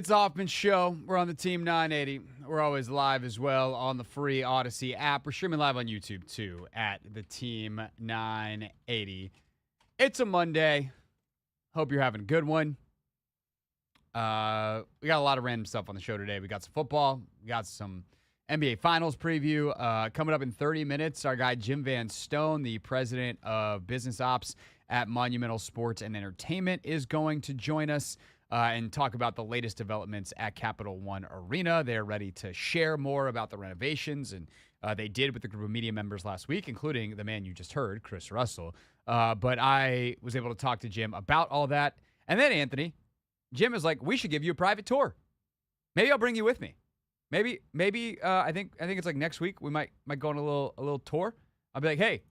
It's Hoffman Show. We're on the Team 980. We're always live as well on the free Odyssey app. We're streaming live on YouTube too at the Team 980. It's a Monday. Hope you're having a good one. We got a lot of random stuff on the show today. We got some football. We got some NBA Finals preview. Coming up in 30 minutes, our guy Jim Van Stone, the president of business ops at Monumental Sports and Entertainment, is going to join us and talk about the latest developments at Capital One Arena. They're ready to share more about the renovations, and they did with the group of media members last week, including the man you just heard, Chris Russell. But I was able to talk to Jim about all that. And then, Anthony, Jim is like, we should give you a private tour. Maybe I'll bring you with me. Maybe. I think it's like next week. We might go on a little tour. I'll be like, hey, can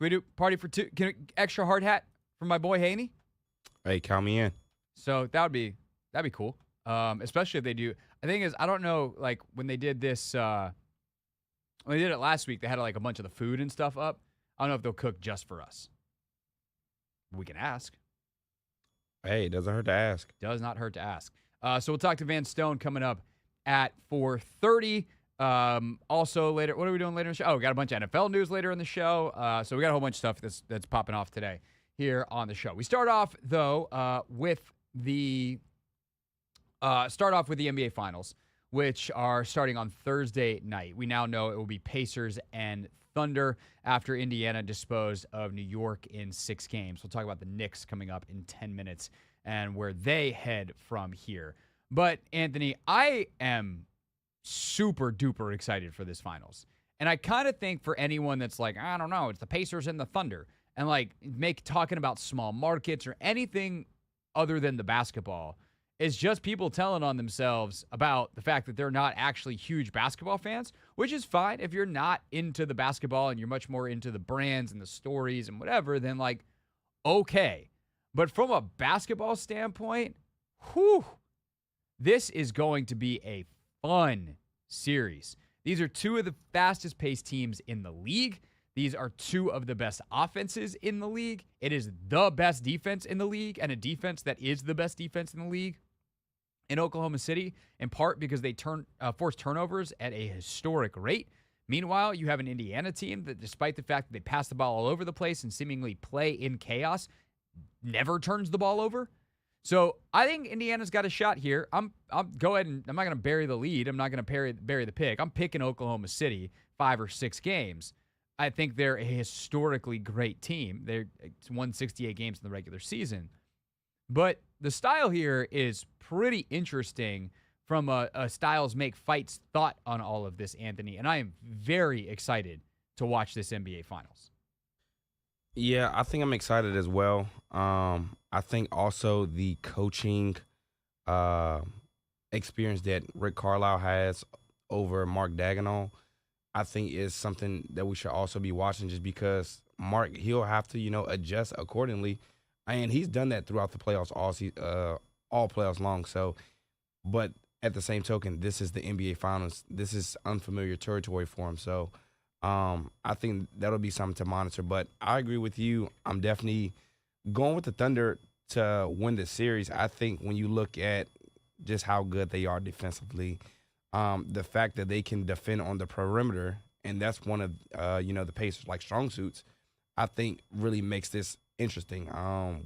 we do party for two? Can extra hard hat for my boy Haney? Hey, count me in. So that'd be cool. Especially if they do. The thing is, I don't know, like when they did this, when they did it last week, they had like a bunch of the food and stuff up. I don't know if they'll cook just for us. We can ask. Hey, it doesn't hurt to ask. Does not hurt to ask. So we'll talk to Van Stone coming up at 4:30. Also later, what are we doing later in the show? Oh, we got a bunch of NFL news later in the show. So we got a whole bunch of stuff that's popping off today here on the show. We start off though with the NBA Finals, which are starting on Thursday night. We now know it will be Pacers and Thunder after Indiana disposed of New York in 6 games. We'll talk about the Knicks coming up in 10 minutes and where they head from here. But, Anthony, I am super duper excited for this finals. And I kind of think for anyone that's like, I don't know, it's the Pacers and the Thunder, and like talking about small markets or anything other than the basketball, is just people telling on themselves about the fact that they're not actually huge basketball fans, which is fine. If you're not into the basketball and you're much more into the brands and the stories and whatever, then like, okay. But from a basketball standpoint, this is going to be a fun series. These are 2 of the fastest paced teams in the league. These are 2 of the best offenses in the league. It is the best defense in the league, and a defense that is the best defense in the league in Oklahoma City, in part because they force turnovers at a historic rate. Meanwhile, you have an Indiana team that, despite the fact that they pass the ball all over the place and seemingly play in chaos, never turns the ball over. So I think Indiana's got a shot here. I'll go ahead and I'm not going to bury the lead. I'm not going to bury the pick. I'm picking Oklahoma City 5 or 6 games. I think they're a historically great team. They're won 68 games in the regular season. But the style here is pretty interesting from a styles make fights thought on all of this, Anthony. And I am very excited to watch this NBA Finals. Yeah, I think I'm excited as well. I think also the coaching experience that Rick Carlisle has over Mark Daigneault, I think is something that we should also be watching, just because Mark, he'll have to, adjust accordingly. And he's done that throughout the playoffs all playoffs long. So, but at the same token, this is the NBA Finals. This is unfamiliar territory for him. So, I think that'll be something to monitor. But I agree with you. I'm definitely going with the Thunder to win the series. I think when you look at just how good they are defensively, the fact that they can defend on the perimeter, and that's one of the Pacers like strong suits, I think really makes this interesting.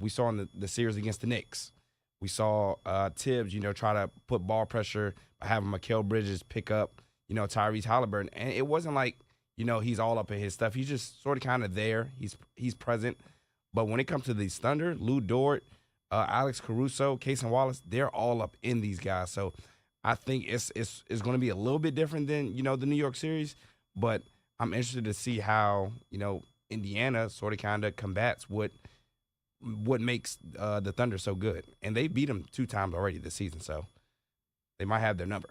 We saw in the series against the Knicks, we saw Tibbs, try to put ball pressure by having Mikal Bridges pick up, Tyrese Halliburton, and it wasn't like he's all up in his stuff. He's just sort of kind of there. He's present. But when it comes to these Thunder, Lou Dort, Alex Caruso, Cason Wallace, they're all up in these guys. So I think it's going to be a little bit different than, the New York series. But I'm interested to see how, Indiana sort of kind of combats what makes the Thunder so good. And they beat them 2 times already this season. So they might have their number.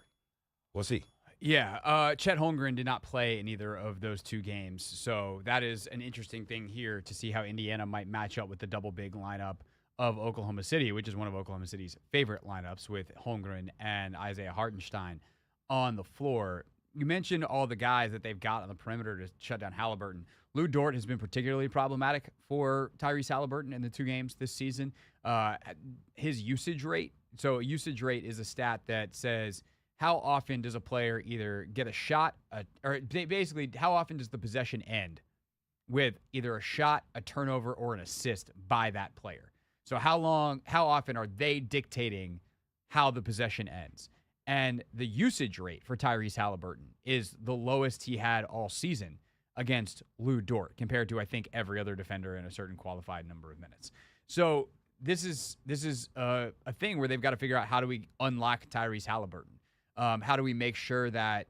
We'll see. Yeah, Chet Holmgren did not play in either of those 2 games, so that is an interesting thing here to see how Indiana might match up with the double big lineup of Oklahoma City, which is one of Oklahoma City's favorite lineups with Holmgren and Isaiah Hartenstein on the floor. You mentioned all the guys that they've got on the perimeter to shut down Halliburton. Lou Dort has been particularly problematic for Tyrese Halliburton in the 2 games this season. His usage rate So usage rate is a stat that says how often does a player either get a shot, or basically how often does the possession end with either a shot, a turnover, or an assist by that player. So how often are they dictating how the possession ends? And the usage rate for Tyrese Halliburton is the lowest he had all season against Lou Dort, compared to, I think, every other defender in a certain qualified number of minutes. So this is a thing where they've got to figure out, how do we unlock Tyrese Halliburton? How do we make sure that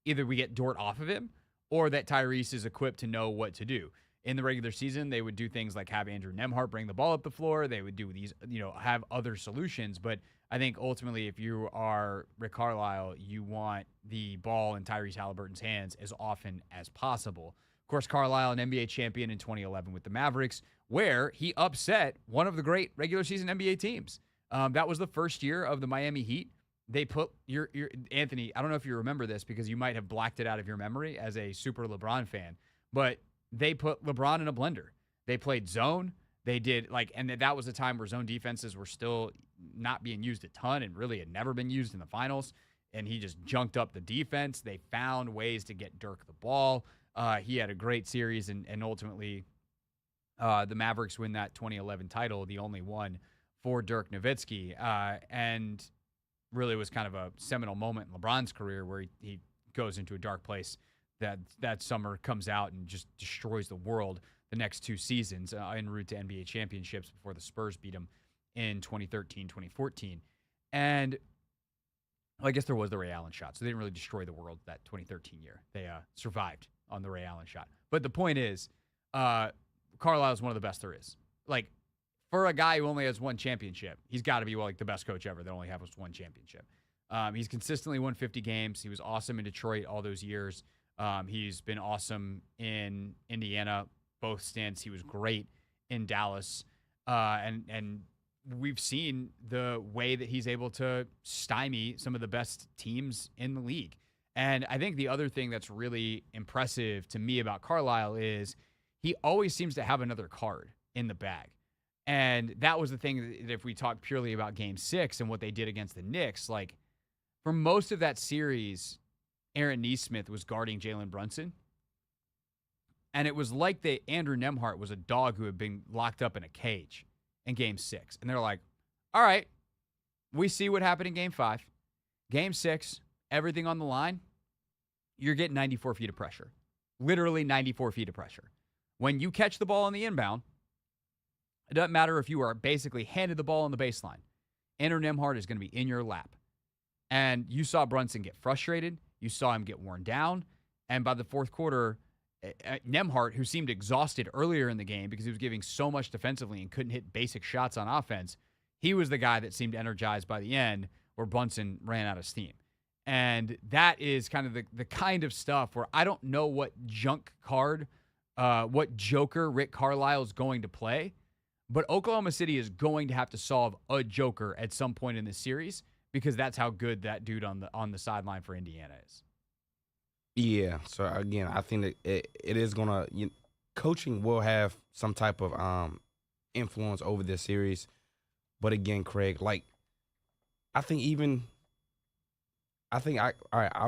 either we get Dort off of him, or that Tyrese is equipped to know what to do? In the regular season, they would do things like have Andrew Nembhard bring the ball up the floor. They would do these, have other solutions. But I think ultimately, if you are Rick Carlisle, you want the ball in Tyrese Halliburton's hands as often as possible. Of course, Carlisle, an NBA champion in 2011 with the Mavericks, where he upset one of the great regular season NBA teams. That was the first year of the Miami Heat. They put your Anthony, I don't know if you remember this because you might have blacked it out of your memory as a super LeBron fan, but they put LeBron in a blender. They played zone. They did and that was a time where zone defenses were still not being used a ton and really had never been used in the finals. And he just junked up the defense. They found ways to get Dirk the ball. He had a great series, and ultimately the Mavericks win that 2011 title, the only one for Dirk Nowitzki. And really was kind of a seminal moment in LeBron's career where he goes into a dark place that summer, comes out and just destroys the world the next two seasons en route to NBA championships before the Spurs beat him in 2013, 2014. And I guess there was the Ray Allen shot, so they didn't really destroy the world that 2013 year. They survived on the Ray Allen shot. But the point is, Carlisle is one of the best there is. For a guy who only has one championship, he's got to be the best coach ever that only has one championship. He's consistently won 50 games. He was awesome in Detroit all those years. He's been awesome in Indiana, both stints. He was great in Dallas. And we've seen the way that he's able to stymie some of the best teams in the league. And I think the other thing that's really impressive to me about Carlisle is he always seems to have another card in the bag. And that was the thing that if we talk purely about Game 6 and what they did against the Knicks, for most of that series, Aaron Nesmith was guarding Jalen Brunson. And it was like Andrew Nembhard was a dog who had been locked up in a cage in Game 6. And they're like, all right, we see what happened in Game 5. Game 6, everything on the line, you're getting 94 feet of pressure. Literally 94 feet of pressure. When you catch the ball on the inbound, it doesn't matter if you are basically handed the ball on the baseline. Andrew Nembhard is going to be in your lap. And you saw Brunson get frustrated. You saw him get worn down. And by the fourth quarter, Nembhard, who seemed exhausted earlier in the game because he was giving so much defensively and couldn't hit basic shots on offense, he was the guy that seemed energized by the end where Brunson ran out of steam. And that is kind of the kind of stuff where I don't know what junk card, what joker Rick Carlisle is going to play. But Oklahoma City is going to have to solve a joker at some point in this series because that's how good that dude on the sideline for Indiana is. Yeah. So again, I think that it is gonna. Coaching will have some type of influence over this series, but again, Craig, I'll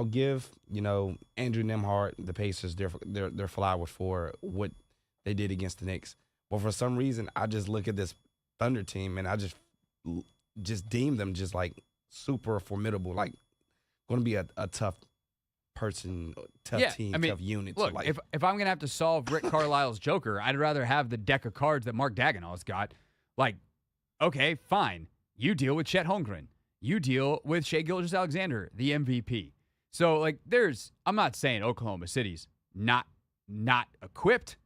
give Andrew Nembhard, the Pacers, their flowers for what they did against the Knicks. But for some reason, I just look at this Thunder team and I just deem them just super formidable, going to be a tough person, tough team, tough unit. Look, if I'm going to have to solve Rick Carlisle's Joker, I'd rather have the deck of cards that Mark Dagnall's got. Okay, fine. You deal with Chet Holmgren. You deal with Shai Gilgeous-Alexander, the MVP. So, I'm not saying Oklahoma City's not equipped.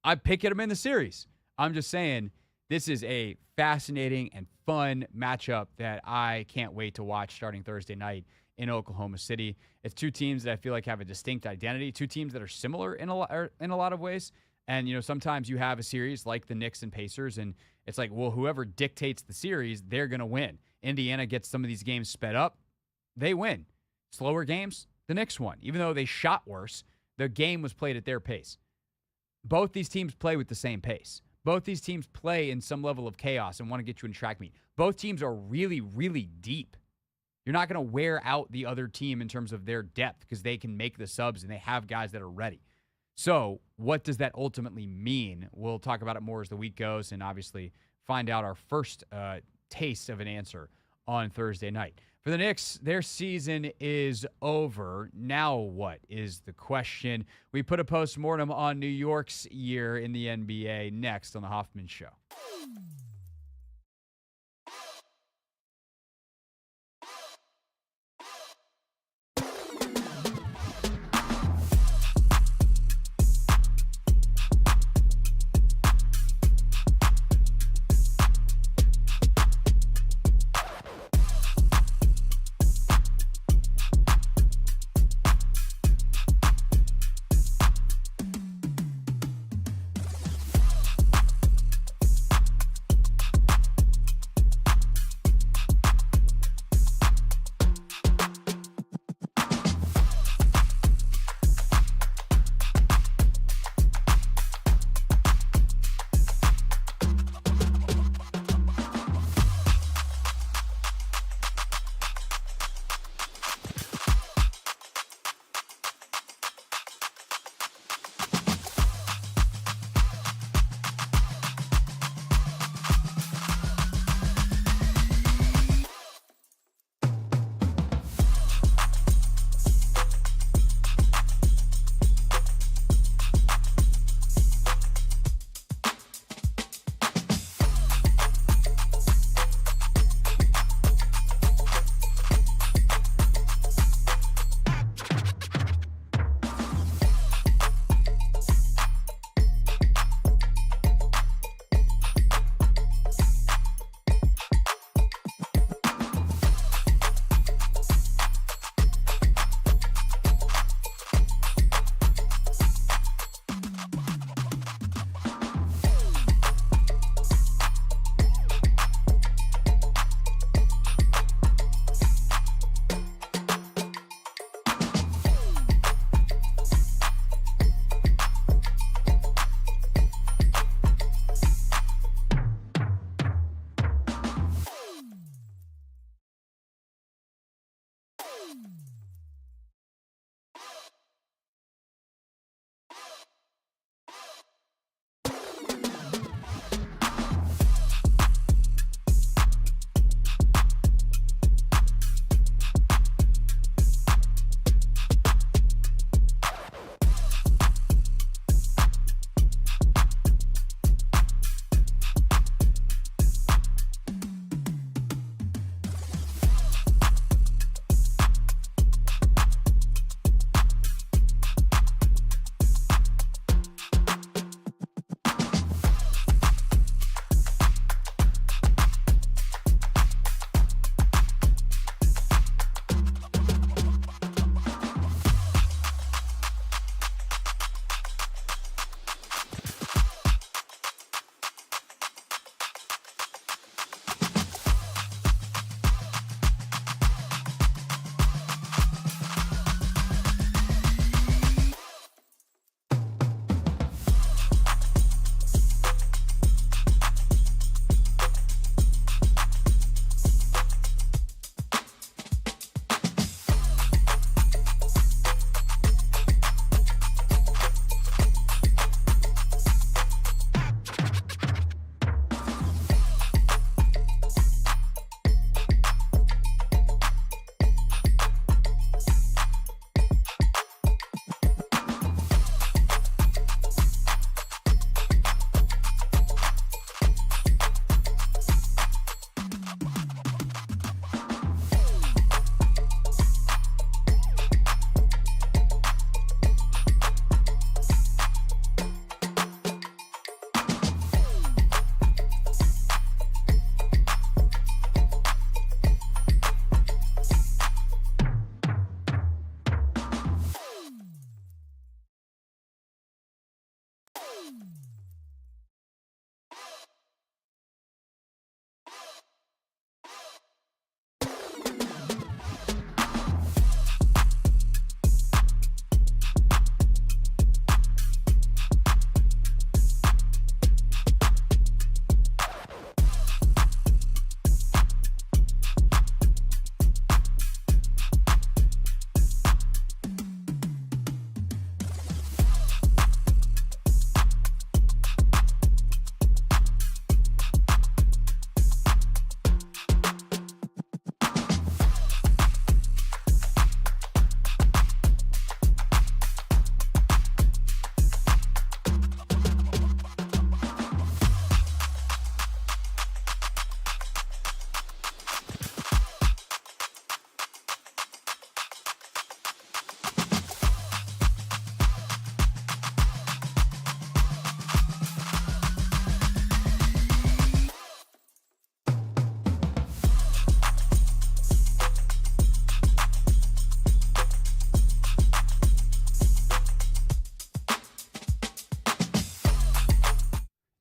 I pick at them in the series. I'm just saying this is a fascinating and fun matchup that I can't wait to watch starting Thursday night in Oklahoma City. It's two teams that I feel like have a distinct identity, two teams that are similar in a lot of ways. And, sometimes you have a series like the Knicks and Pacers, and it's whoever dictates the series, they're going to win. Indiana gets some of these games sped up, they win. Slower games, the Knicks won. Even though they shot worse, the game was played at their pace. Both these teams play with the same pace. Both these teams play in some level of chaos and want to get you in track meet. Both teams are really, really deep. You're not going to wear out the other team in terms of their depth because they can make the subs and they have guys that are ready. So what does that ultimately mean? We'll talk about it more as the week goes and obviously find out our first taste of an answer on Thursday night. For the Knicks, their season is over. Now what is the question? We put a postmortem on New York's year in the NBA next on the Hoffman Show.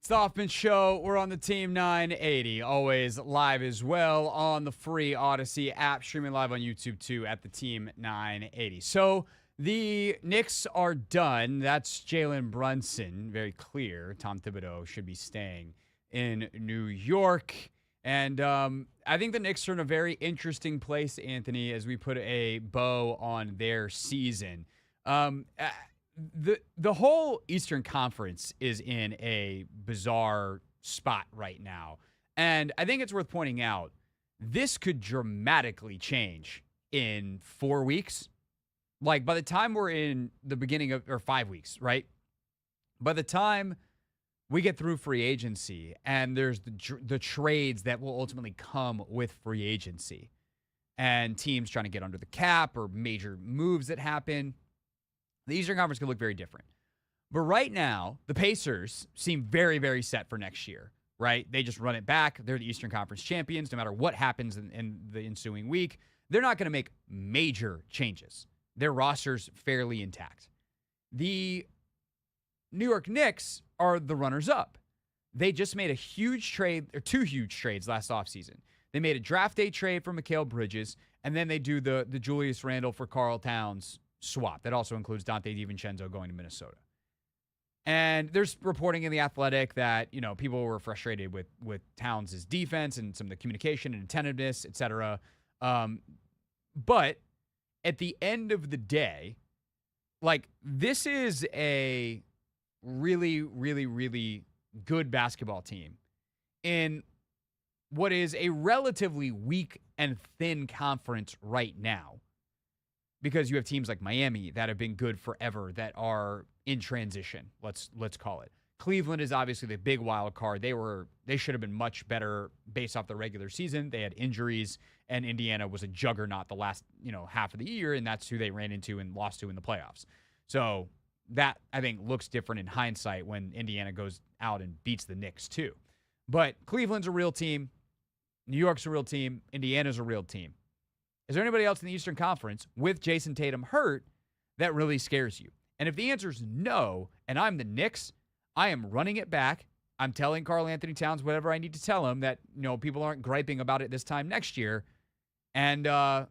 It's the Hoffman Show. We're on the Team 980, always live as well on the free Odyssey app, streaming live on YouTube too at the Team 980. So the Knicks are done. That's Jalen Brunson, very clear. Tom Thibodeau should be staying in New York. And I think the Knicks are in a very interesting place, Anthony, as we put a bow on their season. The whole Eastern Conference is in a bizarre spot right now. And I think it's worth pointing out, this could dramatically change in 4 weeks. Like, by the time we're in the beginning of, or 5 weeks, right? By the time we get through free agency and there's the trades that will ultimately come with free agency and teams trying to get under the cap or major moves that happen, the Eastern Conference could look very different. But right now, the Pacers seem very, very set for next year, right? They just run it back. They're the Eastern Conference champions. No matter what happens in the ensuing week, they're not going to make major changes. Their roster's fairly intact. The New York Knicks are the runners-up. They just made a huge trade, or two huge trades last offseason. They made a draft day trade for Mikal Bridges, and then they do the Julius Randle for Karl Towns swap. That also includes Dante DiVincenzo going to Minnesota. And there's reporting in The Athletic that, you know, people were frustrated with Towns' defense and some of the communication and attentiveness, et cetera. But at the end of the day, like, this is a really, really, really good basketball team in what is a relatively weak and thin conference right now, because you have teams like Miami that have been good forever that are in transition, let's call it. Cleveland is obviously the big wild card. They should have been much better based off the regular season. They had injuries, and Indiana was a juggernaut the last, half of the year, and that's who they ran into and lost to in the playoffs. So that, I think, looks different in hindsight when Indiana goes out and beats the Knicks too. But Cleveland's a real team. New York's a real team. Indiana's a real team. Is there anybody else in the Eastern Conference with Jason Tatum hurt that really scares you? And if the answer is no, and I'm the Knicks, I am running it back. I'm telling Karl Anthony Towns whatever I need to tell him, that people aren't griping about it this time next year. And I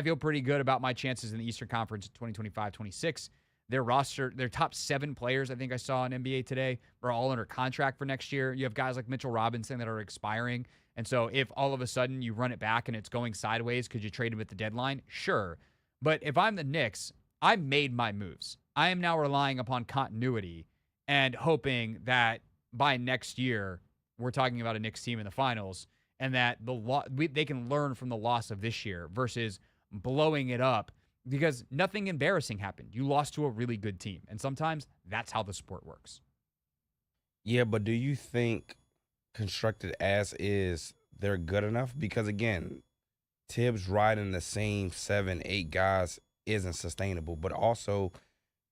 feel pretty good about my chances in the Eastern Conference in 2025-26. Their roster, their top 7 players, I think I saw on NBA today, are all under contract for next year. You have guys like Mitchell Robinson that are expiring. And so if all of a sudden you run it back and it's going sideways because you trade him at the deadline, sure. But if I'm the Knicks, I made my moves. I am now relying upon continuity and hoping that by next year, we're talking about a Knicks team in the finals, and that they can learn from the loss of this year versus blowing it up, because nothing embarrassing happened. You lost to a really good team, and sometimes that's how the sport works. Yeah, but do you think constructed as is, they're good enough? Because, again, Tibbs riding the same 7, 8 guys isn't sustainable, but also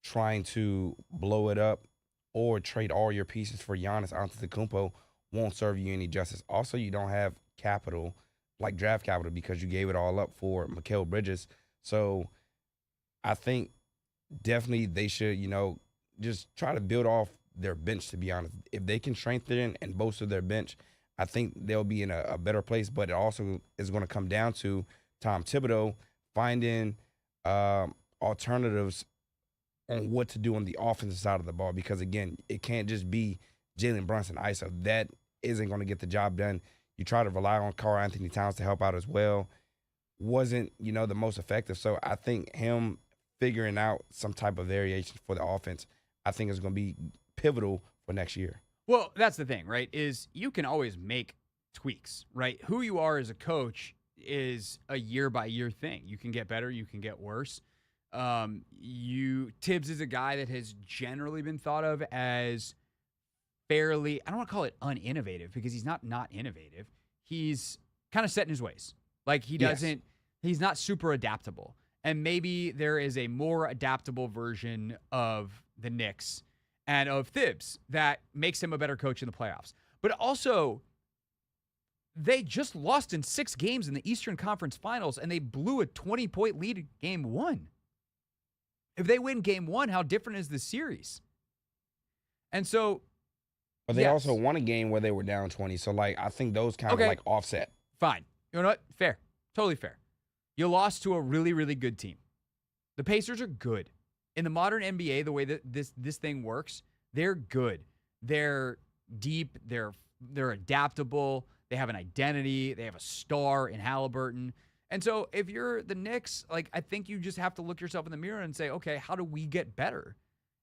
trying to blow it up or trade all your pieces for Giannis Antetokounmpo won't serve you any justice. Also, you don't have capital, like draft capital, because you gave it all up for Mikal Bridges. So I think definitely they should, just try to build off their bench, to be honest. If they can strengthen and bolster their bench, I think they'll be in a better place. But it also is going to come down to Tom Thibodeau finding alternatives on what to do on the offensive side of the ball, because, again, it can't just be Jalen Brunson ISO. That isn't going to get the job done. You try to rely on Karl Anthony Towns to help out as well. Wasn't, the most effective. So I think him figuring out some type of variation for the offense, I think is going to be pivotal for next year. Well, that's the thing, right, is you can always make tweaks, right? Who you are as a coach is a year-by-year thing. You can get better, you can get worse. Tibbs is a guy that has generally been thought of as fairly, I don't want to call it uninnovative, because he's not innovative. He's kind of set in his ways. Like, he's not super adaptable. And maybe there is a more adaptable version of the Knicks and of Tibbs that makes him a better coach in the playoffs. But also, they just lost in 6 games in the Eastern Conference Finals, and they blew a 20-point lead in Game 1. If they win Game 1, how different is the series? And so But they also Yes. won a game where they were down 20. So, like, I think those kind Okay. of, like, offset. Fine. You know what? Fair. Totally fair. You lost to a really, really good team. The Pacers are good. In the modern NBA, the way that this thing works, they're good. They're deep. They're adaptable. They have an identity. They have a star in Halliburton. And so if you're the Knicks, like, I think you just have to look yourself in the mirror and say, okay, how do we get better?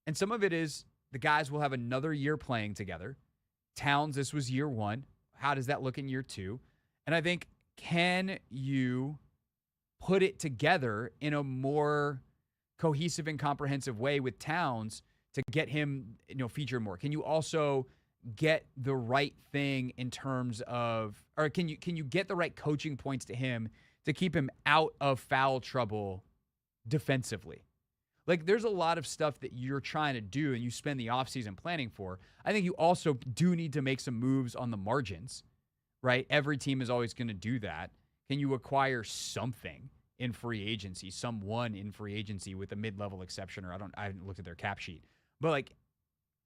And some of it is the guys will have another year playing together. Towns, this was year 1. How does that look in year 2? And I think, can you put it together in a more cohesive and comprehensive way with Towns to get him, featured more? Can you also get the right thing in terms of, or can you get the right coaching points to him to keep him out of foul trouble defensively? Like, there's a lot of stuff that you're trying to do and you spend the offseason planning for. I think you also do need to make some moves on the margins, right? Every team is always going to do that. Can you acquire something in free agency, someone in free agency with a mid-level exception, or I haven't looked at their cap sheet. But, like,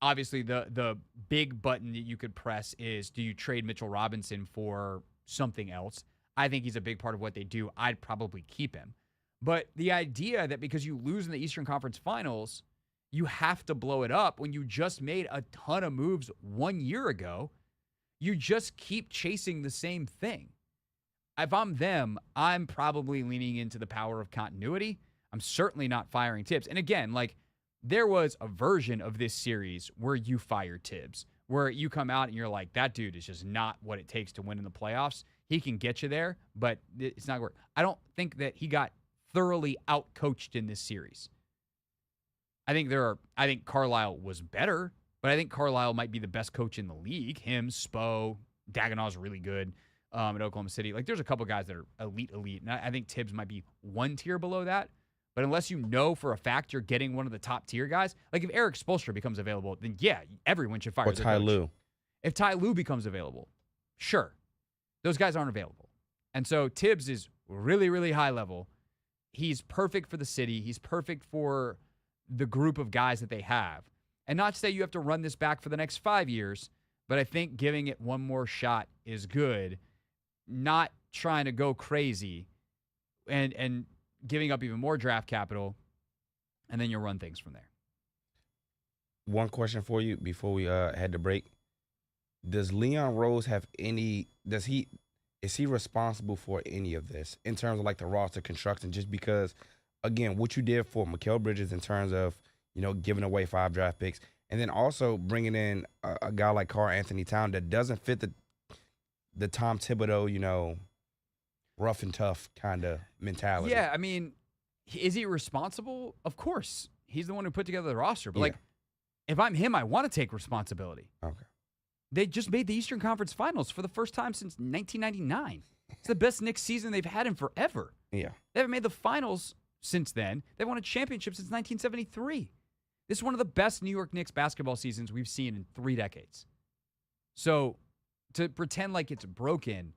obviously the big button that you could press is, do you trade Mitchell Robinson for something else? I think he's a big part of what they do. I'd probably keep him. But the idea that because you lose in the Eastern Conference Finals, you have to blow it up when you just made a ton of moves 1 year ago, you just keep chasing the same thing. If I'm them, I'm probably leaning into the power of continuity. I'm certainly not firing Tibbs. And again, like, there was a version of this series where you fire Tibbs, where you come out and you're like, that dude is just not what it takes to win in the playoffs. He can get you there, but it's not work. I don't think that he got thoroughly out-coached in this series. I think Carlisle was better, but I think Carlisle might be the best coach in the league. Him, Spo, Dagenaw's really good at Oklahoma City. Like, there's a couple guys that are elite. And I think Tibbs might be one tier below that. But unless you know for a fact you're getting one of the top tier guys, like if Eric Spoelstra becomes available, then yeah, everyone should fire. Or Ty Lue. If Ty Lue becomes available, sure. Those guys aren't available. And so Tibbs is really, really high level. He's perfect for the city. He's perfect for the group of guys that they have. And not to say you have to run this back for the next 5 years, but I think giving it one more shot is good. Not trying to go crazy and giving up even more draft capital, and then you'll run things from there. One question for you before we head to break. Does Leon Rose have any – is he responsible for any of this in terms of, like, the roster construction? Just because, again, what you did for Mikal Bridges in terms of, giving away 5 draft picks, and then also bringing in a guy like Karl Anthony Towns that doesn't fit the Tom Thibodeau, rough and tough kind of mentality. Yeah, I mean, is he responsible? Of course. He's the one who put together the roster. But, like, if I'm him, I want to take responsibility. Okay. They just made the Eastern Conference Finals for the first time since 1999. It's the best Knicks season they've had in forever. Yeah. They haven't made the finals since then. They've won a championship since 1973. This is one of the best New York Knicks basketball seasons we've seen in 3 decades. So to pretend like it's broken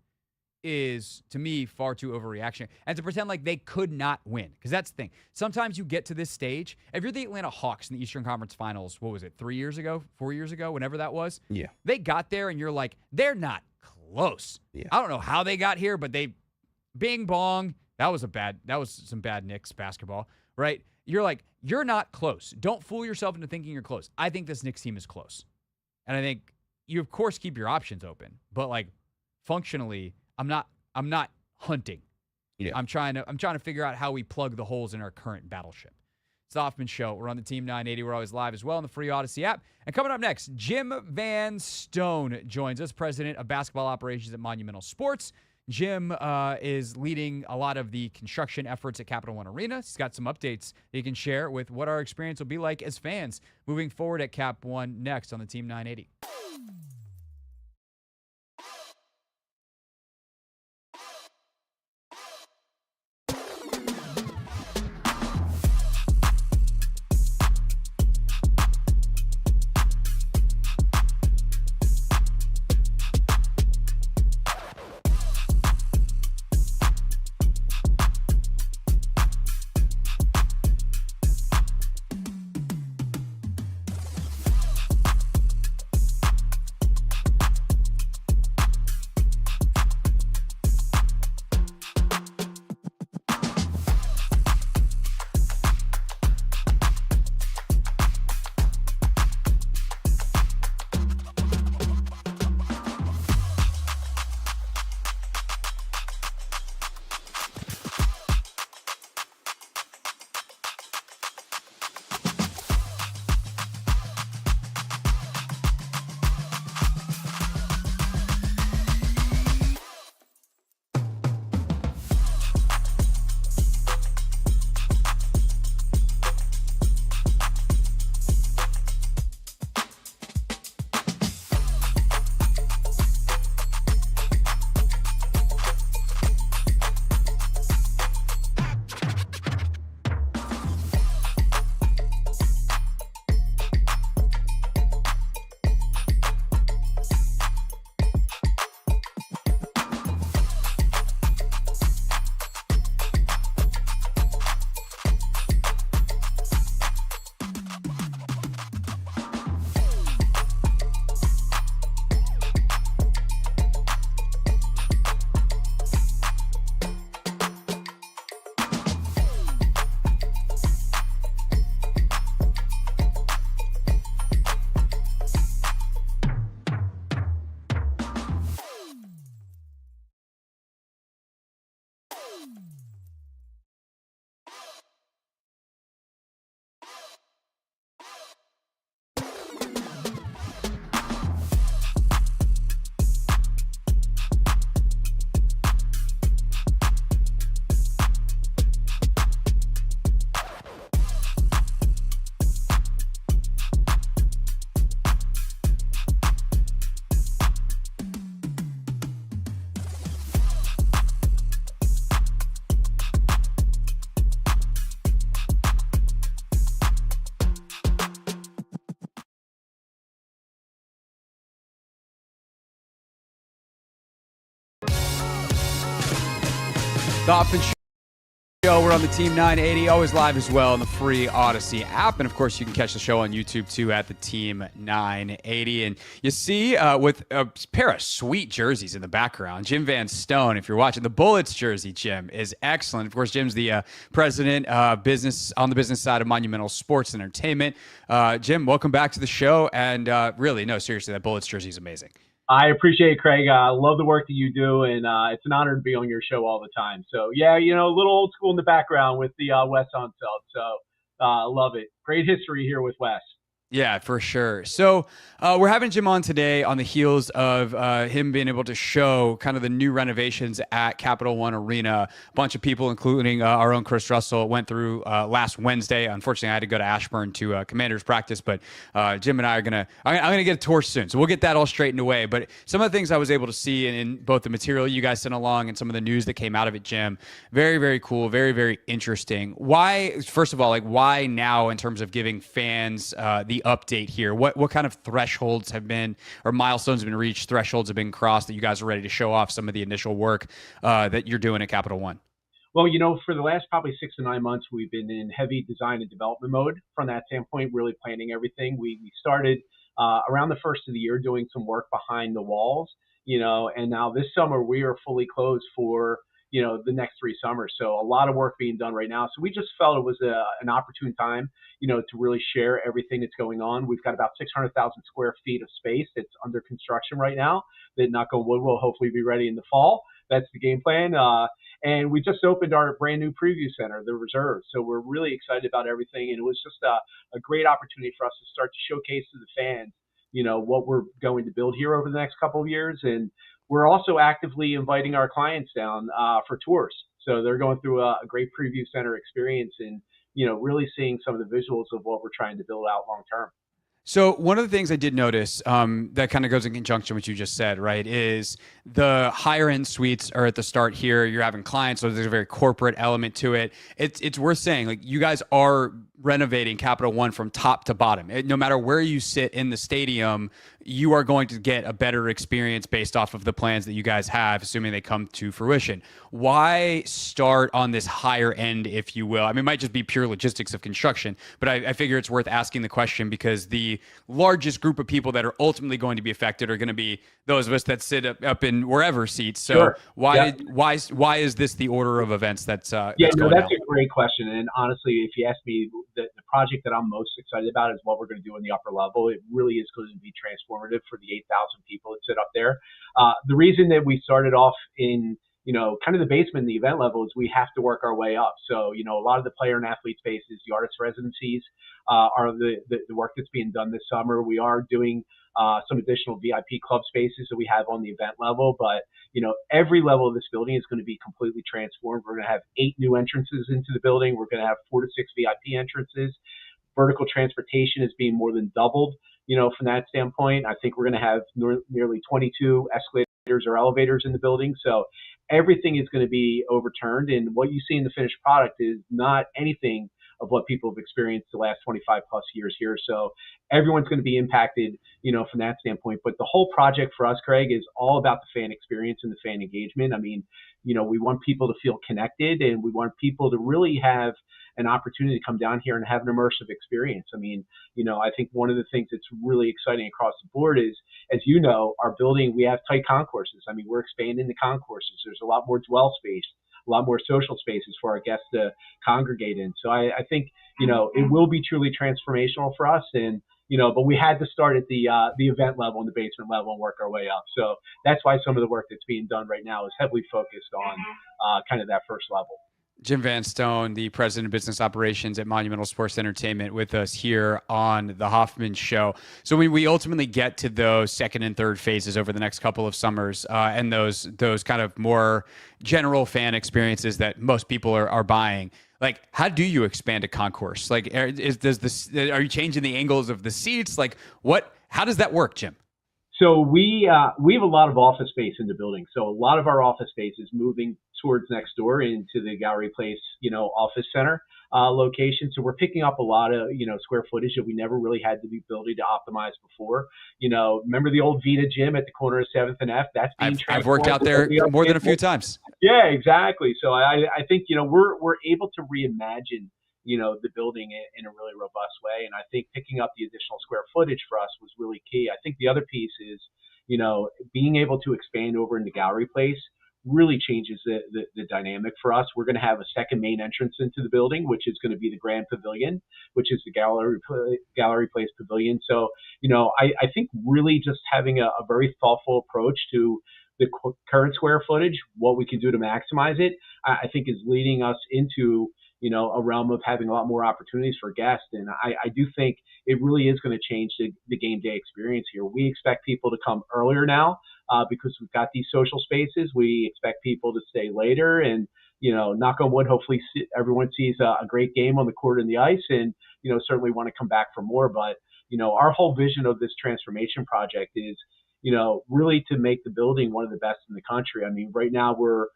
is, to me, far too overreaction. And to pretend like they could not win, because that's the thing. Sometimes you get to this stage. If you're the Atlanta Hawks in the Eastern Conference Finals, what was it, 3 years ago, 4 years ago, whenever that was? Yeah. They got there, and you're like, they're not close. Yeah. I don't know how they got here, but they, bing bong, that was some bad Knicks basketball, right? You're like, you're not close. Don't fool yourself into thinking you're close. I think this Knicks team is close. And I think you, of course, keep your options open, but, like, functionally, I'm not hunting. Yeah. I'm trying to figure out how we plug the holes in our current battleship. It's the Hoffman Show. We're on the Team 980. We're always live as well on the free Odyssey app. And coming up next, Jim Van Stone joins us, president of basketball operations at Monumental Sports. Jim is leading a lot of the construction efforts at Capital One Arena. He's got some updates he can share with what our experience will be like as fans moving forward at Cap One next on the Team 980. The Hoffman Show. We're on the Team 980, always live as well on the free Odyssey app. And of course, you can catch the show on YouTube too at the Team 980. And you see with a pair of sweet jerseys in the background, Jim Van Stone, if you're watching, the Bullets jersey, Jim, is excellent. Of course, Jim's the president of business on the business side of Monumental Sports and Entertainment. Jim, welcome back to the show. And really, no, seriously, that Bullets jersey is amazing. I appreciate it, Craig. I love the work that you do, and it's an honor to be on your show all the time. So, yeah, a little old school in the background with the Wes on sub. So, love it. Great history here with Wes. Yeah, for sure. So we're having Jim on today on the heels of him being able to show kind of the new renovations at Capital One Arena. A bunch of people, including our own Chris Russell, went through last Wednesday. Unfortunately, I had to go to Ashburn to Commanders practice, but Jim and I I'm gonna get a tour soon, so we'll get that all straightened away. But some of the things I was able to see in both the material you guys sent along and some of the news that came out of it, Jim, very, very cool, very, very interesting. Why, first of all, why now in terms of giving fans the update here? What kind of thresholds have been, or milestones have been reached, thresholds have been crossed that you guys are ready to show off some of the initial work that you're doing at Capital One? Well, for the last probably 6 to 9 months, we've been in heavy design and development mode from that standpoint, really planning everything. We started around the first of the year doing some work behind the walls, and now this summer we are fully closed for the next 3 summers. So a lot of work being done right now. So we just felt it was an opportune time, to really share everything that's going on. We've got about 600,000 square feet of space that's under construction right now that, knock on wood, will hopefully be ready in the fall. That's the game plan. And we just opened our brand new preview center, the Reserve. So we're really excited about everything. And it was just a great opportunity for us to start to showcase to the fans, what we're going to build here over the next couple of years. And we're also actively inviting our clients down for tours. So they're going through a great preview center experience and, really seeing some of the visuals of what we're trying to build out long term. So one of the things I did notice that kind of goes in conjunction with what you just said, right, is the higher end suites are at the start here. You're having clients, so there's a very corporate element to it. It's worth saying, you guys are renovating Capital One from top to bottom. No matter where you sit in the stadium, you are going to get a better experience based off of the plans that you guys have, assuming they come to fruition. Why start on this higher end, if you will? I mean, it might just be pure logistics of construction, but I figure it's worth asking the question because the largest group of people that are ultimately going to be affected are going to be those of us that sit up in wherever seats. So sure. why is this the order of events that's that's going a out? great question. And honestly, if you ask me, the project that I'm most excited about is what we're going to do in the upper level. It really is going to be transformative for the 8,000 people that sit up there. The reason that we started off in kind of the basement, the event level, is we have to work our way up. So, a lot of the player and athlete spaces, the artist residencies are the work that's being done this summer. We are doing some additional VIP club spaces that we have on the event level, but every level of this building is going to be completely transformed. We're going to have 8 new entrances into the building. We're going to have 4 to 6 VIP entrances. Vertical transportation is being more than doubled, from that standpoint. I think we're going to have nearly 22 escalators or elevators in the building. So everything is going to be overturned. And what you see in the finished product is not anything of what people have experienced the last 25 plus years here. So everyone's going to be impacted, from that standpoint. But the whole project for us, Craig, is all about the fan experience and the fan engagement. I mean, we want people to feel connected, and we want people to really have an opportunity to come down here and have an immersive experience. I mean, I think one of the things that's really exciting across the board is, as you know, our building, we have tight concourses. I mean, we're expanding the concourses. There's a lot more dwell space, a lot more social spaces for our guests to congregate in. So I think, it will be truly transformational for us. And, but we had to start at the event level and the basement level and work our way up. So that's why some of the work that's being done right now is heavily focused on kind of that first level. Jim Van Stone, the president of business operations at Monumental Sports Entertainment, with us here on the Hoffman Show. So we ultimately get to those second and third phases over the next couple of summers, and those kind of more general fan experiences that most people are buying. How do you expand a concourse? Are you changing the angles of the seats? How does that work, Jim? So we have a lot of office space in the building. So a lot of our office space is moving towards next door into the Gallery Place, office center location. So we're picking up a lot of, square footage that we never really had the ability to optimize before. Remember the old Vita gym at the corner of 7th and F? That's being I've worked out there more than a few times. Yeah, exactly. So I think, we're able to reimagine, the building in a really robust way. And I think picking up the additional square footage for us was really key. I think the other piece is, being able to expand over into Gallery Place really changes the dynamic for us. We're going to have a second main entrance into the building, which is going to be the Grand Pavilion, which is the Gallery Place Pavilion. So, I think really just having a very thoughtful approach to the current square footage, what we can do to maximize it, I think is leading us into, a realm of having a lot more opportunities for guests. And I do think it really is going to change the game day experience here. We expect people to come earlier now because we've got these social spaces. We expect people to stay later and, knock on wood, hopefully everyone sees a great game on the court and the ice and, certainly want to come back for more. But, our whole vision of this transformation project is, really to make the building one of the best in the country. I mean, right now we're,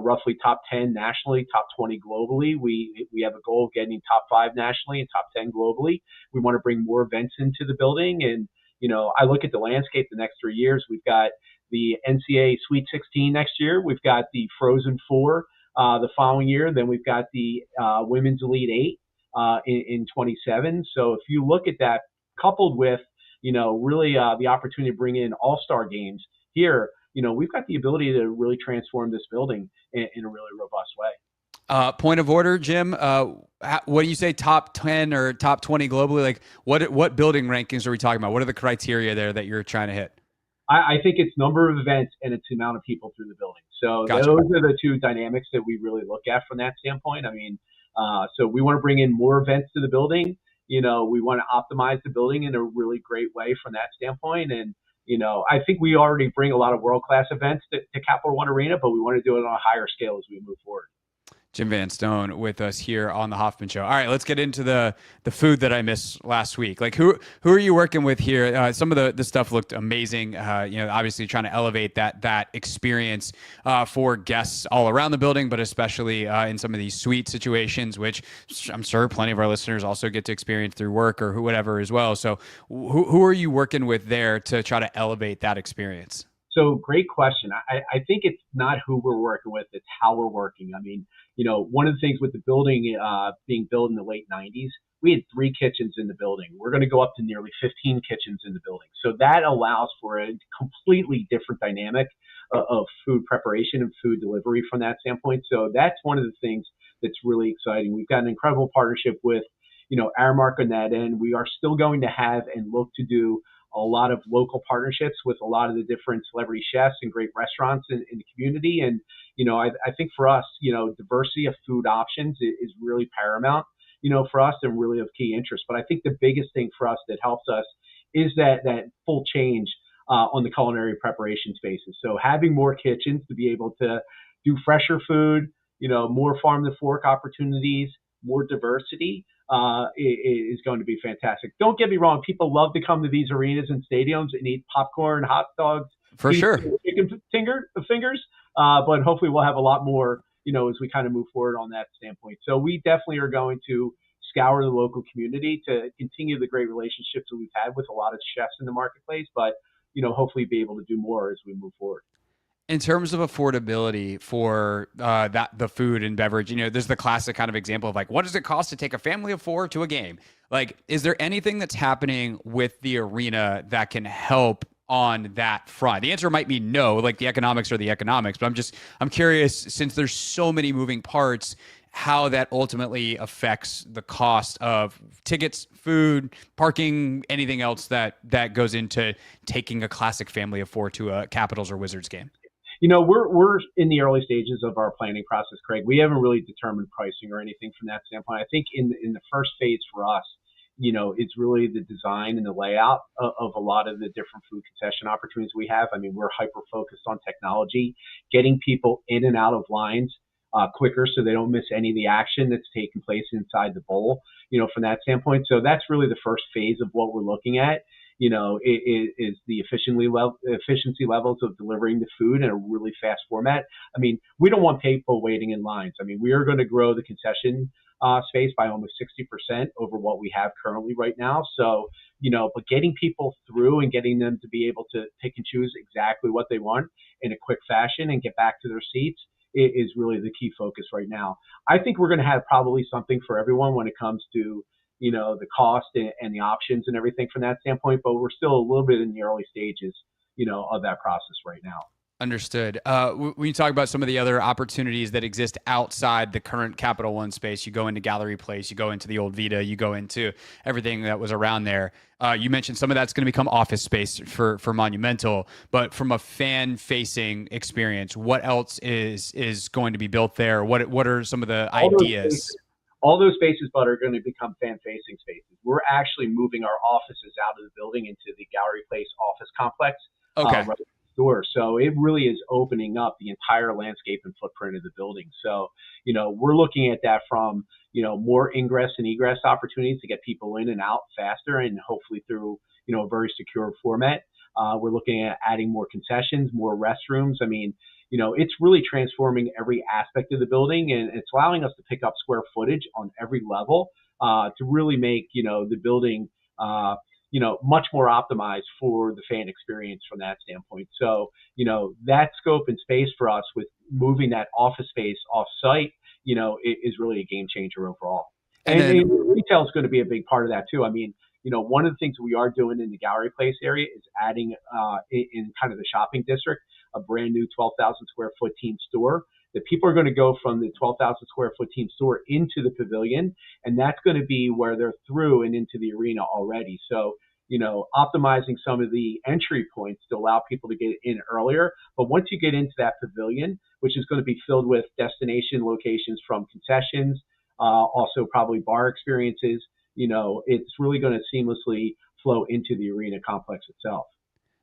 roughly top 10 nationally, top 20 globally. We have a goal of getting top 5 nationally and top 10 globally. We want to bring more events into the building. And, I look at the landscape the next 3 years. We've got the NCAA Sweet 16 next year. We've got the Frozen Four the following year. Then we've got the Women's Elite Eight in 27. So if you look at that coupled with, really the opportunity to bring in all-star games here, we've got the ability to really transform this building in a really robust way. Point of order, Jim. What do you say, top 10 or top 20 globally? Like what building rankings are we talking about? What are the criteria there that you're trying to hit? I think it's number of events and it's the amount of people through the building. So Gotcha. Those are the two dynamics that we really look at from that standpoint. I mean, so we want to bring in more events to the building. We want to optimize the building in a really great way from that standpoint. And, I think we already bring a lot of world-class events to Capital One Arena, but we want to do it on a higher scale as we move forward. Jim Van Stone with us here on the Hoffman Show. All right, let's get into the food that I missed last week. Like who are you working with here? Some of the stuff looked amazing. Obviously trying to elevate that experience for guests all around the building, but especially in some of these suite situations, which I'm sure plenty of our listeners also get to experience through work or whatever as well. So who are you working with there to try to elevate that experience? So great question. I think it's not who we're working with, it's how we're working. I mean, one of the things with the building being built in the late 90s, we had 3 kitchens in the building. We're going to go up to nearly 15 kitchens in the building. So that allows for a completely different dynamic of food preparation and food delivery from that standpoint. So that's one of the things that's really exciting. We've got an incredible partnership with, Aramark on that end. We are still going to have and look to do a lot of local partnerships with a lot of the different celebrity chefs and great restaurants in the community. And, I think for us, diversity of food options is really paramount, for us and really of key interest. But I think the biggest thing for us that helps us is that full change on the culinary preparation spaces. So having more kitchens to be able to do fresher food, more farm to fork opportunities, more diversity is going to be fantastic. Don't get me wrong. People love to come to these arenas and stadiums and eat popcorn, hot dogs, for sure, chicken fingers. But hopefully we'll have a lot more, as we kind of move forward on that standpoint. So we definitely are going to scour the local community to continue the great relationships that we've had with a lot of chefs in the marketplace, but, hopefully be able to do more as we move forward. In terms of affordability for the food and beverage, there's the classic kind of example of like, what does it cost to take a family of 4 to a game? Like, is there anything that's happening with the arena that can help on that front? The answer might be no, like the economics are the economics, but I'm curious, since there's so many moving parts, how that ultimately affects the cost of tickets, food, parking, anything else that goes into taking a classic family of 4 to a Capitals or Wizards game. We're in the early stages of our planning process, Craig. We haven't really determined pricing or anything from that standpoint. I think in the first phase for us, it's really the design and the layout of a lot of the different food concession opportunities we have. I mean, we're hyper focused on technology, getting people in and out of lines quicker so they don't miss any of the action that's taking place inside the bowl, from that standpoint. So that's really the first phase of what we're looking at. is the efficiency levels of delivering the food in a really fast format. I mean, we don't want people waiting in lines. I mean, we are going to grow the concession space by almost 60% over what we have currently right now. So, but getting people through and getting them to be able to pick and choose exactly what they want in a quick fashion and get back to their seats is really the key focus right now. I think we're going to have probably something for everyone when it comes to, the cost and the options and everything from that standpoint, but we're still a little bit in the early stages, of that process right now. Understood. When you talk about some of the other opportunities that exist outside the current Capital One space, you go into Gallery Place, you go into the old Vita, you go into everything that was around there. You mentioned some of that's going to become office space for Monumental, but from a fan-facing experience, what else is going to be built there? What are some of the ideas? All those spaces, but are going to become fan-facing spaces. We're actually moving our offices out of the building into the Gallery Place office complex. Okay. Right door. So it really is opening up the entire landscape and footprint of the building. So, we're looking at that from, more ingress and egress opportunities to get people in and out faster and hopefully through, a very secure format. We're looking at adding more concessions, more restrooms. I mean, it's really transforming every aspect of the building, and it's allowing us to pick up square footage on every level to really make, the building much more optimized for the fan experience from that standpoint. So, that scope and space for us with moving that office space off site, is really a game changer overall. And retail is going to be a big part of that too. I mean, one of the things we are doing in the Gallery Place area is adding in kind of the shopping district, a brand new 12,000 square foot team store. That people are going to go from the 12,000 square foot team store into the pavilion, and that's going to be where they're through and into the arena already. So, optimizing some of the entry points to allow people to get in earlier. But once you get into that pavilion, which is going to be filled with destination locations from concessions, also probably bar experiences, it's really going to seamlessly flow into the arena complex itself.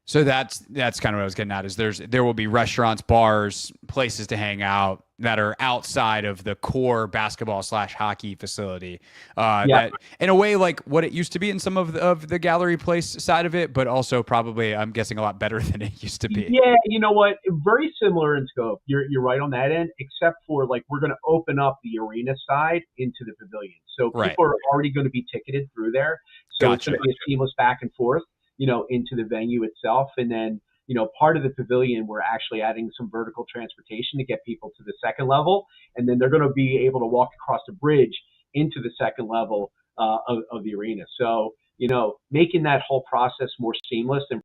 So that's kind of what I was getting at. Is there will be restaurants, bars, places to hang out that are outside of the core basketball/hockey facility. That in a way like what it used to be in some of the Gallery Place side of it, but also probably I'm guessing a lot better than it used to be. Yeah, you know what? Very similar in scope. You're right on that end, except for like we're going to open up the arena side into the pavilion, so people are already going to be ticketed through there. So it's going to be a seamless back and forth, into the venue itself. And then, part of the pavilion, we're actually adding some vertical transportation to get people to the second level. And then they're going to be able to walk across the bridge into the second level of the arena. So, making that whole process more seamless and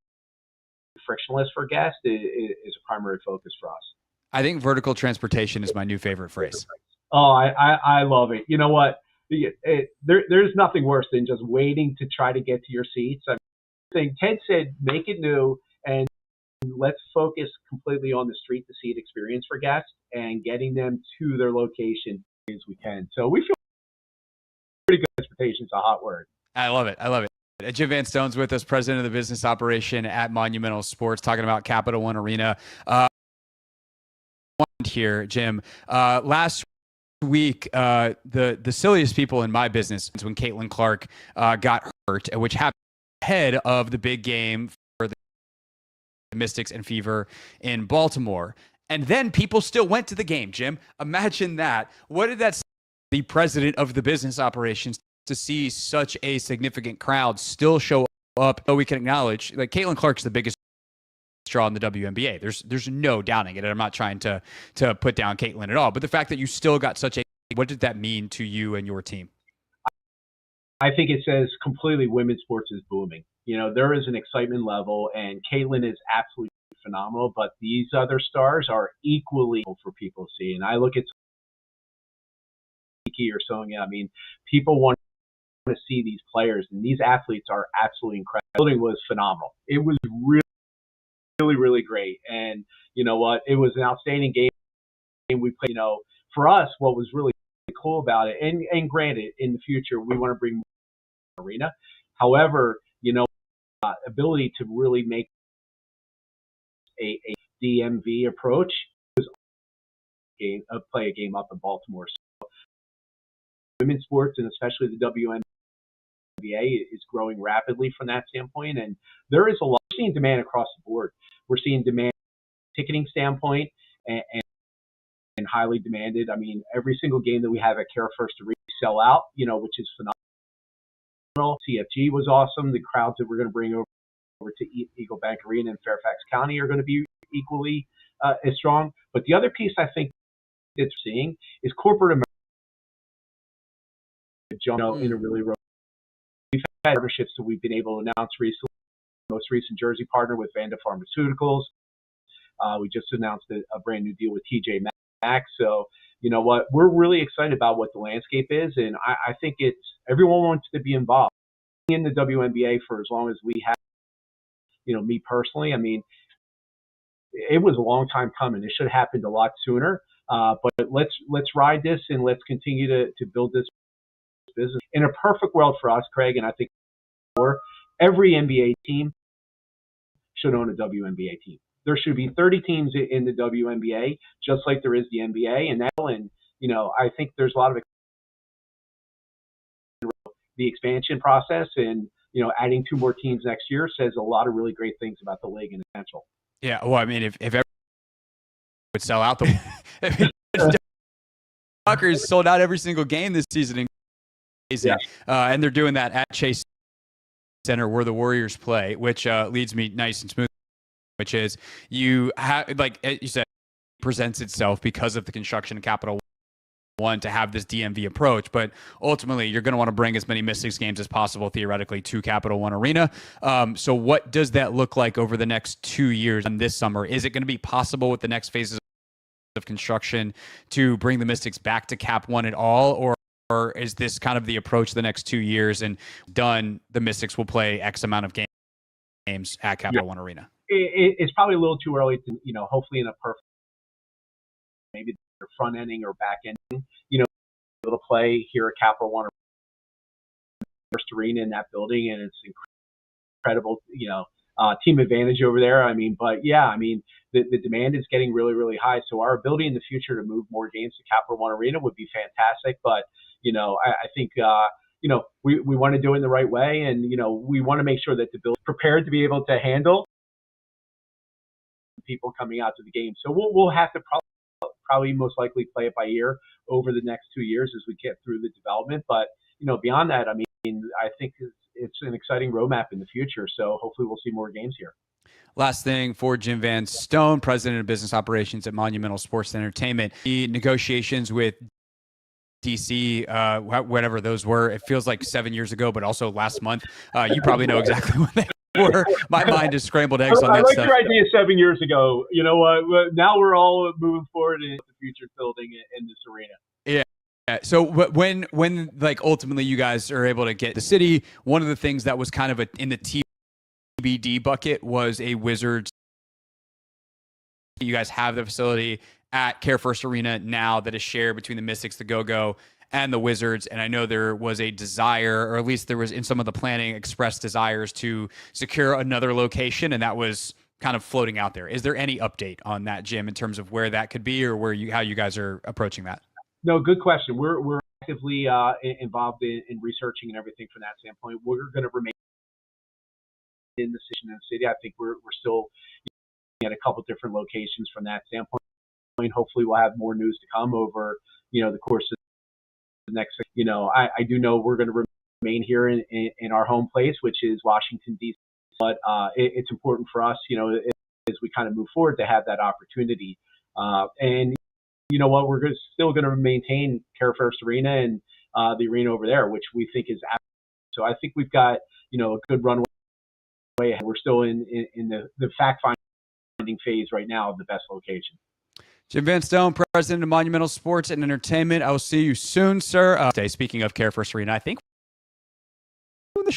frictionless for guests is a primary focus for us. I think vertical transportation is my new favorite phrase. Oh, I love it. You know what? There's nothing worse than just waiting to try to get to your seats. Ted said, make it new and let's focus completely on the street to seat experience for guests and getting them to their location as we can. So we feel pretty good. Transportation is a hot word. I love it. Jim Van Stone's with us, president of the business operation at Monumental Sports, talking about Capital One Arena. Here, Jim. Last week, the silliest people in my business was when Caitlin Clark got hurt, which happened ahead of the big game for the Mystics and Fever in Baltimore. And then people still went to the game, Jim. Imagine that. What did that say to the president of the business operations to see such a significant crowd still show up? So we can acknowledge, like, Caitlin Clark's the biggest draw in the WNBA. There's no doubting it. And I'm not trying to put down Caitlin at all. But the fact that you still got what did that mean to you and your team? I think it says completely women's sports is booming. There is an excitement level, and Caitlin is absolutely phenomenal, but these other stars are equally for people to see. And I look at Kiki or Sonia. I mean, people want to see these players, and these athletes are absolutely incredible. The building was phenomenal. It was really, really great. And you know what? It was an outstanding game we played. For us, what was really cool about it, and granted, in the future, we want to bring more arena. However, ability to really make a DMV approach was play a game up in Baltimore. So women's sports, and especially the NBA is growing rapidly from that standpoint, and there is a lot. We're seeing demand across the board. We're seeing demand ticketing standpoint and highly demanded. I mean, every single game that we have at Care First Arena sell out, which is phenomenal. CFG was awesome. The crowds that we're going to bring over to Eagle Bank Arena in Fairfax County are going to be equally as strong. But the other piece I think that we're seeing is corporate America in a really rough. We've had partnerships that we've been able to announce recently. Most recent Jersey partner with Vanda Pharmaceuticals. We just announced a brand new deal with TJ Maxx. So, you know what? We're really excited about what the landscape is, and I think everyone wants to be involved in the WNBA for as long as we have. Me personally, I mean, it was a long time coming. It should have happened a lot sooner. But let's ride this and let's continue to build this business. In a perfect world for us, Craig, and I think every NBA team should own a WNBA team. There should be 30 teams in the WNBA, just like there is the NBA, and I think there's a lot of the expansion process, and adding 2 more teams next year says a lot of really great things about the league and the potential. Yeah, well, I mean, if everyone would sell out, the Tucker's sold out every single game this season. Yeah. And they're doing that at Chase Center where the Warriors play, which leads me nice and smooth. Which is you have, like you said, presents itself because of the construction of Capital One to have this DMV approach, but ultimately you're going to want to bring as many Mystics games as possible theoretically to Capital One Arena. So what does that look like over the next 2 years and this summer? Is it going to be possible with the next phases of construction to bring the Mystics back to Cap One at all, or is this kind of the approach the next 2 years and done? The Mystics will play X amount of games at Capital One Arena. It's probably a little too early to, hopefully in a perfect, maybe they're front ending or back ending, able to play here at Capital One First Arena in that building, and it's incredible, team advantage over there. I mean, but yeah, I mean, the demand is getting really, really high. So our ability in the future to move more games to Capital One Arena would be fantastic. But, I think, we want to do it in the right way, and, we want to make sure that the building is prepared to be able to handle people coming out to the game. So we'll have to probably most likely play it by ear over the next 2 years as we get through the development. But, beyond that, I mean, I think it's an exciting roadmap in the future. So hopefully we'll see more games here. Last thing for Jim Van Stone, President of Business Operations at Monumental Sports and Entertainment. The negotiations with DC, whatever those were, it feels like 7 years ago, but also last month. You probably know exactly what they were. My mind is scrambled eggs on that I like stuff. your idea 7 years ago. You know what? Now we're all moving forward into the future building in this arena. Yeah. So when like ultimately you guys are able to get the city, one of the things that was kind of in the TBD bucket was a Wizards. You guys have the facility at Care First Arena now that is shared between the Mystics, the Go-Go, and the Wizards. And I know there was a desire, or at least there was in some of the planning expressed desires to secure another location, and that was kind of floating out there. Is there any update on that, Jim, in terms of where that could be, or how you guys are approaching that? No, good question. We're actively involved in researching and everything from that standpoint. We're going to remain in the city. I think we're still at a couple different locations from that standpoint. Hopefully we'll have more news to come over, the course of the next, I do know we're going to remain here in our home place, which is Washington, D.C. But it's important for us, as we kind of move forward to have that opportunity. And you know what, we're still going to maintain Care First Arena and the arena over there, which we think is so I think we've got, a good runway ahead. We're still in the fact-finding phase right now of the best location. Jim Van Stone, President of Monumental Sports and Entertainment. I will see you soon, sir. Speaking of Care First Arena, I think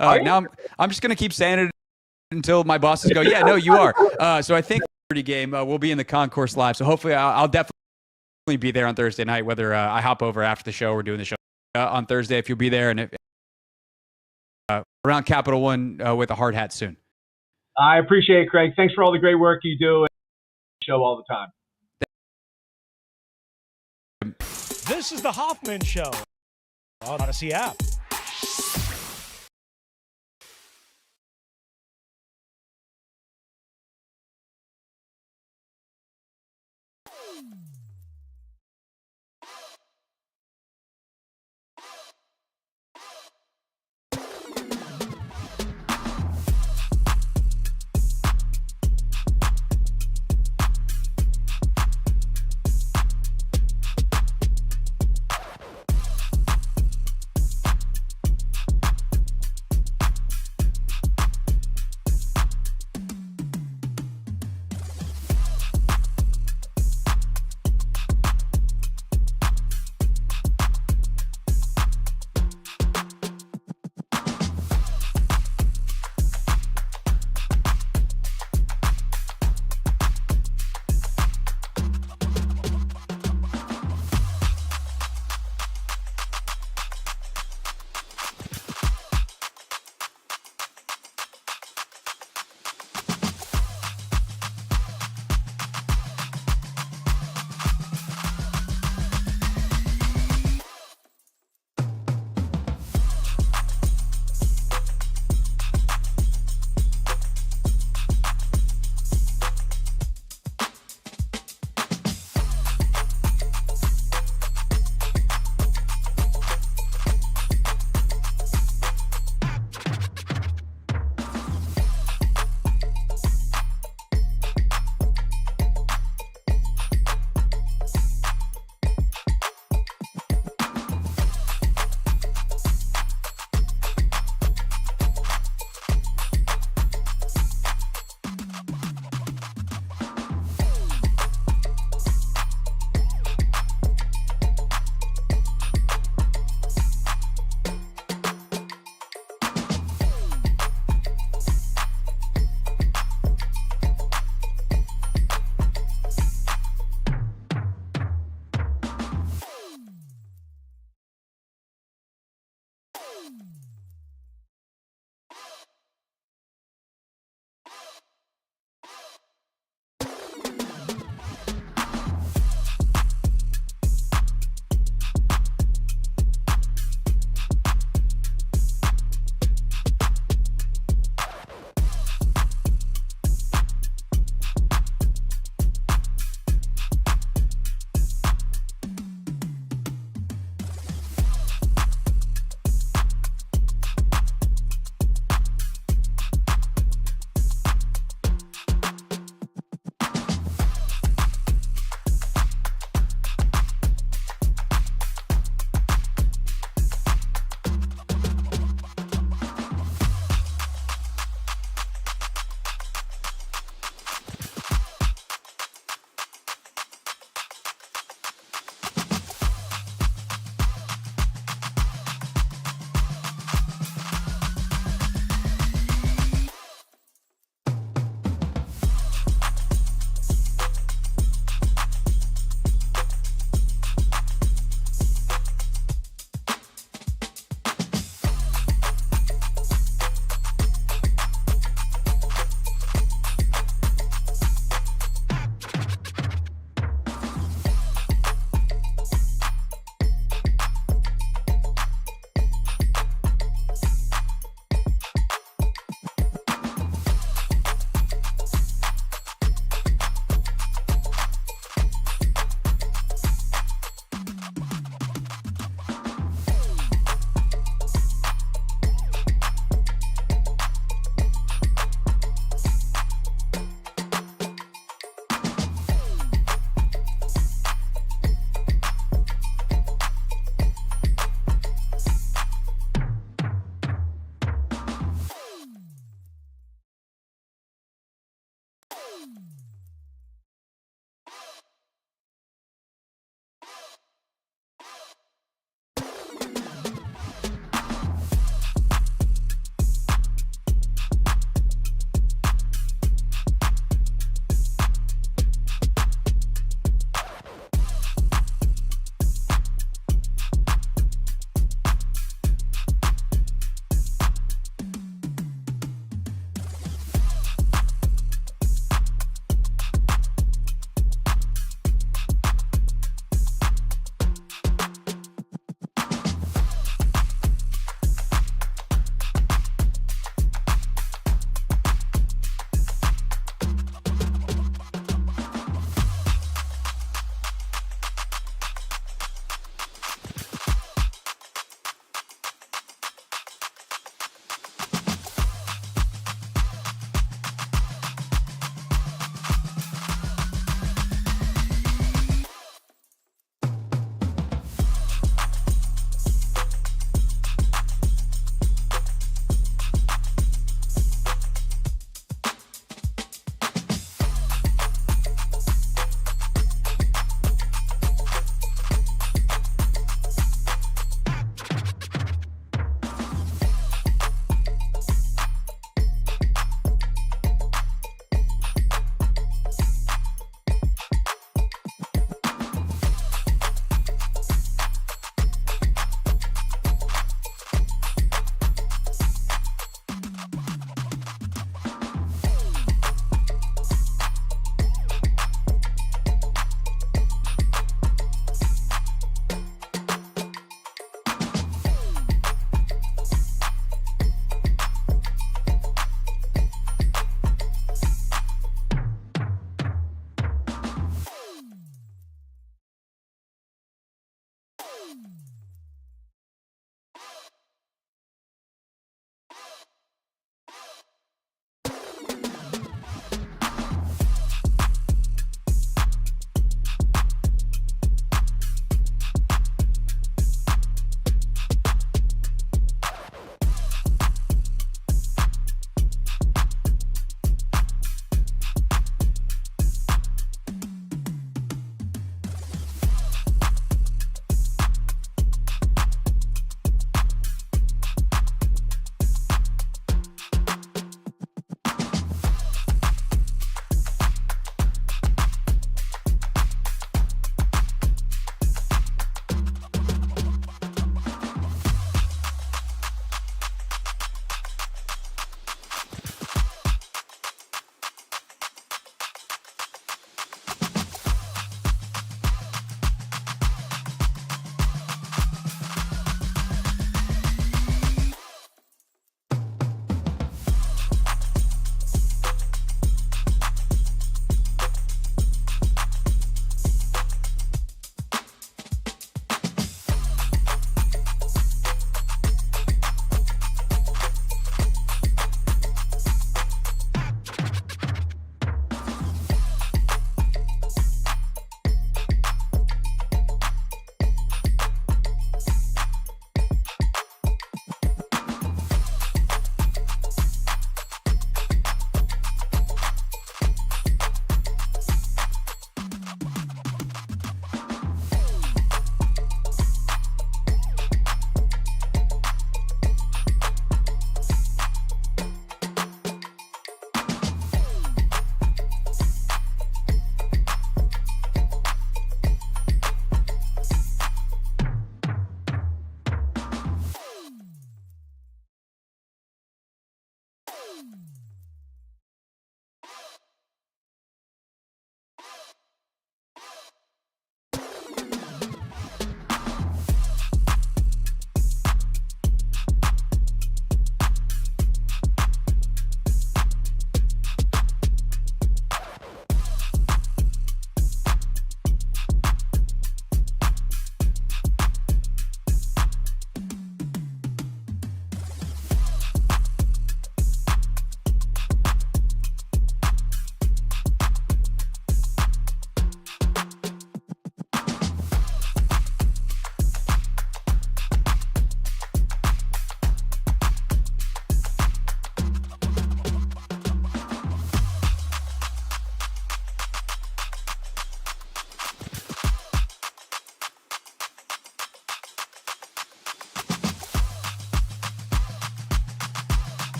now I'm just going to keep saying it until my bosses go, yeah, no, you are. So I think the game we'll be in the concourse live. So hopefully I'll definitely be there on Thursday night, whether I hop over after the show or doing the show on Thursday if you'll be there, and if, around Capital One with a hard hat soon. I appreciate it, Craig. Thanks for all the great work you do and show all the time. This is the Hoffman Show on Odyssey app.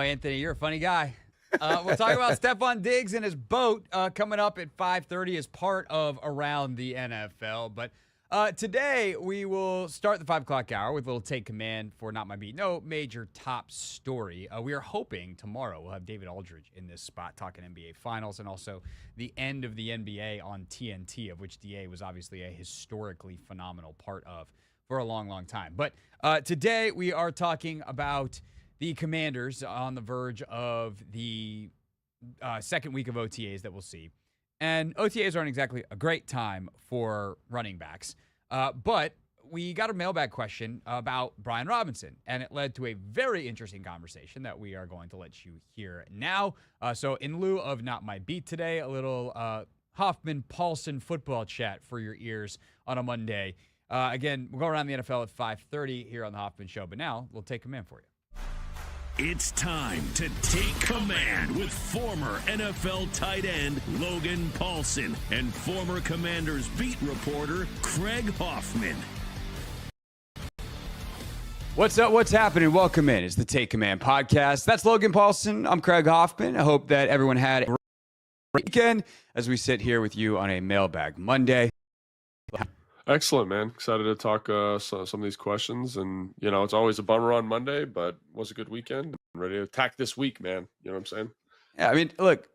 Anthony. You're a funny guy. We'll talk about Stephon Diggs and his boat coming up at 5:30 as part of Around the NFL. But today we will start the 5 o'clock hour with a little take command for Not My Beat. No major top story. We are hoping tomorrow we'll have David Aldridge in this spot talking NBA Finals and also the end of the NBA on TNT, of which DA was obviously a historically phenomenal part of for a long, long time. But today we are talking about the Commanders on the verge of the second week of OTAs that we'll see. And OTAs aren't exactly a great time for running backs. But we got a mailbag question about Brian Robinson, and it led to a very interesting conversation that we are going to let you hear now. So in lieu of Not My Beat today, a little Hoffman Paulson football chat for your ears on a Monday. Again, we'll go around the NFL at 5:30 here on the Hoffman Show. But now we'll take command for you. It's time to take command with former NFL tight end Logan Paulson and former Commanders beat reporter Craig Hoffman. What's up? What's happening? Welcome in. It's the Take Command podcast. That's Logan Paulson. I'm Craig Hoffman. I hope that everyone had a great weekend as we sit here with you on a Mailbag Monday. Excellent, man. Excited to talk some of these questions. And, you know, it's always a bummer on Monday, but it was a good weekend. I'm ready to attack this week, man. You know what I'm saying? Yeah, I mean, look,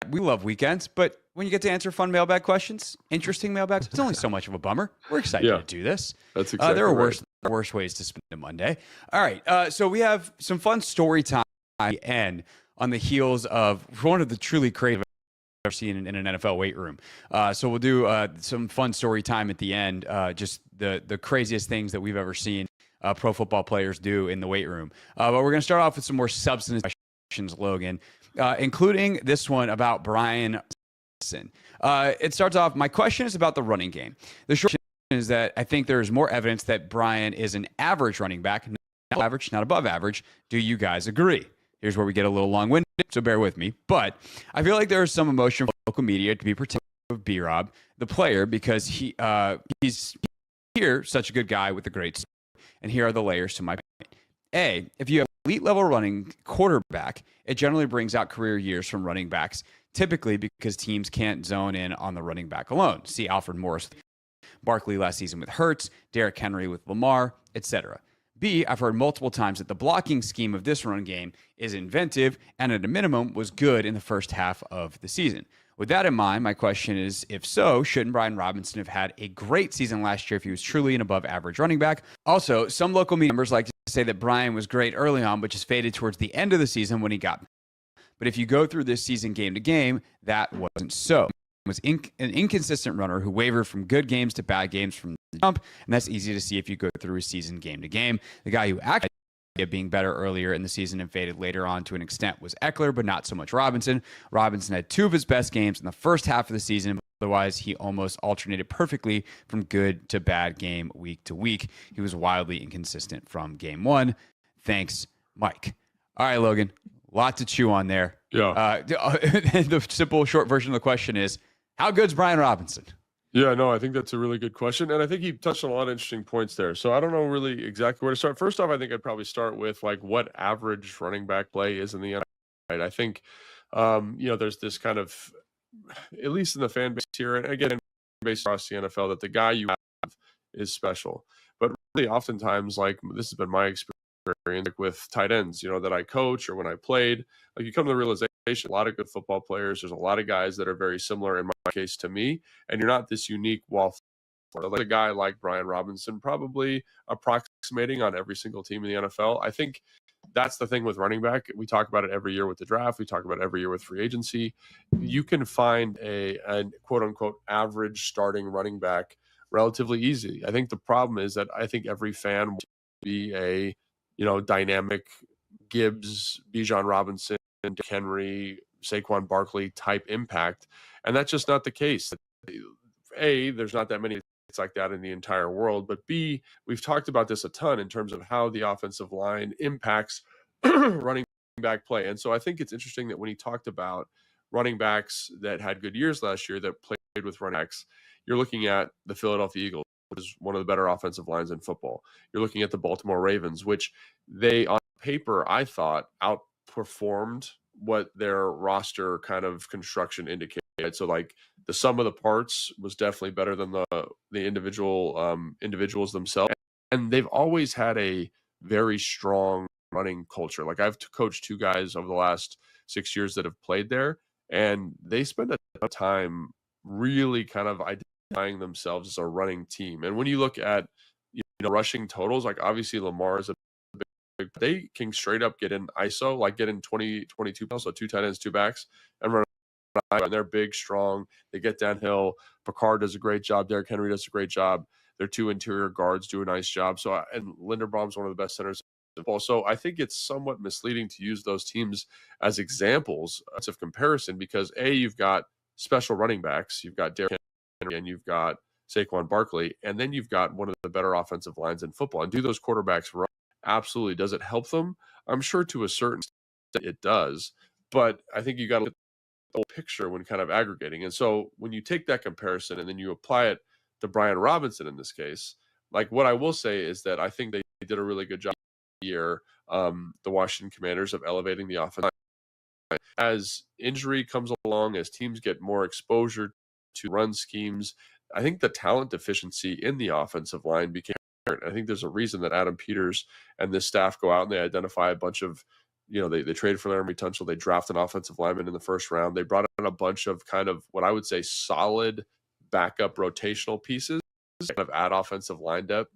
we love weekends, but when you get to answer fun mailbag questions, interesting mailbags, it's only so much of a bummer. We're excited to do this. That's exactly there are right. worse ways to spend a Monday. All right, so we have some fun story time at the end on the heels of one of the truly crazy I've seen in an NFL weight room. So we'll do some fun story time at the end, just the craziest things that we've ever seen pro football players do in the weight room. But we're going to start off with some more substantive questions, Logan, including this one about Brian Robinson. It starts off, my question is about the running game. The short is that I think there is more evidence that Brian is an average running back, not average, not above average. Do you guys agree? Here's where we get a little long-winded, so bear with me. But I feel like there is some emotion from local media to be protective of B-Rob, the player, because he's here, such a good guy with a great story. And here are the layers to my point. A, if you have an elite-level running quarterback, it generally brings out career years from running backs, typically because teams can't zone in on the running back alone. See Alfred Morris, Barkley last season with Hurts, Derrick Henry with Lamar, etc. B, I've heard multiple times that the blocking scheme of this run game is inventive and at a minimum was good in the first half of the season. With that in mind, my question is, if so, shouldn't Brian Robinson have had a great season last year if he was truly an above average running back? Also, some local media members like to say that Brian was great early on, but just faded towards the end of the season when he got. But if you go through this season game to game, that wasn't so. Was an inconsistent runner who wavered from good games to bad games from the jump, and that's easy to see if you go through his season game to game. The guy who actually being better earlier in the season and faded later on to an extent was Eckler, but not so much Robinson. Robinson had 2 of his best games in the first half of the season, but otherwise he almost alternated perfectly from good to bad game week to week. He was wildly inconsistent from game 1. Thanks, Mike. All right, Logan, lot to chew on there. Yeah. The simple short version of the question is, how good's Brian Robinson? Yeah, no, I think that's a really good question. And I think he touched on a lot of interesting points there. So I don't know really exactly where to start. First off, I think I'd probably start with like what average running back play is in the NFL. Right? I think, there's this kind of, at least in the fan base here, and again, based across the NFL, that the guy you have is special. But really oftentimes, like this has been my experience with tight ends, that I coach or when I played, like you come to the realization, a lot of good football players, there's a lot of guys that are very similar in my case to me, and you're not this unique wallflower. Like a guy like Brian Robinson, probably approximating on every single team in the NFL. I think that's the thing with running back. We talk about it every year with the draft. We talk about it every year with free agency. You can find a quote unquote average starting running back relatively easy. I think the problem is that I think every fan wants to be a dynamic Gibbs, Bijan Robinson, Henry, Saquon Barkley type impact. And that's just not the case. A, there's not that many like that in the entire world. But B, we've talked about this a ton in terms of how the offensive line impacts running back play. And so I think it's interesting that when he talked about running backs that had good years last year that played with running backs, you're looking at the Philadelphia Eagles, which is one of the better offensive lines in football. You're looking at the Baltimore Ravens, which they on paper, I thought, outperformed what their roster kind of construction indicated. So like the sum of the parts was definitely better than the individuals themselves. And they've always had a very strong running culture. Like I've coached 2 guys over the last 6 years that have played there, and they spend a ton of time really kind of identifying themselves as a running team. And when you look at rushing totals, like obviously Lamar is a big, they can straight up get in ISO, like get in 20, 22 pounds, so 2 tight ends, 2 backs, and run. And they're big, strong. They get downhill. Picard does a great job. Derrick Henry does a great job. Their 2 interior guards do a nice job. So, and Linderbaum's one of the best centers. So I think it's somewhat misleading to use those teams as examples of comparison because you've got special running backs. You've got Derrick Henry and you've got Saquon Barkley, and then you've got one of the better offensive lines in football. And do those quarterbacks run? Absolutely. Does it help them? I'm sure to a certain extent it does. But I think you got to look at the whole picture when kind of aggregating. And so when you take that comparison and then you apply it to Brian Robinson in this case, like what I will say is that I think they did a really good job year, the Washington Commanders, of elevating the offense. As injury comes along, as teams get more exposure to run schemes, I think the talent deficiency in the offensive line became apparent. I think there's a reason that Adam Peters and this staff go out and they identify a bunch of, they traded for Laramie Tunsil. They draft an offensive lineman in the first round. They brought in a bunch of kind of what I would say solid backup rotational pieces, kind of add offensive line depth.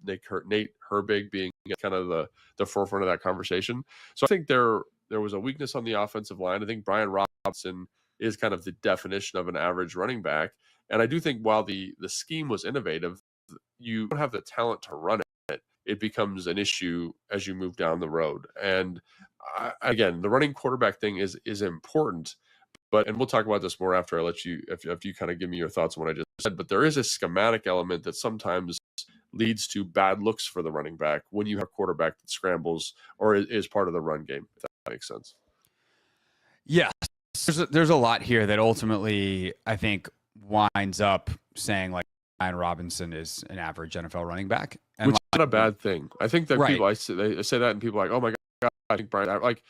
Nate Herbig being kind of the forefront of that conversation. So I think there was a weakness on the offensive line. I think Brian Robinson is kind of the definition of an average running back. And I do think while the scheme was innovative, you don't have the talent to run it. It becomes an issue as you move down the road. And again, the running quarterback thing is important. And we'll talk about this more after I let you, if you kind of give me your thoughts on what I just said. But there is a schematic element that sometimes leads to bad looks for the running back when you have a quarterback that scrambles or is part of the run game, if that makes sense. Yeah. There's a lot here that ultimately I think winds up saying like Brian Robinson is an average NFL running back. And which is not a bad thing. I think that right. people, they say that and people are like, oh my God, I think Brian, like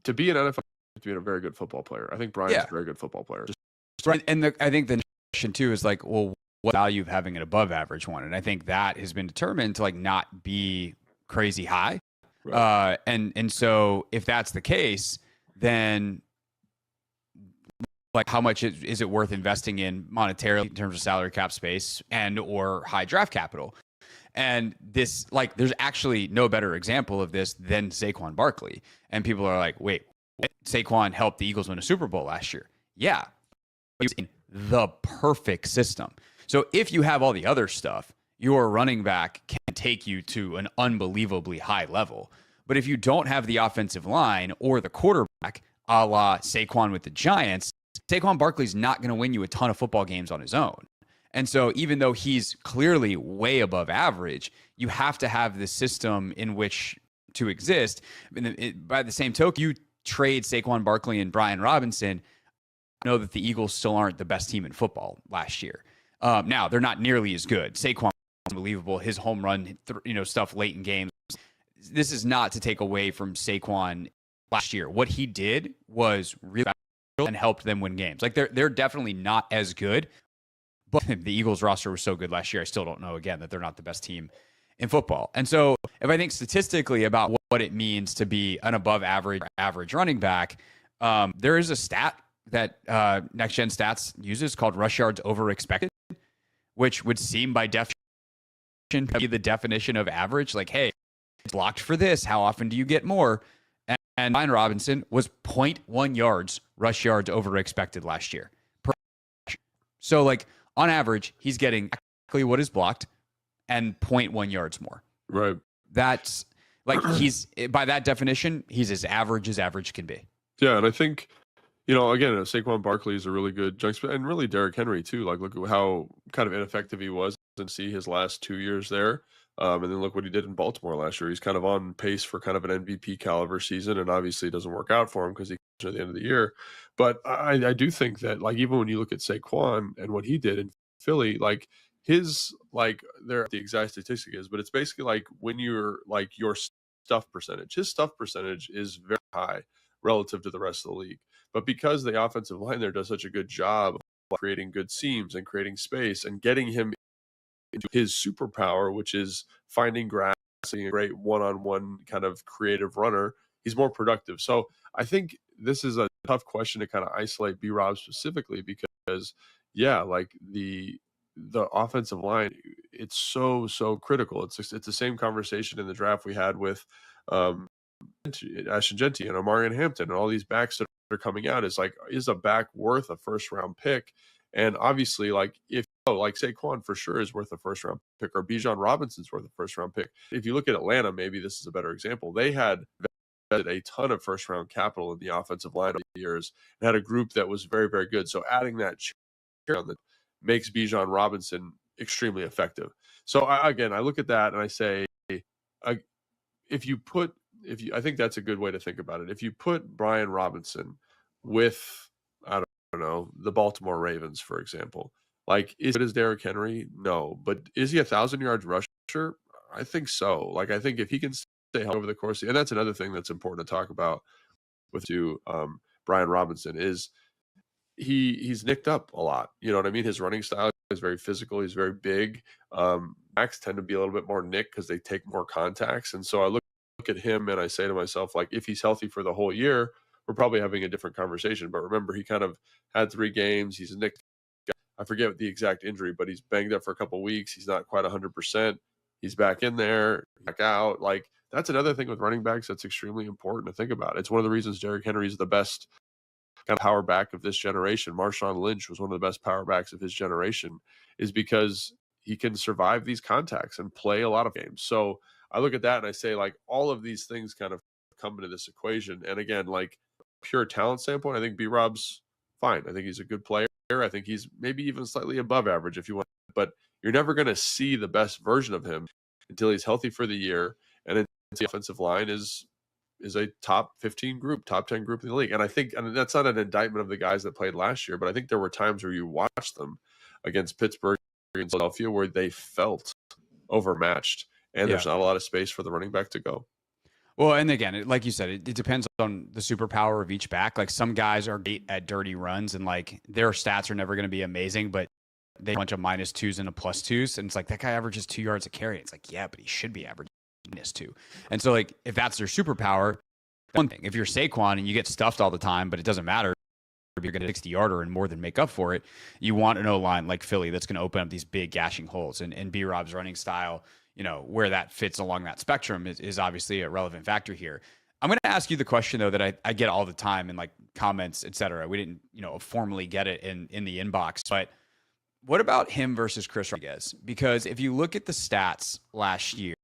to be an NFL, to be a very good football player. I think Brian's a very good football player. Right. And I think the question too is like, well, what value of having an above average one? And I think that has been determined to like not be crazy high. Right. And so if that's the case, then like how much is it worth investing in monetarily in terms of salary cap space and or high draft capital? And this, like, there's actually no better example of this than Saquon Barkley. And people are like, wait, Saquon helped the Eagles win a Super Bowl last year. Yeah. It's in the perfect system. So if you have all the other stuff, your running back can take you to an unbelievably high level. But if you don't have the offensive line or the quarterback, a la Saquon with the Giants, Saquon Barkley's not going to win you a ton of football games on his own. And so even though he's clearly way above average, you have to have the system in which to exist. By the same token, you trade Saquon Barkley and Brian Robinson, know that the Eagles still aren't the best team in football last year. Now, they're not nearly as good. Saquon was unbelievable. His home run, stuff late in games. This is not to take away from Saquon last year. What he did was really and helped them win games. Like they're definitely not as good, but the Eagles roster was so good last year. I still don't know again that they're not the best team in football. And so if I think statistically about what it means to be an above average running back, there is a stat that Next Gen Stats uses called rush yards over expected, which would seem by definition to be the definition of average. Like, hey, it's blocked for this. How often do you get more? And Brian Robinson was 0.1 yards rush yards over expected last year. So, like, on average, he's getting exactly what is blocked and 0.1 yards more. Right. That's, like, he's, by that definition, he's as average can be. Yeah, and I think, again, Saquon Barkley is a really good junk, and really Derrick Henry, too. Like, look at how kind of ineffective he was and see his last 2 years there. And then look what he did in Baltimore last year. He's kind of on pace for kind of an MVP caliber season, and obviously it doesn't work out for him because he comes at the end of the year. But I do think that, like, even when you look at Saquon and what he did in Philly, like his, like, the exact statistic is, but it's basically like when you're like your stuff percentage. His stuff percentage is very high relative to the rest of the league. But because the offensive line there does such a good job of creating good seams and creating space and getting him into his superpower, which is finding grass, being a great one-on-one kind of creative runner, he's more productive. So I think this is a tough question to kind of isolate B-Rob specifically because, yeah, like the offensive line, it's so critical. It's the same conversation in the draft we had with Ashton Genty and Omarion Hampton and all these backs that are coming out. Is like, is a back worth a first round pick? And obviously, like like Saquon for sure is worth a first round pick, or Bijan Robinson's worth a first round pick. If you look at Atlanta, maybe this is a better example. They had a ton of first round capital in the offensive line over the years and had a group that was very, very good. So adding that that makes Bijan Robinson extremely effective. So I look at that and I say, I think that's a good way to think about it. If you put Brian Robinson with, I don't know, the Baltimore Ravens, for example, like, is it as Derrick Henry? No. But is he 1,000 yards rusher? I think so. Like, I think if he can stay healthy over the course, and that's another thing that's important to talk about with Brian Robinson is he's nicked up a lot. You know what I mean? His running style is very physical. He's very big. Backs tend to be a little bit more nicked because they take more contacts. And so I look at him and I say to myself, like, if he's healthy for the whole year, we're probably having a different conversation. But remember, he kind of had 3 games. He's a nicked guy. I forget the exact injury, but he's banged up for a couple of weeks. He's not quite 100%. He's back in there, back out. Like, that's another thing with running backs that's extremely important to think about. It's one of the reasons Derrick Henry is the best kind of power back of this generation. Marshawn Lynch was one of the best power backs of his generation, is because he can survive these contacts and play a lot of games. So I look at that and I say, like, all of these things kind of come into this equation. And again, like, pure talent standpoint, I think B-Rob's fine. I think he's a good player. I think he's maybe even slightly above average if you want, but you're never going to see the best version of him until he's healthy for the year. And then the offensive line is a top 15 group, top 10 group in the league. And I think, and that's not an indictment of the guys that played last year, but I think there were times where you watched them against Pittsburgh and Philadelphia where they felt overmatched, and there's not a lot of space for the running back to go. Well, and again, like you said, it depends on the superpower of each back. Like, some guys are great at dirty runs and like their stats are never going to be amazing, but they have a bunch of -2s and a +2s. And it's like, that guy averages 2 yards a carry. It's like, yeah, but he should be averaging -2. And so, like, if that's their superpower, one thing. If you're Saquon and you get stuffed all the time, but it doesn't matter, you're going to 60-yarder and more than make up for it. You want an O-line like Philly that's going to open up these big gashing holes. And B-Rob's running style, you know, where that fits along that spectrum is obviously a relevant factor here. I'm going to ask you the question, though, that I get all the time in like comments, et cetera. We didn't, formally get it in the inbox, but what about him versus Chris Rodriguez? Because if you look at the stats last year,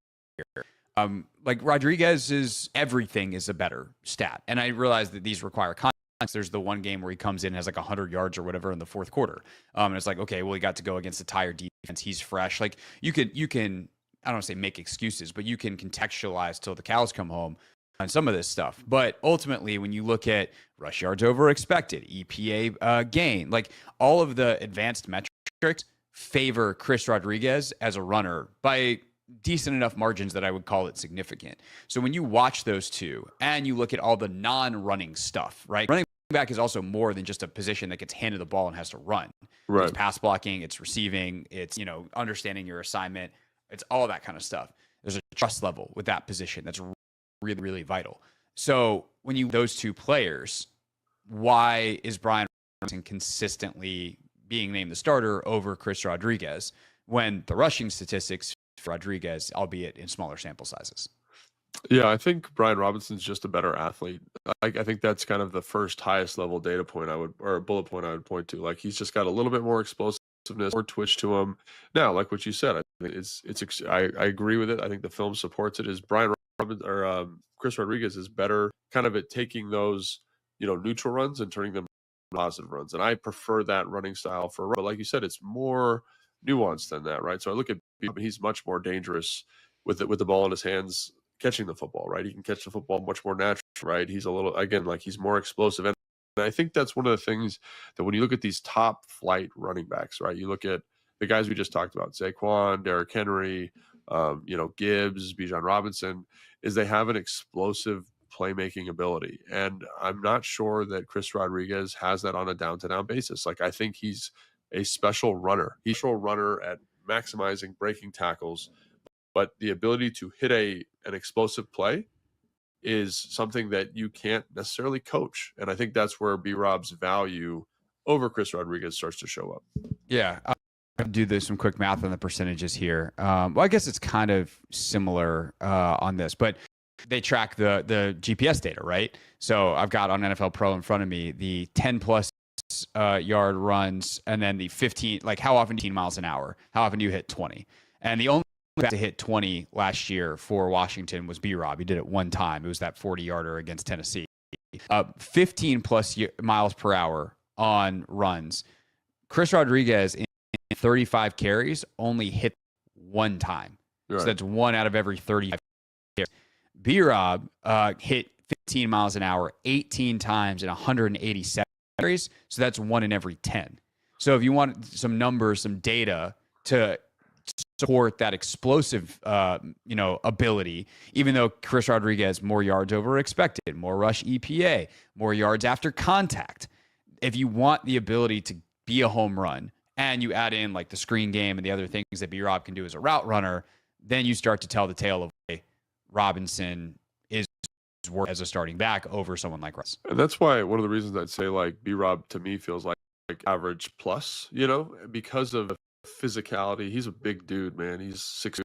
like, Rodriguez's everything is a better stat. And I realize that these require context. There's the one game where he comes in and has like 100 yards or whatever in the fourth quarter. And it's like, okay, well, he got to go against a tired defense. He's fresh. Like, you can, I don't want to say make excuses, but you can contextualize till the cows come home on some of this stuff. But ultimately, when you look at rush yards over expected, EPA gain, like, all of the advanced metrics favor Chris Rodriguez as a runner by decent enough margins that I would call it significant. So when you watch those two and you look at all the non-running stuff, right? Running back is also more than just a position that gets handed the ball and has to run. Right. It's pass blocking, it's receiving, it's, understanding your assignment. It's all that kind of stuff. There's a trust level with that position that's really, really vital. So when you those two players, why is Brian Robinson consistently being named the starter over Chris Rodriguez when the rushing statistics for Rodriguez, albeit in smaller sample sizes? Yeah, I think Brian Robinson's just a better athlete. I think that's kind of the first highest level data point or bullet point I would point to. Like, he's just got a little bit more explosiveness, more twitch to him. Now, like what you said, I think I agree with it. I think the film supports it. Is Brian Robinson or Chris Rodriguez is better kind of at taking those, neutral runs and turning them into positive runs. And I prefer that running style but like you said, it's more nuanced than that, right? So I look at he's much more dangerous with the ball in his hands, catching the football, right? He can catch the football much more natural, right? He's a little, again, like, he's more explosive. And I think that's one of the things that when you look at these top flight running backs, right? You look at the guys we just talked about, Saquon, Derrick Henry, Gibbs, Bijan Robinson, is they have an explosive playmaking ability. And I'm not sure that Chris Rodriguez has that on a down-to-down basis. Like, I think he's a special runner. He's a special runner at maximizing breaking tackles, but the ability to hit an explosive play is something that you can't necessarily coach. And I think that's where B-Rob's value over Chris Rodriguez starts to show up. Yeah. I'll do some quick math on the percentages here. Well, I guess it's kind of similar on this, but they track the GPS data, right? So I've got on NFL Pro in front of me the 10 plus yard runs, and then the 15, like how often 15 miles an hour? How often do you hit 20? And the only back to hit 20 last year for Washington was B-Rob. He did it one time. It was that 40-yarder against Tennessee. 15 plus miles per hour on runs. Chris Rodriguez in 35 carries only hit one time. Right. So that's 1 out of every 35 carries. B-Rob hit 15 miles an hour 18 times in 187 carries. So that's 1 in every 10. So if you want some numbers, some data to support that explosive, ability, even though Chris Rodriguez more yards over expected, more rush EPA, more yards after contact. If you want the ability to be a home run and you add in like the screen game and the other things that B-Rob can do as a route runner, then you start to tell the tale of hey, Robinson is worth as a starting back over someone like Russ. And that's why one of the reasons I'd say like B-Rob to me feels like average plus, because of physicality. He's a big dude, man. He's 6'2",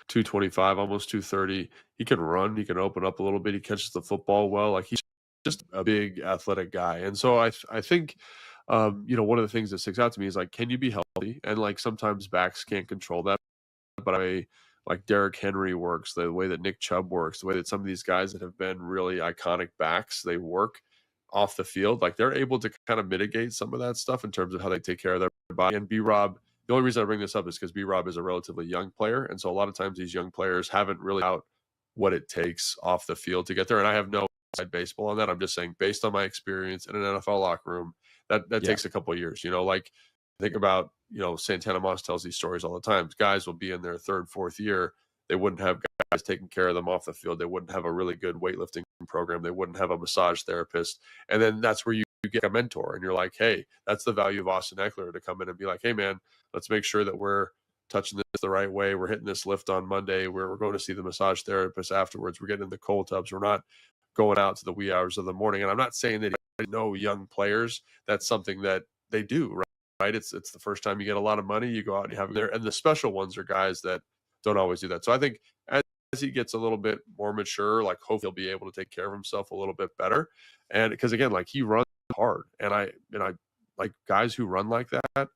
225, almost 230. He can run. He can open up a little bit. He catches the football well. Like he's just a big athletic guy. And so I think, one of the things that sticks out to me is like, can you be healthy? And like sometimes backs can't control that. But like Derrick Henry works, the way that Nick Chubb works, the way that some of these guys that have been really iconic backs, they work off the field, like they're able to kind of mitigate some of that stuff in terms of how they take care of their body. And B-Rob, the only reason I bring this up is because B-Rob is a relatively young player. And so a lot of times these young players haven't really out what it takes off the field to get there. And I have no inside baseball on that. I'm just saying based on my experience in an NFL locker room, that takes a couple of years, like think about, Santana Moss tells these stories all the time. Guys will be in their third, fourth year. They wouldn't have guys taking care of them off the field. They wouldn't have a really good weightlifting program. They wouldn't have a massage therapist. And then that's where you get a mentor and you're like, hey, that's the value of Austin Eckler to come in and be like, hey man, let's make sure that we're touching this the right way. We're hitting this lift on Monday where we're going to see the massage therapist afterwards. We're getting in the cold tubs. We're not going out to the wee hours of the morning. And I'm not saying that no young players, that's something that they do, right? It's the first time you get a lot of money, you go out and you have them there. And the special ones are guys that don't always do that. So I think as he gets a little bit more mature, like hopefully he'll be able to take care of himself a little bit better. And because again, like he runs hard, and I like guys who run like that.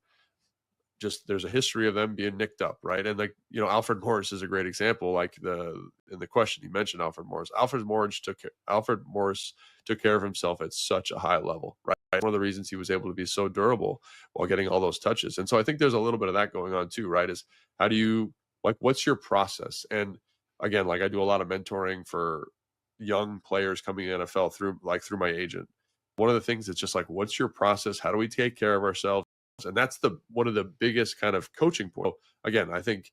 Just there's a history of them being nicked up, right? And like Alfred Morris is a great example. Like in the question you mentioned Alfred Morris. Alfred Morris took care of himself at such a high level, right? One of the reasons he was able to be so durable while getting all those touches. And so I think there's a little bit of that going on too, right? Is how do you what's your process? And again, like I do a lot of mentoring for young players coming in NFL through my agent. One of the things that's just like, what's your process? How do we take care of ourselves? And that's one of the biggest kind of coaching points. Again, I think,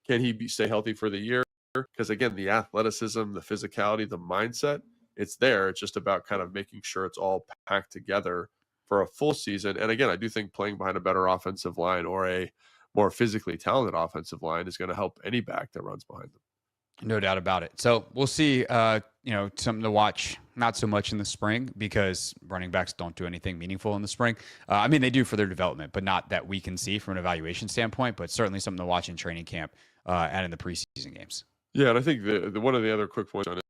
can he stay healthy for the year? Because again, the athleticism, the physicality, the mindset, it's there. It's just about kind of making sure it's all packed together for a full season. And again, I do think playing behind a better offensive line or a more physically talented offensive line is going to help any back that runs behind them. No doubt about it. So we'll see, something to watch, not so much in the spring because running backs don't do anything meaningful in the spring. They do for their development, but not that we can see from an evaluation standpoint, but certainly something to watch in training camp and in the preseason games. Yeah, and I think the one of the other quick points on it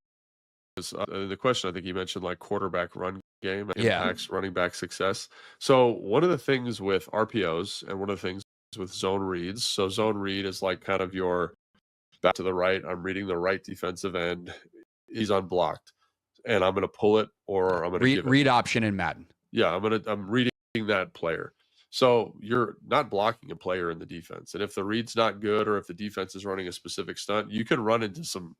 is the question I think you mentioned, like quarterback run game impacts running back success. So one of the things with RPOs and one of the things with zone reads, so zone read is like kind of your back to the right, I'm reading the right defensive end, he's unblocked, and I'm going to pull it or I'm going to read option in Madden. Yeah, I'm reading that player. So you're not blocking a player in the defense. And if the read's not good or if the defense is running a specific stunt, you can run into some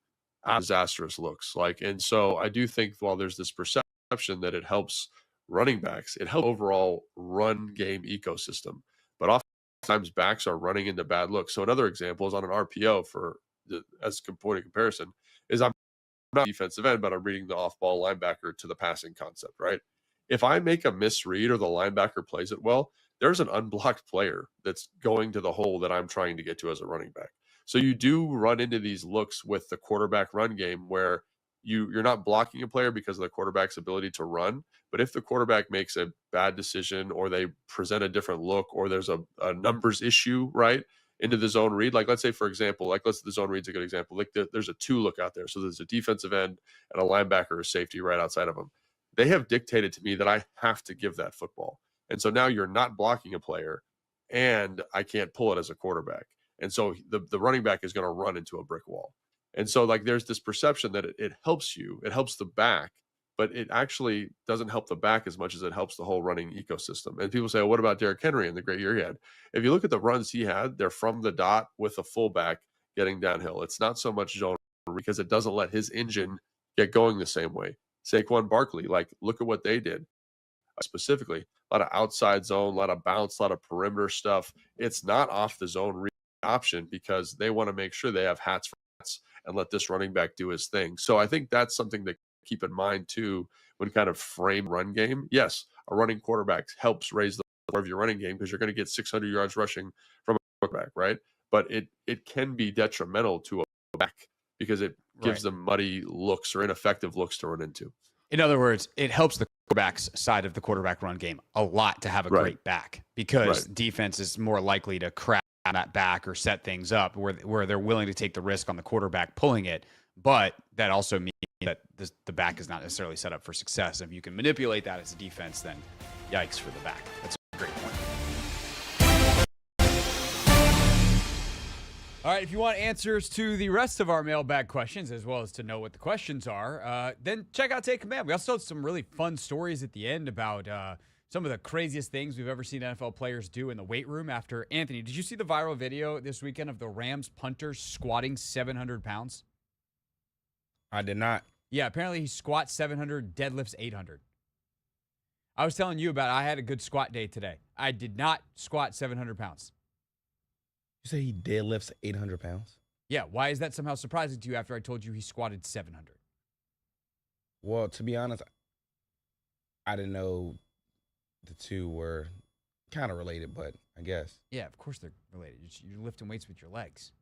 disastrous looks. And so I do think while there's this perception that it helps running backs, it helps overall run game ecosystem. But times backs are running into bad looks. So another example is on an RPO as a point of comparison is I'm not defensive end, but I'm reading the off-ball linebacker to the passing concept, right? If I make a misread or the linebacker plays it well, there's an unblocked player that's going to the hole that I'm trying to get to as a running back. So you do run into these looks with the quarterback run game where you're not blocking a player because of the quarterback's ability to run. But if the quarterback makes a bad decision or they present a different look or there's a numbers issue, right, into the zone read, like let's say, for example, the zone read's a good example. Like there's a 2 look out there. So there's a defensive end and a linebacker or safety right outside of them. They have dictated to me that I have to give that football. And so now you're not blocking a player and I can't pull it as a quarterback. And so the running back is going to run into a brick wall. And so like there's this perception that it helps you, it helps the back, but it actually doesn't help the back as much as it helps the whole running ecosystem. And people say, well, what about Derrick Henry and the great year he had? If you look at the runs he had, they're from the dot with a fullback getting downhill. It's not so much zone because it doesn't let his engine get going the same way. Saquon Barkley, like look at what they did. Specifically, a lot of outside zone, a lot of bounce, a lot of perimeter stuff. It's not off the zone read option because they want to make sure they have hats for hats and let this running back do his thing. So I think that's something to keep in mind too when kind of frame run game. Yes, a running quarterback helps raise the floor of your running game because you're going to get 600 yards rushing from a quarterback, right? But it can be detrimental to a back because it gives them muddy looks or ineffective looks to run into. In other words, it helps the quarterback's side of the quarterback run game a lot to have a great back because defense is more likely to crack that back or set things up where they're willing to take the risk on the quarterback pulling it. But that also means that the back is not necessarily set up for success. If you can manipulate that as a defense, then yikes for the back. That's a great point. All right, if you want answers to the rest of our mailbag questions, as well as to know what the questions are, then check out Take Command. We also have some really fun stories at the end about some of the craziest things we've ever seen NFL players do in the weight room after. Anthony, did you see the viral video this weekend of the Rams punter squatting 700 pounds? I did not. Yeah, apparently he squats 700, deadlifts 800. I was telling you about it. I had a good squat day today. I did not squat 700 pounds. You say he deadlifts 800 pounds? Yeah, why is that somehow surprising to you after I told you he squatted 700? Well, to be honest, I didn't know the two were kind of related, but I guess. Yeah, of course they're related. You're lifting weights with your legs.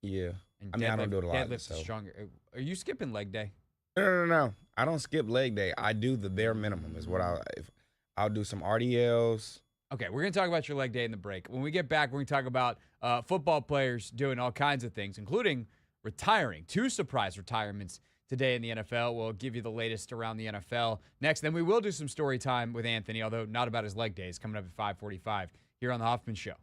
Yeah. And I mean, I don't do it a lot. Deadlift is stronger. Are you skipping leg day? No. I don't skip leg day. I do the bare minimum is what I'll do some RDLs. Okay, we're going to talk about your leg day in the break. When we get back, we're going to talk about football players doing all kinds of things, including retiring. 2 surprise retirements today in the NFL. We'll give you the latest around the NFL next. Then we will do some story time with Anthony, although not about his leg days, coming up at 5:45 here on The Hoffman Show.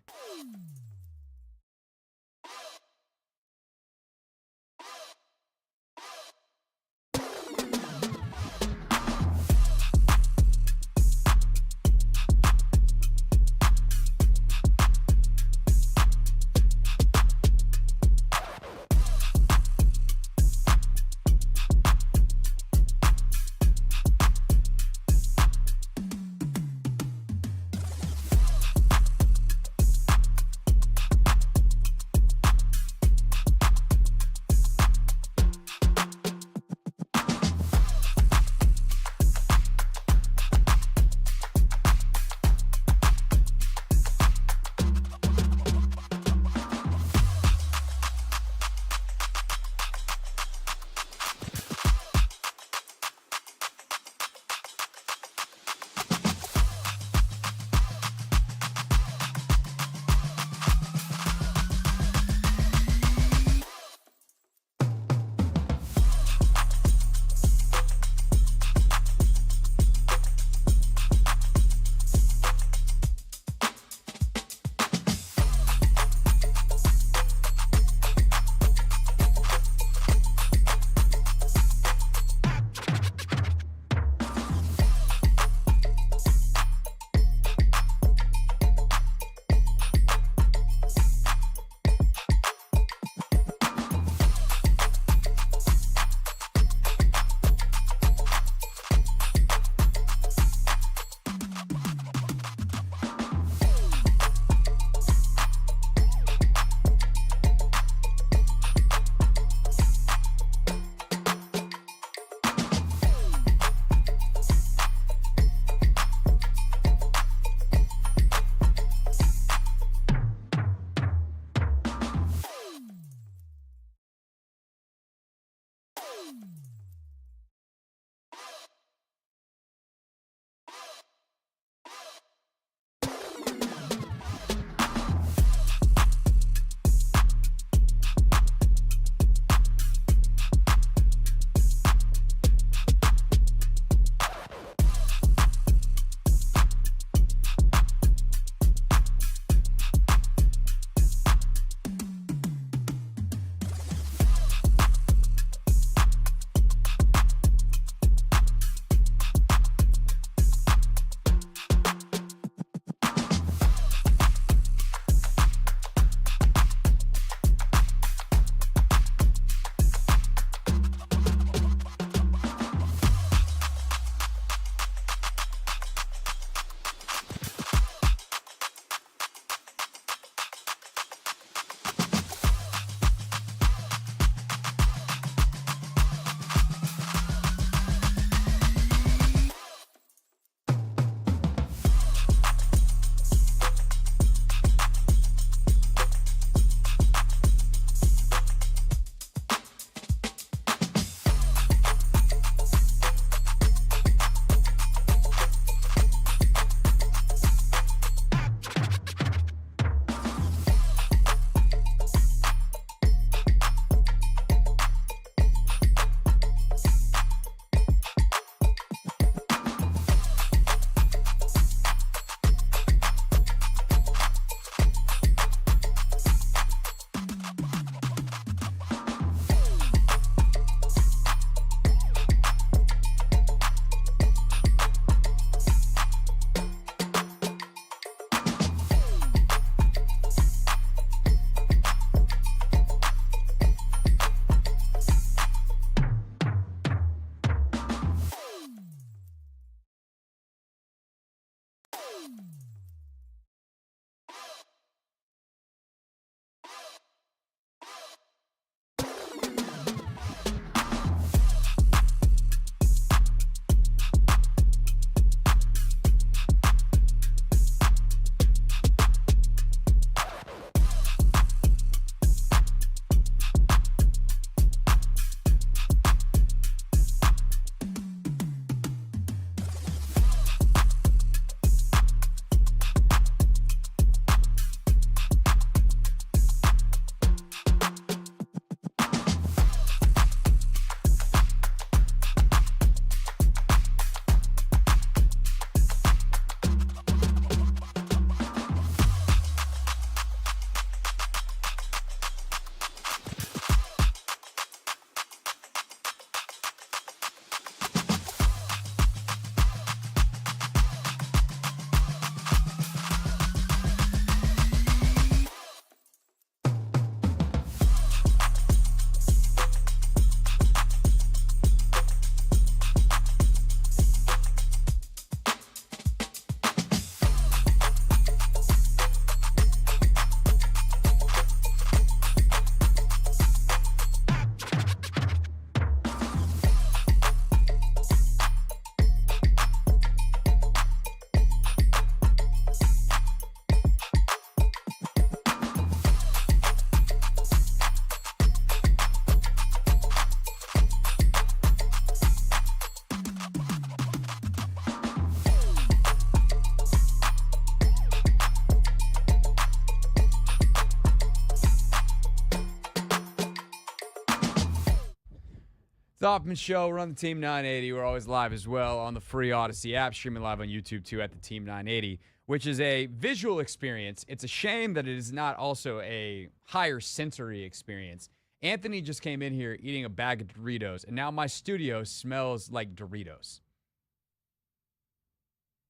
The Hoffman Show. We're on the Team 980. We're always live as well on the free Odyssey app, streaming live on YouTube too at the Team 980, which is a visual experience. It's a shame that it is not also a higher sensory experience. Anthony just came in here eating a bag of Doritos, and now my studio smells like Doritos.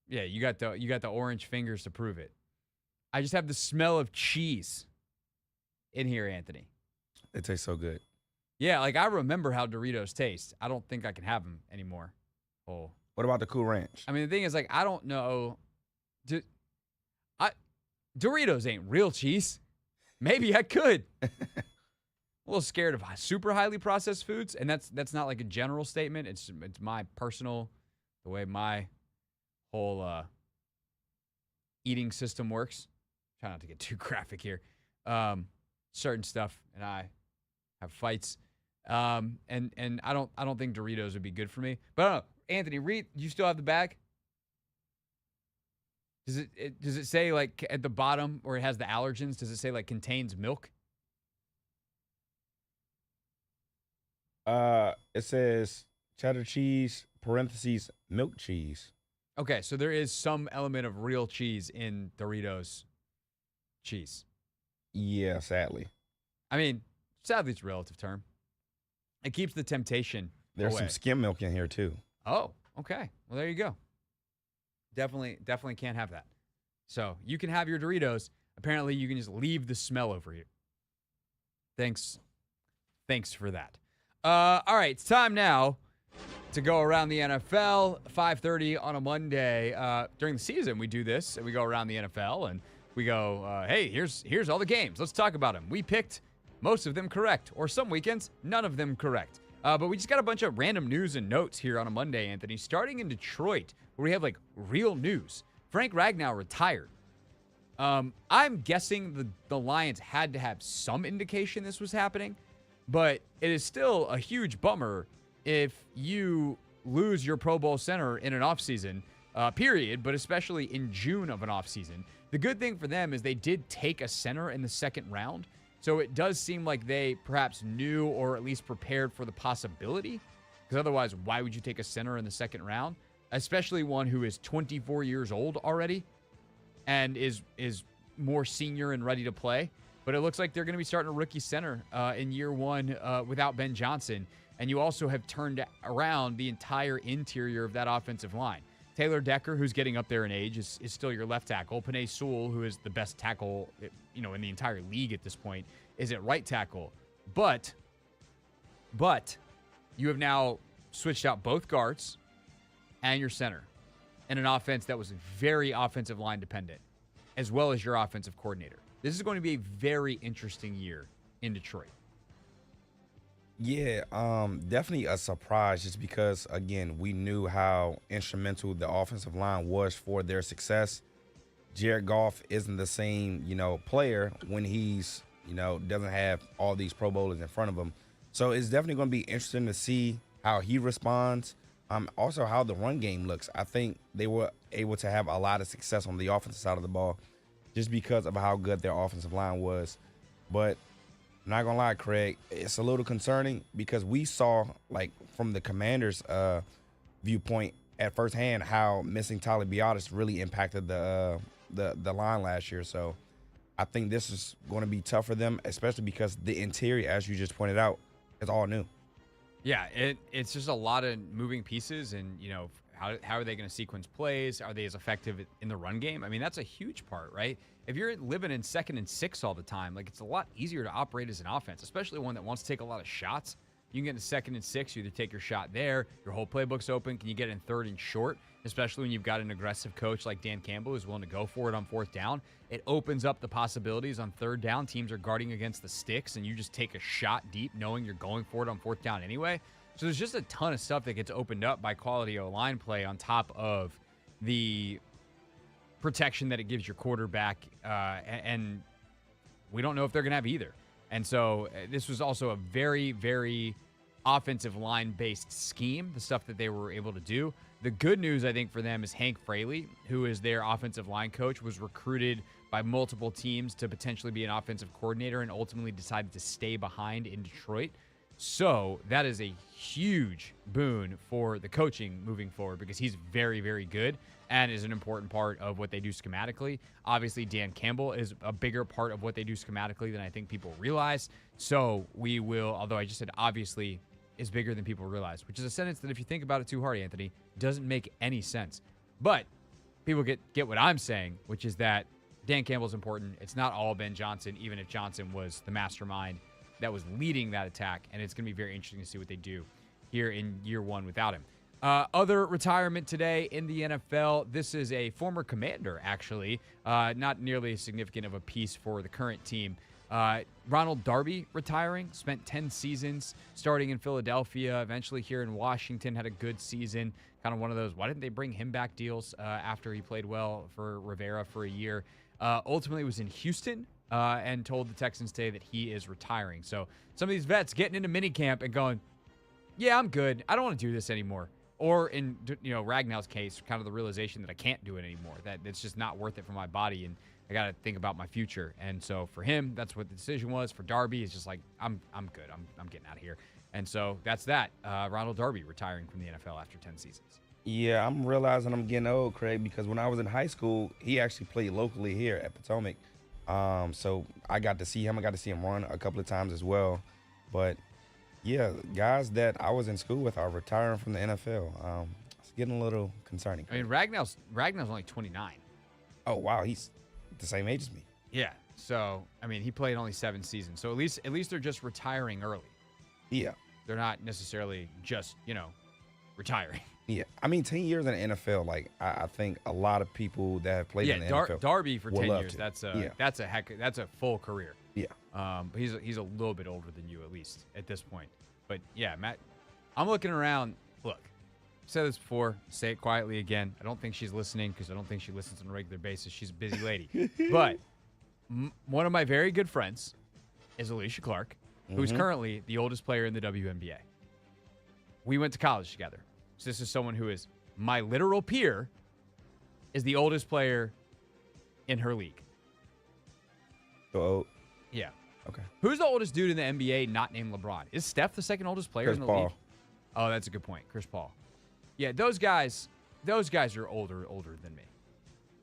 Yeah, you got the orange fingers to prove it. I just have the smell of cheese in here, Anthony. It tastes so good. Yeah, like I remember how Doritos taste. I don't think I can have them anymore. Oh. What about the Cool Ranch? I mean, the thing is, like, I don't know. Doritos ain't real cheese. Maybe I could. A little scared of super highly processed foods, and that's not like a general statement. It's my personal, the way my whole eating system works. Try not to get too graphic here. Certain stuff, and I have fights. And I don't think Doritos would be good for me. But I don't know. Anthony, do you still have the bag? Does it say like at the bottom where it has the allergens? Does it say like contains milk? It says cheddar cheese, parentheses, milk cheese. Okay, so there is some element of real cheese in Doritos cheese. Yeah, sadly. I mean, sadly, it's a relative term. It keeps the temptation There's away. some skim milk in here too. Oh, okay. Well, there you go. Definitely can't have that. So you can have your Doritos. Apparently, you can just leave the smell over here. Thanks for that. All right, it's time now to go around the NFL. 5:30 on a Monday. During the season, we do this, and we go around the NFL, and we go, hey, here's all the games. Let's talk about them. We picked most of them correct, or some weekends, none of them correct. But we just got a bunch of random news and notes here on a Monday, Anthony, starting in Detroit, where we have, like, real news. Frank Ragnow retired. I'm guessing the Lions had to have some indication this was happening, but it is still a huge bummer if you lose your Pro Bowl center in an offseason, period, but especially in June of an offseason. The good thing for them is they did take a center in the second round, so it does seem like they perhaps knew or at least prepared for the possibility, because otherwise, why would you take a center in the second round, especially one who is 24 years old already and is more senior and ready to play? But it looks like they're going to be starting a rookie center in year one without Ben Johnson. And you also have turned around the entire interior of that offensive line. Taylor Decker, who's getting up there in age, is still your left tackle. Penei Sewell, who is the best tackle in the entire league at this point, is at right tackle. But you have now switched out both guards and your center in an offense that was very offensive line dependent, as well as your offensive coordinator. This is going to be a very interesting year in Detroit. Yeah, definitely a surprise just because, again, we knew how instrumental the offensive line was for their success. Jared Goff isn't the same, player when he's, doesn't have all these Pro Bowlers in front of him. So it's definitely going to be interesting to see how he responds. Also how the run game looks. I think they were able to have a lot of success on the offensive side of the ball just because of how good their offensive line was. But I'm not going to lie, Craig, it's a little concerning because we saw, like, from the Commanders' viewpoint at firsthand how missing Tyler Biotis really impacted the line last year. So I think this is going to be tough for them, especially because the interior, as you just pointed out, is all new. Yeah, it's just a lot of moving pieces, and, how are they going to sequence plays? Are they as effective in the run game? I mean, that's a huge part, right? If you're living in 2nd and 6 all the time, like, it's a lot easier to operate as an offense, especially one that wants to take a lot of shots. You can get into 2nd and 6, you either take your shot there, your whole playbook's open. Can you get in 3rd and short, especially when you've got an aggressive coach like Dan Campbell who's willing to go for it on 4th down? It opens up the possibilities on 3rd down. Teams are guarding against the sticks, and you just take a shot deep knowing you're going for it on 4th down anyway. So there's just a ton of stuff that gets opened up by quality O-line play on top of the protection that it gives your quarterback, and we don't know if they're going to have either. And so this was also a very, very offensive line-based scheme, the stuff that they were able to do. The good news, I think, for them is Hank Fraley, who is their offensive line coach, was recruited by multiple teams to potentially be an offensive coordinator and ultimately decided to stay behind in Detroit. So that is a huge boon for the coaching moving forward because he's very, very good and is an important part of what they do schematically. Obviously, Dan Campbell is a bigger part of what they do schematically than I think people realize. So we will, although I just said obviously is bigger than people realize, which is a sentence that if you think about it too hard, Anthony, doesn't make any sense. But people get what I'm saying, which is that Dan Campbell's important. It's not all Ben Johnson, even if Johnson was the mastermind that was leading that attack, and it's going to be very interesting to see what they do here in year one without him. Other retirement today in the NFL. This is a former Commander, actually. Not nearly as significant of a piece for the current team. Ronald Darby retiring, spent 10 seasons starting in Philadelphia, eventually here in Washington, had a good season. Kind of one of those, why didn't they bring him back deals after he played well for Rivera for a year? Ultimately was in Houston and told the Texans today that he is retiring. So some of these vets getting into minicamp and going, yeah, I'm good. I don't want to do this anymore. Or in Ragnall's case, kind of the realization that I can't do it anymore, that it's just not worth it for my body, and I got to think about my future. And so for him, that's what the decision was. For Darby, it's just like, I'm good. I'm getting out of here. And so that's that. Ronald Darby retiring from the NFL after 10 seasons. Yeah, I'm realizing I'm getting old, Craig, because when I was in high school, he actually played locally here at Potomac. So I got to see him. I got to see him run a couple of times as well. But yeah, guys that I was in school with are retiring from the NFL. It's getting a little concerning. I mean, Ragnall's only 29. Oh wow, he's the same age as me. Yeah. So I mean, he played only 7 seasons. So at least they're just retiring early. Yeah. They're not necessarily just retiring. Yeah, I mean, 10 years in the NFL, like I think a lot of people that have played in the NFL. Darby for 10 years. To. That's a full career. Yeah. But he's a little bit older than you at least at this point. But yeah, Matt, I'm looking around. Look, I've said this before. Say it quietly again. I don't think she's listening because I don't think she listens on a regular basis. She's a busy lady. But one of my very good friends is Alicia Clark, who's currently the oldest player in the WNBA. We went to college together. So this is someone who is my literal peer, is the oldest player in her league. Oh, yeah. Okay. Who's the oldest dude in the NBA not named LeBron? Is Steph the second oldest player Chris in the Paul. league? Oh, that's a good point. Chris Paul. Yeah, those guys are older than me.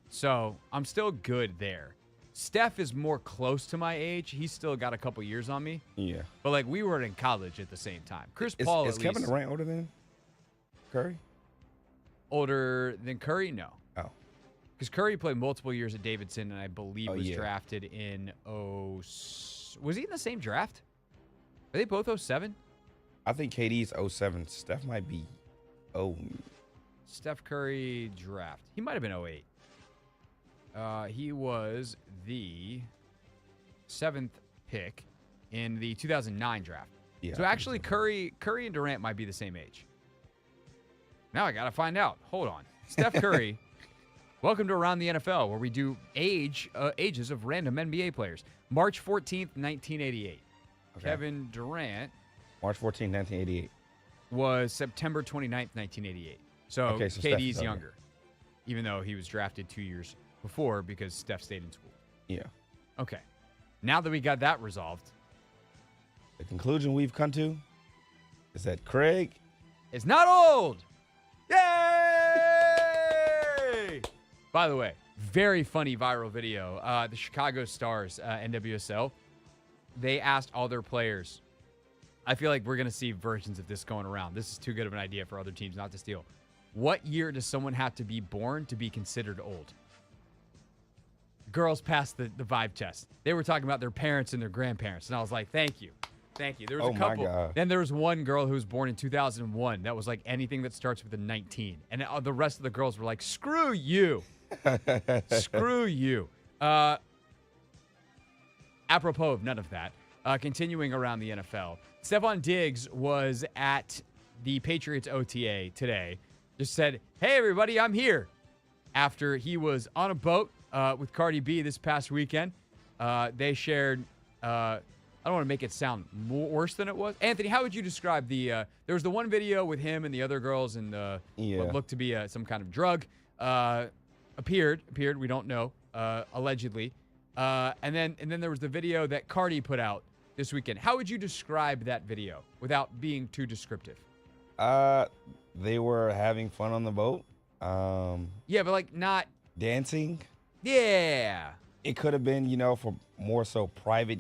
So I'm still good there. Steph is more close to my age. He's still got a couple years on me. Yeah. But like we were in college at the same time. Chris Paul is Kevin Durant older than Curry? Older than Curry? No. Oh. Because Curry played multiple years at Davidson and I believe was yeah. drafted in was he in the same draft? Are they both 07? I think KD's 07. Steph might be Steph Curry draft. He might have been 08. He was the 7th pick in the 2009 draft. Yeah, so actually Curry and Durant might be the same age. Now I got to find out. Hold on. Steph Curry, welcome to Around the NFL, where we do ages of random NBA players. March 14th, 1988. Okay. Kevin Durant. March 14th, 1988. Was September 29th, 1988. So KD's younger, even though he was drafted 2 years before because Steph stayed in school. Yeah. Okay. Now that we got that resolved, the conclusion we've come to is that Craig is not old. Yay! By the way, very funny viral video. The Chicago Stars, NWSL, they asked all their players. I feel like we're going to see versions of this going around. This is too good of an idea for other teams not to steal. What year does someone have to be born to be considered old? Girls passed the vibe test. They were talking about their parents and their grandparents. And I was like, thank you. Thank you. There was a couple. My God. Then there was one girl who was born in 2001. That was like anything that starts with a 19. And the rest of the girls were like, screw you. Screw you. Apropos of none of that, continuing around the NFL, Stephon Diggs was at the Patriots OTA today. Just said, hey, everybody, I'm here. After he was on a boat with Cardi B this past weekend. They shared, I don't want to make it sound worse than it was. Anthony, how would you describe there was the one video with him and the other girls and what looked to be some kind of drug. Appeared, we don't know, allegedly. And then there was the video that Cardi put out this weekend. How would you describe that video without being too descriptive? They were having fun on the boat. Yeah, but like not Dancing. Yeah. It could have been, for more so private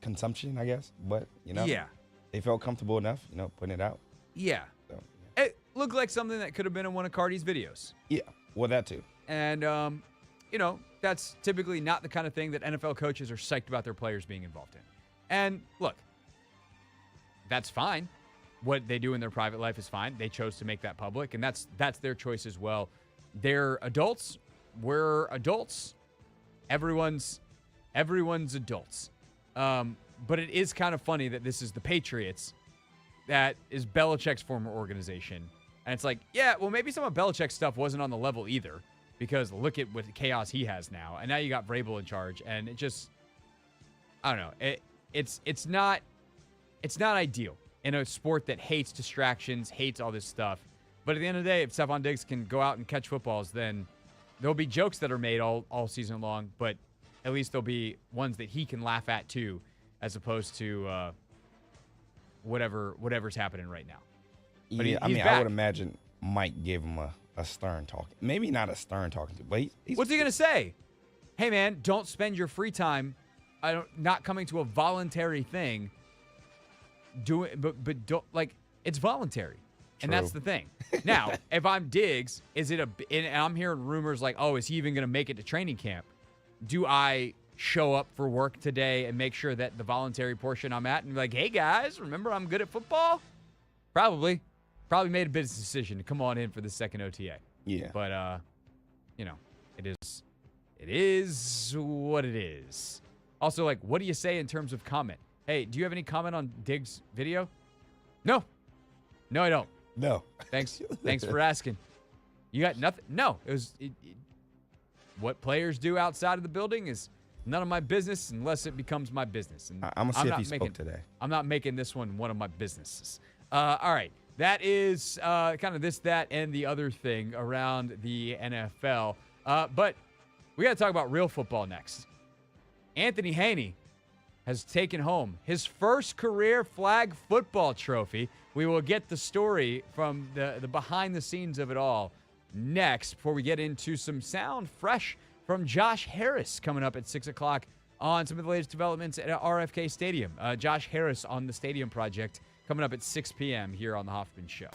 consumption, I guess. But, Yeah. they felt comfortable enough, putting it out. Yeah. So, It looked like something that could have been in one of Cardi's videos. yeah. Well, that too. And, that's typically not the kind of thing that NFL coaches are psyched about their players being involved in. And look, that's fine. What they do in their private life is fine. They chose to make that public, and that's their choice as well. They're adults. We're adults. Everyone's adults. But it is kind of funny that this is the Patriots. That is Belichick's former organization. And it's like, yeah, well, maybe some of Belichick's stuff wasn't on the level either, because look at what chaos he has now. And now you got Vrabel in charge, and it just, I don't know. It's not ideal in a sport that hates distractions, hates all this stuff. But at the end of the day, if Stephon Diggs can go out and catch footballs, then there'll be jokes that are made all season long, but at least there'll be ones that he can laugh at too, as opposed to whatever's happening right now. But yeah, he's I back. would imagine Mike gave him a stern talk. Maybe not a stern talking to, but he's What's he going to say? Hey, man, don't spend your free time not coming to a voluntary thing. Do it, but don't, like, it's voluntary. And that's the thing. Now, if I'm Diggs, and I'm hearing rumors like, oh, is he even going to make it to training camp? Do I show up for work today and make sure that the voluntary portion I'm at and be like, hey, guys, remember I'm good at football? Probably made a business decision to come on in for the second OTA. Yeah. But, it is what it is. Also, like, what do you say in terms of comment? Hey, do you have any comment on Diggs' video? No, I don't. No. Thanks for asking. You got nothing? No. What players do outside of the building is none of my business unless it becomes my business. And I'm going to see if he spoke today. I'm not making this one of my businesses. All right. That is kind of this, that, and the other thing around the NFL. But we got to talk about real football next. Anthony Haney has taken home his first career flag football trophy. We will get the story from the behind the scenes of it all next before we get into some sound fresh from Josh Harris coming up at 6 o'clock on some of the latest developments at RFK Stadium. Josh Harris on the Stadium Project coming up at 6 p.m. here on The Hoffman Show.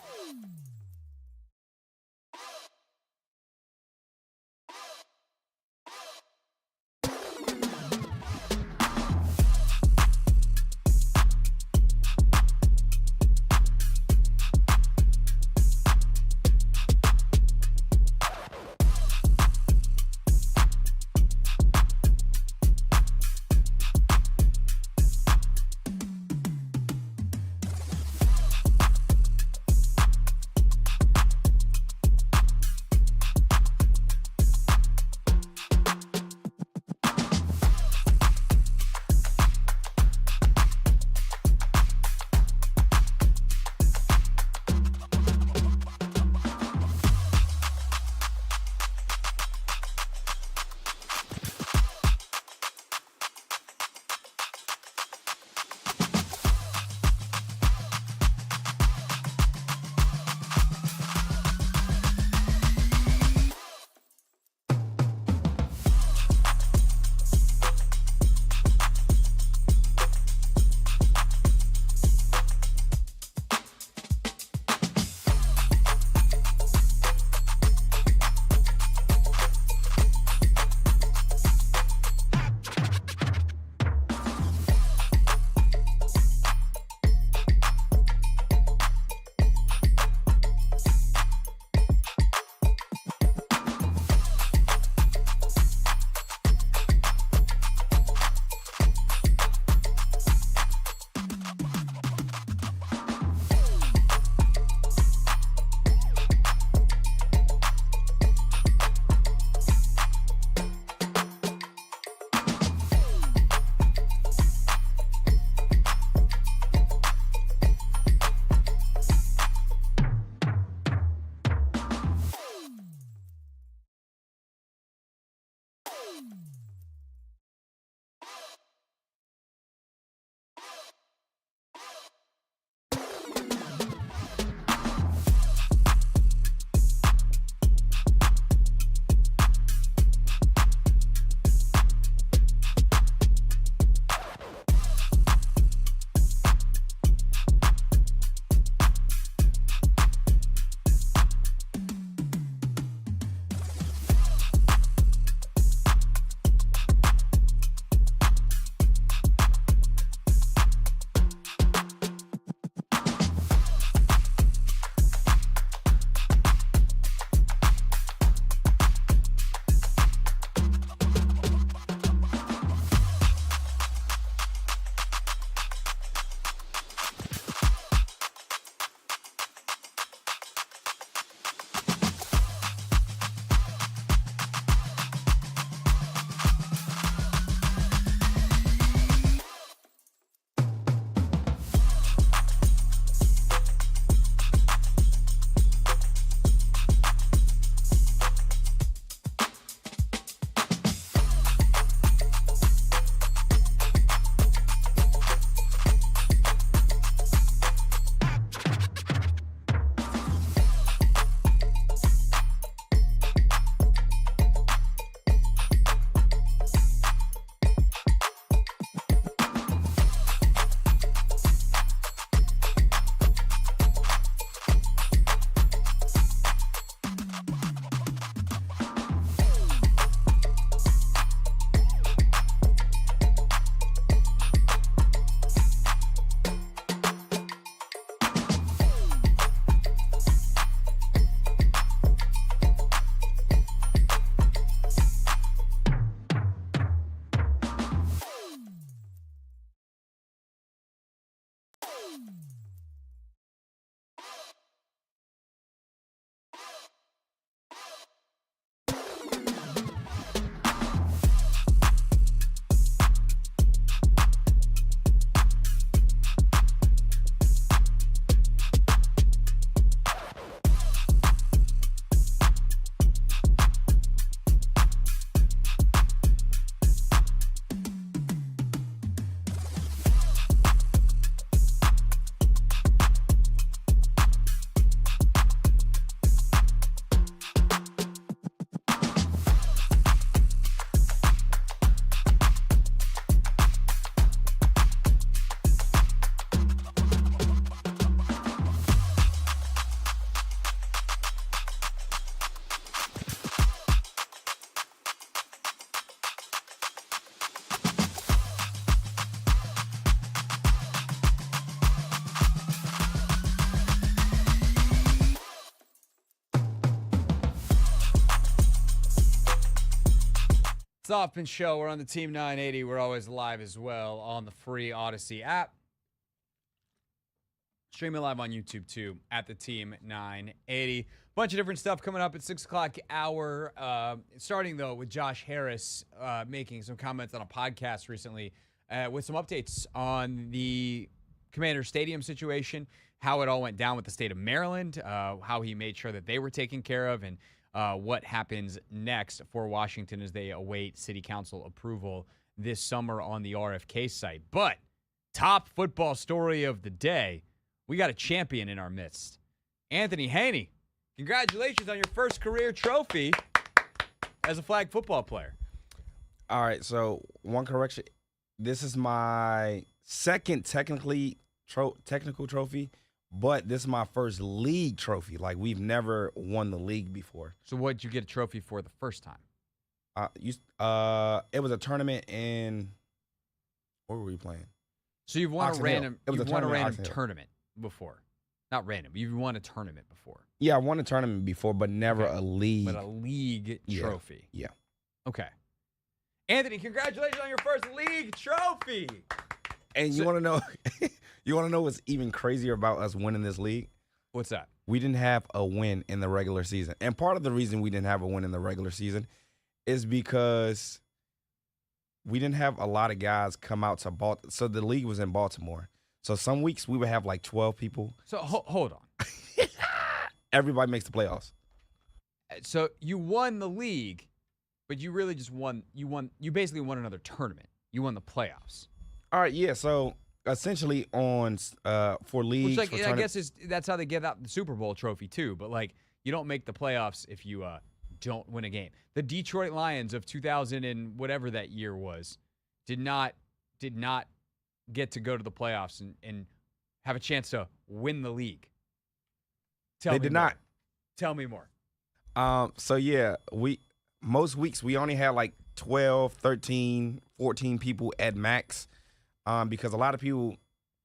It's the Hoffman Show. We're on the Team 980. We're always live as well on the free Odyssey app. Streaming live on YouTube, too, at the Team 980. Bunch of different stuff coming up at 6 o'clock hour. Starting, though, with Josh Harris making some comments on a podcast recently with some updates on the Commander Stadium situation, how it all went down with the state of Maryland, how he made sure that they were taken care of, and what happens next for Washington as they await city council approval this summer on the RFK site. But top football story of the day, we got a champion in our midst. Anthony Haney, congratulations on your first career trophy as a flag football player. All right, so one correction. This is my second technical trophy, but this is my first league trophy. Like, we've never won the league before. So what did you get a trophy for the first time? It was a tournament in – where were we playing? So you've won Oxon a random Hill. It was a random Oxon Hill. tournament before. Not random. You've won a tournament before. Yeah, I won a tournament before, but never a league. But a league trophy. Yeah. Okay. Anthony, congratulations on your first league trophy. And you want to know you want to know what's even crazier about us winning this league? What's that? We didn't have a win in the regular season. And part of the reason we didn't have a win in the regular season is because we didn't have a lot of guys come out to Baltimore. So the league was in Baltimore. So some weeks we would have like 12 people. So hold on. Everybody makes the playoffs. So you won the league, but you really just won. You basically won another tournament. You won the playoffs. All right, yeah. So essentially on for leagues, Which, for I guess that's how they give out the Super Bowl trophy too. But like, you don't make the playoffs if you don't win a game. The Detroit Lions of 2000 and whatever that year was did not get to go to the playoffs and have a chance to win the league. They did not. Tell me more. So yeah, most weeks we only had like 12, 13, 14 people at max. Because a lot of people,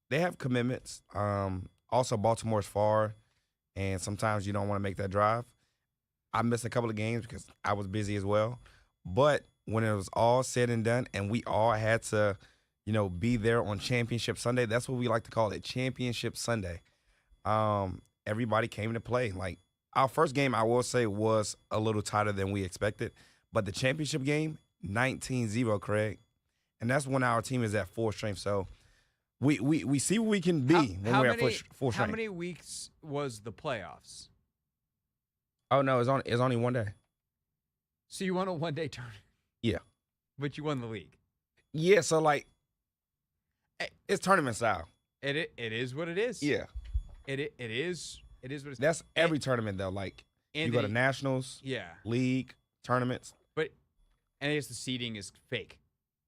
they have commitments. Also, Baltimore's far, and sometimes you don't want to make that drive. I missed a couple of games because I was busy as well. But when it was all said and done, and we all had to, be there on Championship Sunday, that's what we like to call it, Championship Sunday. Everybody came to play. Like, our first game, I will say, was a little tighter than we expected. But the championship game, 19-0, Craig. And that's when our team is at full strength. So we see what we can be when we're at full strength. How many weeks was the playoffs? Oh, no, it's only one day. So you won a one-day tournament? Yeah. But you won the league? Yeah, so, like, it's tournament style. It is what it is. Yeah. It is what it is. That's every tournament, though. Like, you go to nationals, league, tournaments. And I guess the seeding is fake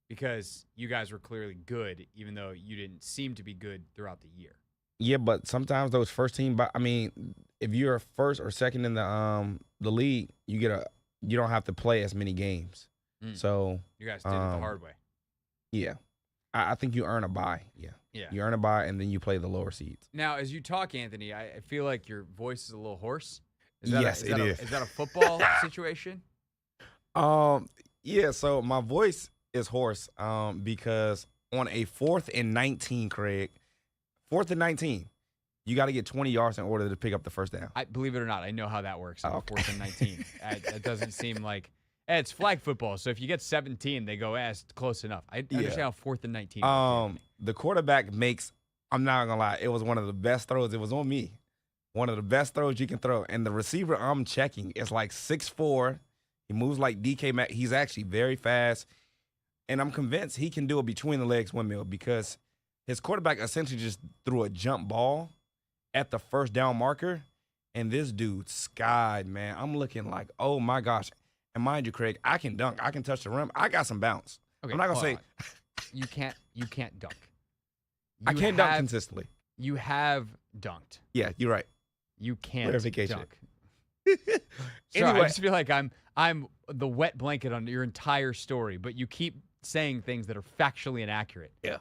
because you guys were clearly good, even though you didn't seem to be good throughout the year. Yeah, but sometimes those first team, if you're first or second in the league, you don't have to play as many games. So you guys did it the hard way. Yeah, I think you earn a bye. Yeah, you earn a bye and then you play the lower seeds. Now, as you talk, Anthony, I feel like your voice is a little hoarse. Yes, it is. Is that a football situation? Yeah. So my voice is hoarse. Because on a 4th and 19, Craig, 4th and 19, you got to get 20 yards in order to pick up the first down. I believe it or not, I know how that works. On Okay. 4th and 19, it doesn't seem like it's flag football. So if you get 17, they go, it's close enough. I understand how 4th and 19. The quarterback makes. I'm not gonna lie, it was one of the best throws. It was on me. One of the best throws you can throw. And the receiver I'm checking is like 6'4". He moves like DK Mac. He's actually very fast. And I'm convinced he can do a between the legs windmill because his quarterback essentially just threw a jump ball at the first down marker. And this dude skied, man. I'm looking like, oh my gosh. And mind you, Craig, I can dunk. I can touch the rim. I got some bounce. Okay, I'm not gonna say you can't dunk. I can't dunk consistently. You have dunked. Yeah, you're right. You can't Verification. dunk. Anyway. Sorry, I just feel like I'm the wet blanket on your entire story, but you keep saying things that are factually inaccurate. Yeah.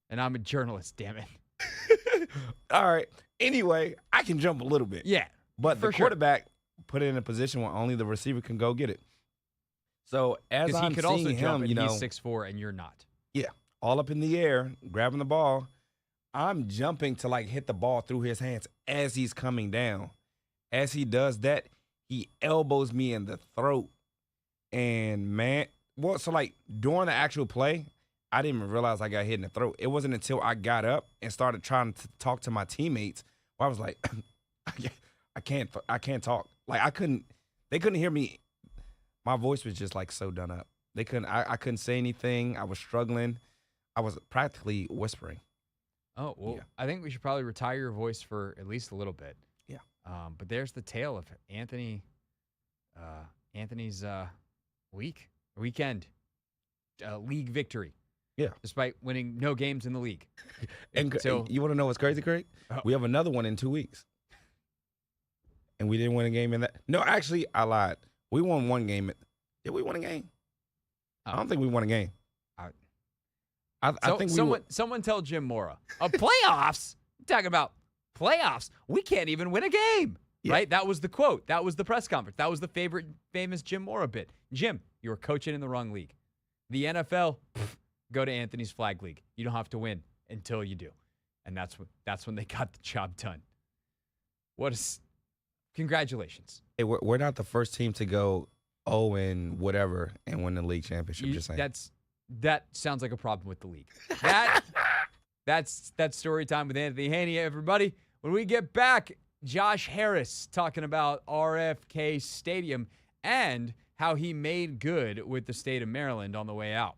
And I'm a journalist, damn it. All right. Anyway, I can jump a little bit. Yeah. But the for sure. quarterback put it in a position where only the receiver can go get it. So as Because I'm he could seeing also him, jump, and you know, he's 6'4", and you're not. yeah, all up in the air, grabbing the ball. I'm jumping to like hit the ball through his hands as he's coming down. As he does that, he elbows me in the throat. And man, well, so like during the actual play, I didn't even realize I got hit in the throat. It wasn't until I got up and started trying to talk to my teammates where I was like, I can't talk. Like they couldn't hear me. My voice was just like so done up. I couldn't say anything. I was struggling. I was practically whispering. Oh, well, Yeah. I think we should probably retire your voice for at least a little bit. Yeah. But there's the tale of Anthony's weekend league victory. Yeah. Despite winning no games in the league. And So- you want to know what's crazy, Craig? Oh. We have another one in 2 weeks. And we didn't win a game in that. No, actually, I lied. We won one game. Did we win a game? I don't think we won a game. I think someone tell Jim Mora. Playoffs? I'm talking about playoffs. We can't even win a game. Yeah. Right? That was the quote. That was the press conference. That was the famous Jim Mora bit. Jim, you were coaching in the wrong league. The NFL, go to Anthony's flag league. You don't have to win until you do. And that's when they got the job done. Congratulations. Hey, we're not the first team to go 0 and whatever and win the league championship. Just saying. That sounds like a problem with the league. That's story time with Anthony Haney, everybody. When we get back, Josh Harris talking about RFK Stadium and how he made good with the state of Maryland on the way out.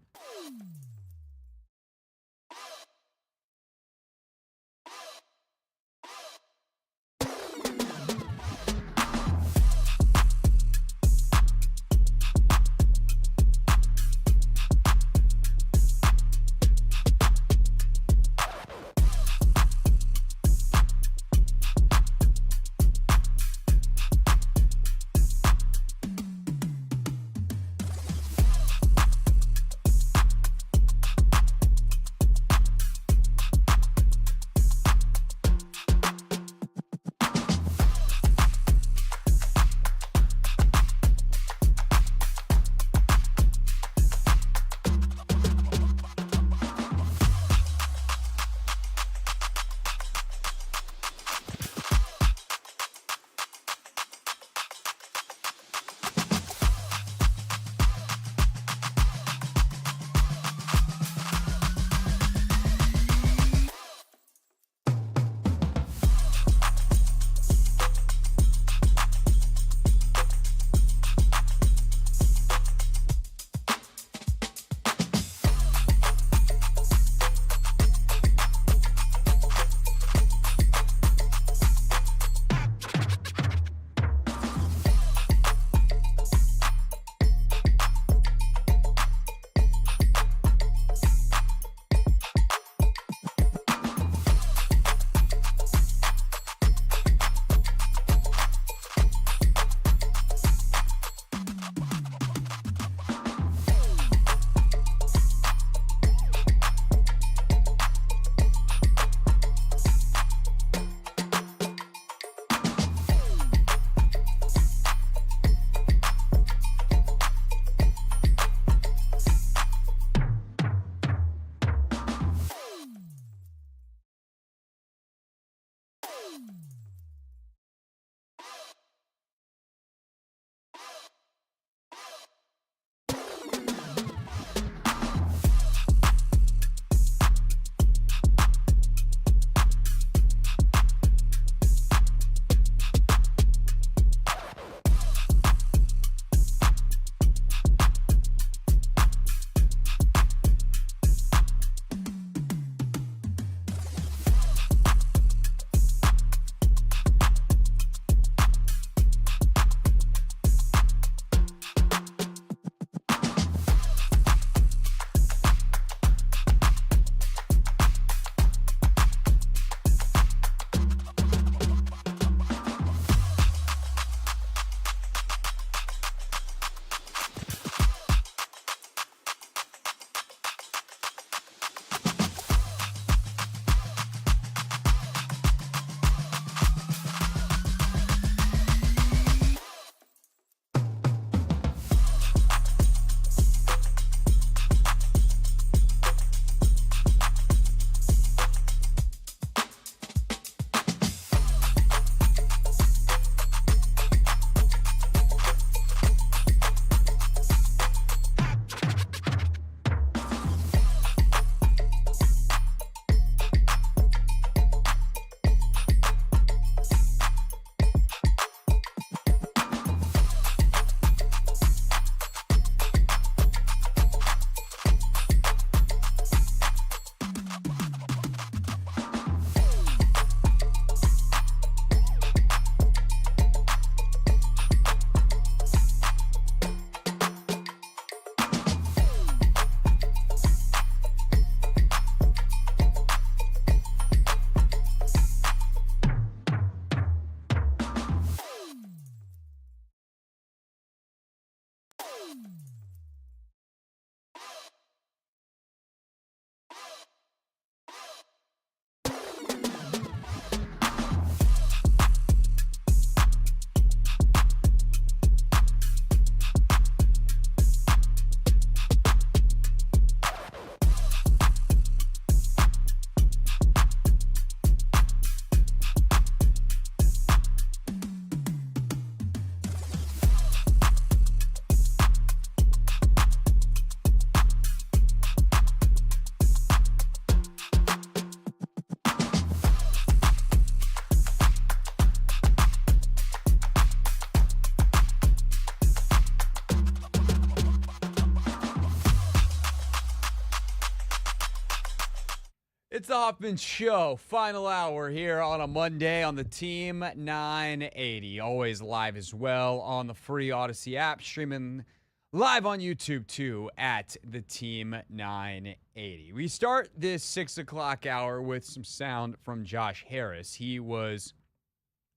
It's the Hoffman Show, final hour here on a Monday on the Team 980. Always live as well on the free Odyssey app, streaming live on YouTube too at the Team 980. We start this 6 o'clock hour with some sound from Josh Harris. He was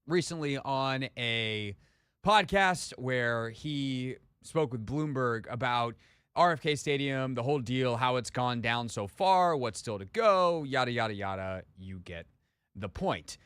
recently on a podcast where he spoke with Bloomberg about RFK Stadium, the whole deal, how it's gone down so far, what's still to go, yada, yada, yada. You get the point.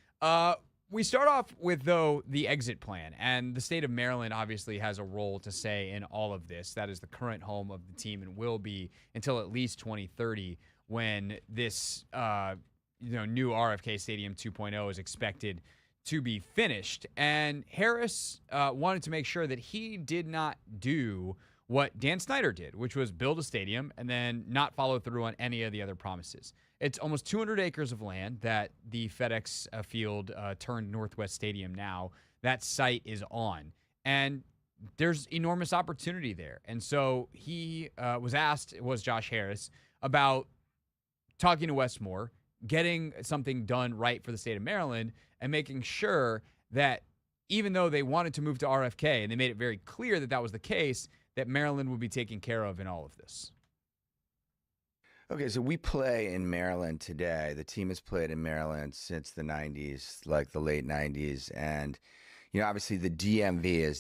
We start off with, though, the exit plan. And the state of Maryland obviously has a role to say in all of this. That is the current home of the team and will be until at least 2030 when this new RFK Stadium 2.0 is expected to be finished. And Harris wanted to make sure that he did not do what Dan Snyder did, which was build a stadium and then not follow through on any of the other promises. It's almost 200 acres of land that the FedEx field turned Northwest Stadium now. That site is on. And there's enormous opportunity there. And so he was asked, it was Josh Harris, about talking to Westmore, getting something done right for the state of Maryland, and making sure that even though they wanted to move to RFK, and they made it very clear that that was the case, that Maryland would be taken care of in all of this. Okay, so we play in Maryland today. The team has played in Maryland since the 90s, like the late 90s. And, obviously the DMV is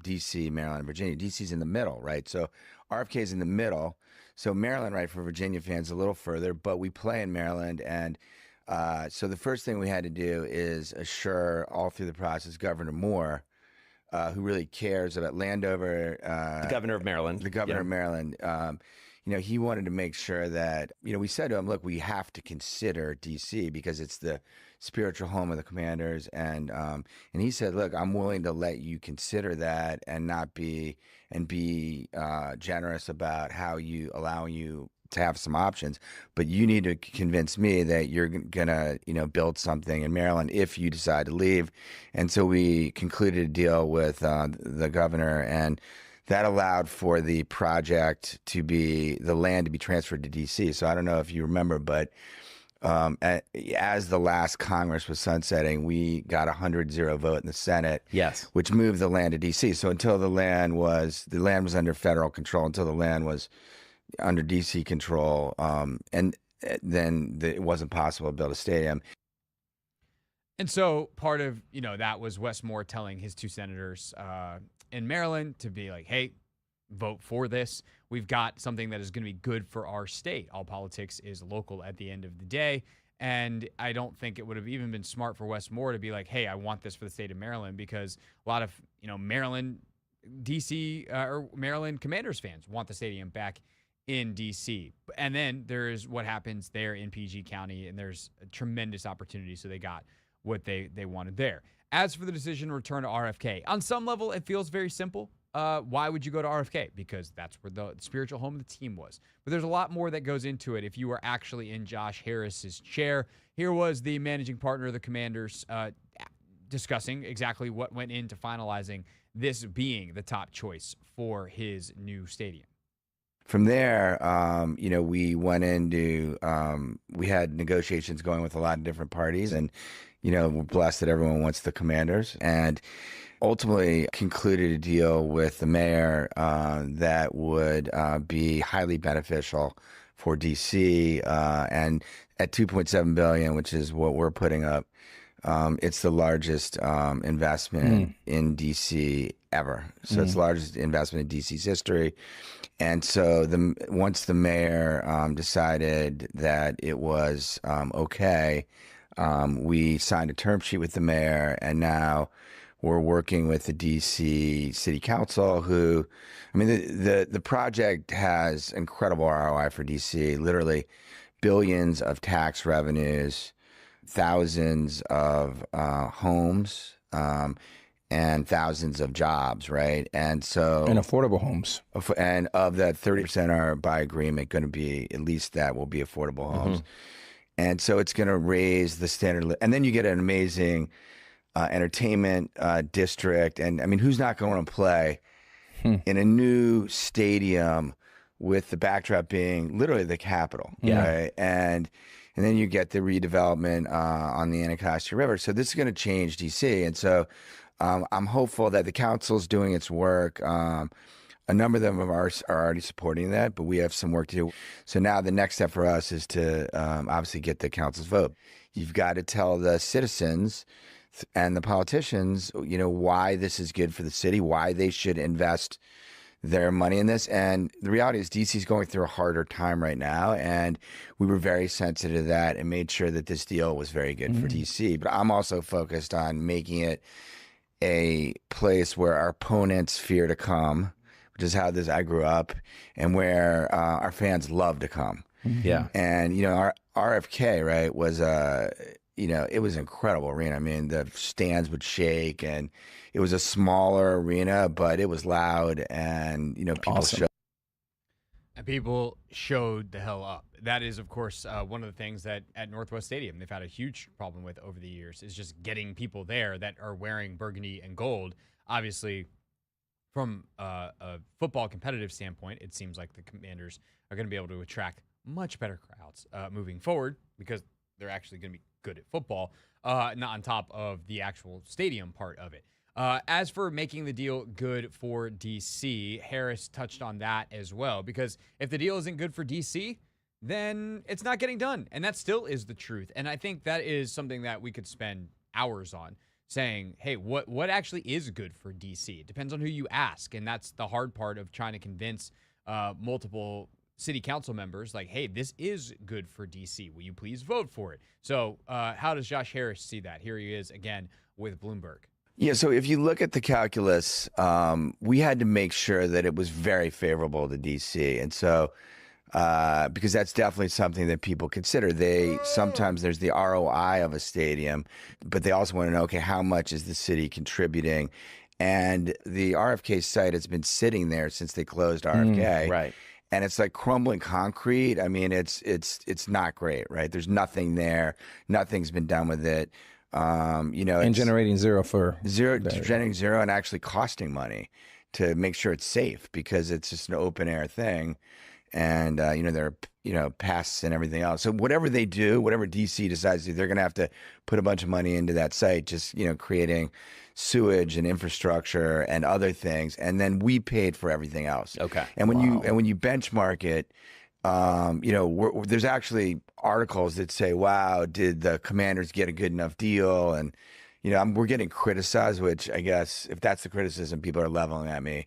D.C., Maryland, Virginia. D.C.'s in the middle, right? So RFK is in the middle. So Maryland, right, for Virginia fans, a little further. But we play in Maryland. And so the first thing we had to do is assure all through the process Governor Moore, who really cares about Landover. The governor of Maryland. The governor of Maryland. He wanted to make sure that, we said to him, look, we have to consider D.C. because it's the spiritual home of the Commanders. And he said, look, I'm willing to let you consider that and be generous about allowing you to have some options, but you need to convince me that you're gonna, build something in Maryland if you decide to leave. And so we concluded a deal with the governor, and that allowed for the land to be transferred to D.C. So I don't know if you remember, but as the last Congress was sunsetting, we got a 100-0 vote in the Senate, yes, which moved the land to D.C. So until the land was under federal control, until the land was under DC control, and then it wasn't possible to build a stadium. And so part of, that was Wes Moore telling his two senators in Maryland to be like, hey, vote for this. We've got something that is going to be good for our state. All politics is local at the end of the day. And I don't think it would have even been smart for Wes Moore to be like, hey, I want this for the state of Maryland, because a lot of, Maryland, DC, or Maryland Commanders fans want the stadium back in D.C. And then there's what happens there in PG County, and there's a tremendous opportunity, so they got what they wanted there. As for the decision to return to RFK, on some level, it feels very simple. Why would you go to RFK? Because that's where the spiritual home of the team was. But there's a lot more that goes into it if you were actually in Josh Harris's chair. Here was the managing partner of the Commanders discussing exactly what went into finalizing this being the top choice for his new stadium. From there, we went into, we had negotiations going with a lot of different parties, and, we're blessed that everyone wants the Commanders, and ultimately concluded a deal with the mayor that would be highly beneficial for DC, and at $2.7 billion, which is what we're putting up, it's the largest investment in DC ever. So it's the largest investment in DC's history. And so once the mayor decided that it was okay, we signed a term sheet with the mayor, and now we're working with the DC City Council, who, the project has incredible ROI for DC, literally billions of tax revenues, thousands of homes, and thousands of jobs, right? And so, and affordable homes. And of that, 30% are by agreement going to be, at least that will be affordable homes. And so it's going to raise the standard. And then you get an amazing entertainment district. And who's not going to play in a new stadium with the backdrop being literally the capital. Yeah. Right? And then you get the redevelopment on the Anacostia River. So this is going to change DC. And so I'm hopeful that the council's doing its work. A number of them are already supporting that, but we have some work to do. So now the next step for us is to obviously get the council's vote. You've got to tell the citizens and the politicians, why this is good for the city, why they should invest their money in this. And the reality is DC is going through a harder time right now. And we were very sensitive to that and made sure that this deal was very good for DC. But I'm also focused on making it a place where our opponents fear to come, which is how I grew up, and where our fans love to come. Yeah. And, our RFK, right, was it was an incredible arena. I mean, the stands would shake, and it was a smaller arena, but it was loud, and people Awesome. showed. And people showed the hell up. That is, of course, one of the things that at Northwest Stadium they've had a huge problem with over the years is just getting people there that are wearing burgundy and gold. Obviously, from a football competitive standpoint, it seems like the Commanders are going to be able to attract much better crowds moving forward because they're actually going to be good at football, not on top of the actual stadium part of it. As for making the deal good for DC, Harris touched on that as well, because if the deal isn't good for DC, then it's not getting done. And that still is the truth. And I think that is something that we could spend hours on, saying, hey, what actually is good for DC? It depends on who you ask. And that's the hard part of trying to convince multiple city council members, like, hey, this is good for DC. Will you please vote for it? So how does Josh Harris see that? Here he is again with Bloomberg. Yeah, so if you look at the calculus, we had to make sure that it was very favorable to DC. And so, because that's definitely something that people consider. Sometimes there's the ROI of a stadium, but they also want to know, okay, how much is the city contributing? And the RFK site has been sitting there since they closed RFK. Right. And it's like crumbling concrete. I mean, it's not great, right? There's nothing there. Nothing's been done with it. And generating zero generating zero, and actually costing money to make sure it's safe, because it's just an open air thing, and there are pests and everything else. So whatever they do, whatever DC decides to do, they're going to have to put a bunch of money into that site, just creating sewage and infrastructure and other things, and then we paid for everything else. Okay. And when you benchmark it, there's actually articles that say, wow, did the Commanders get a good enough deal? And, we're getting criticized, which I guess if that's the criticism, people are leveling at me.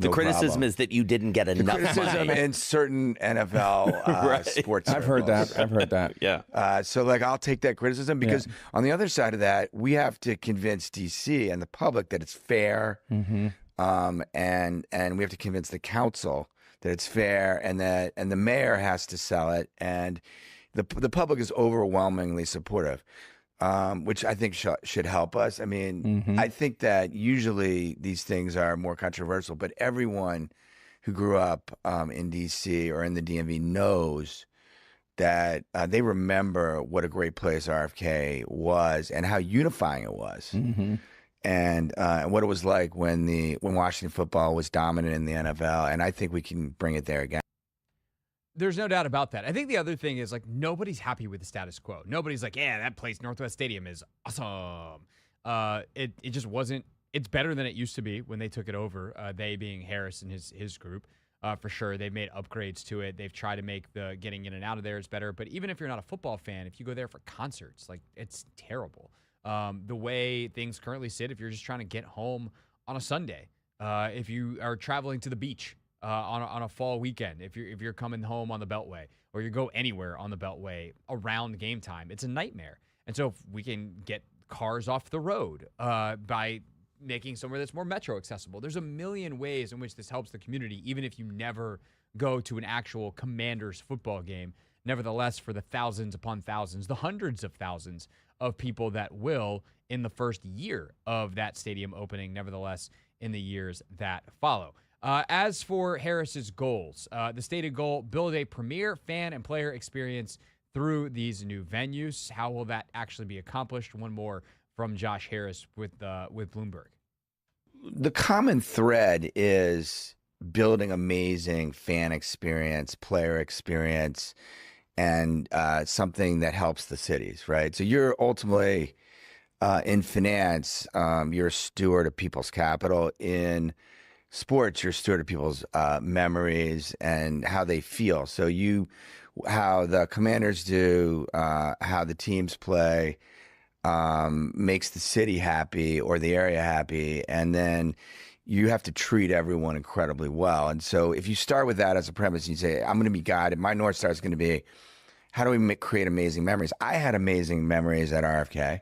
The No criticism problem. is that you didn't get enough Criticism money. in certain NFL sports. I've heard that. I've heard that. Yeah. So I'll take that criticism, because on the other side of that, we have to convince DC and the public that it's fair. Mm-hmm. And we have to convince the council that it's fair, and the mayor has to sell it, and the public is overwhelmingly supportive, which I think should help us. I mean, I think that usually these things are more controversial, but everyone who grew up in DC or in the DMV knows that they remember what a great place RFK was and how unifying it was. Mm-hmm. And what it was like when Washington football was dominant in the NFL, and I think we can bring it there again. There's no doubt about that. I think the other thing is, nobody's happy with the status quo. Nobody's like, yeah, that place, Northwest Stadium, is awesome. It just wasn't. It's better than it used to be when they took it over. They being Harris and his group, for sure. They've made upgrades to it. They've tried to make the getting in and out of there is better. But even if you're not a football fan, if you go there for concerts, it's terrible. The way things currently sit, if you're just trying to get home on a Sunday, if you are traveling to the beach on a fall weekend, if you're coming home on the Beltway, or you go anywhere on the Beltway around game time, it's a nightmare. And so if we can get cars off the road by making somewhere that's more metro accessible, there's a million ways in which this helps the community, even if you never go to an actual Commanders football game. Nevertheless, for the thousands upon thousands, the hundreds of thousands of people that will in the first year of that stadium opening, nevertheless, in the years that follow. As for Harris's goals, the stated goal, build a premier fan and player experience through these new venues. How will that actually be accomplished? One more from Josh Harris with Bloomberg. The common thread is building amazing fan experience, player experience, and something that helps the cities, right? So you're ultimately in finance, you're a steward of people's capital. In sports, you're a steward of people's memories and how they feel. So how the Commanders do, how the teams play, makes the city happy or the area happy, and then you have to treat everyone incredibly well. And so if you start with that as a premise, and you say, I'm going to be guided, my North Star is going to be, how do we create amazing memories? I had amazing memories at RFK.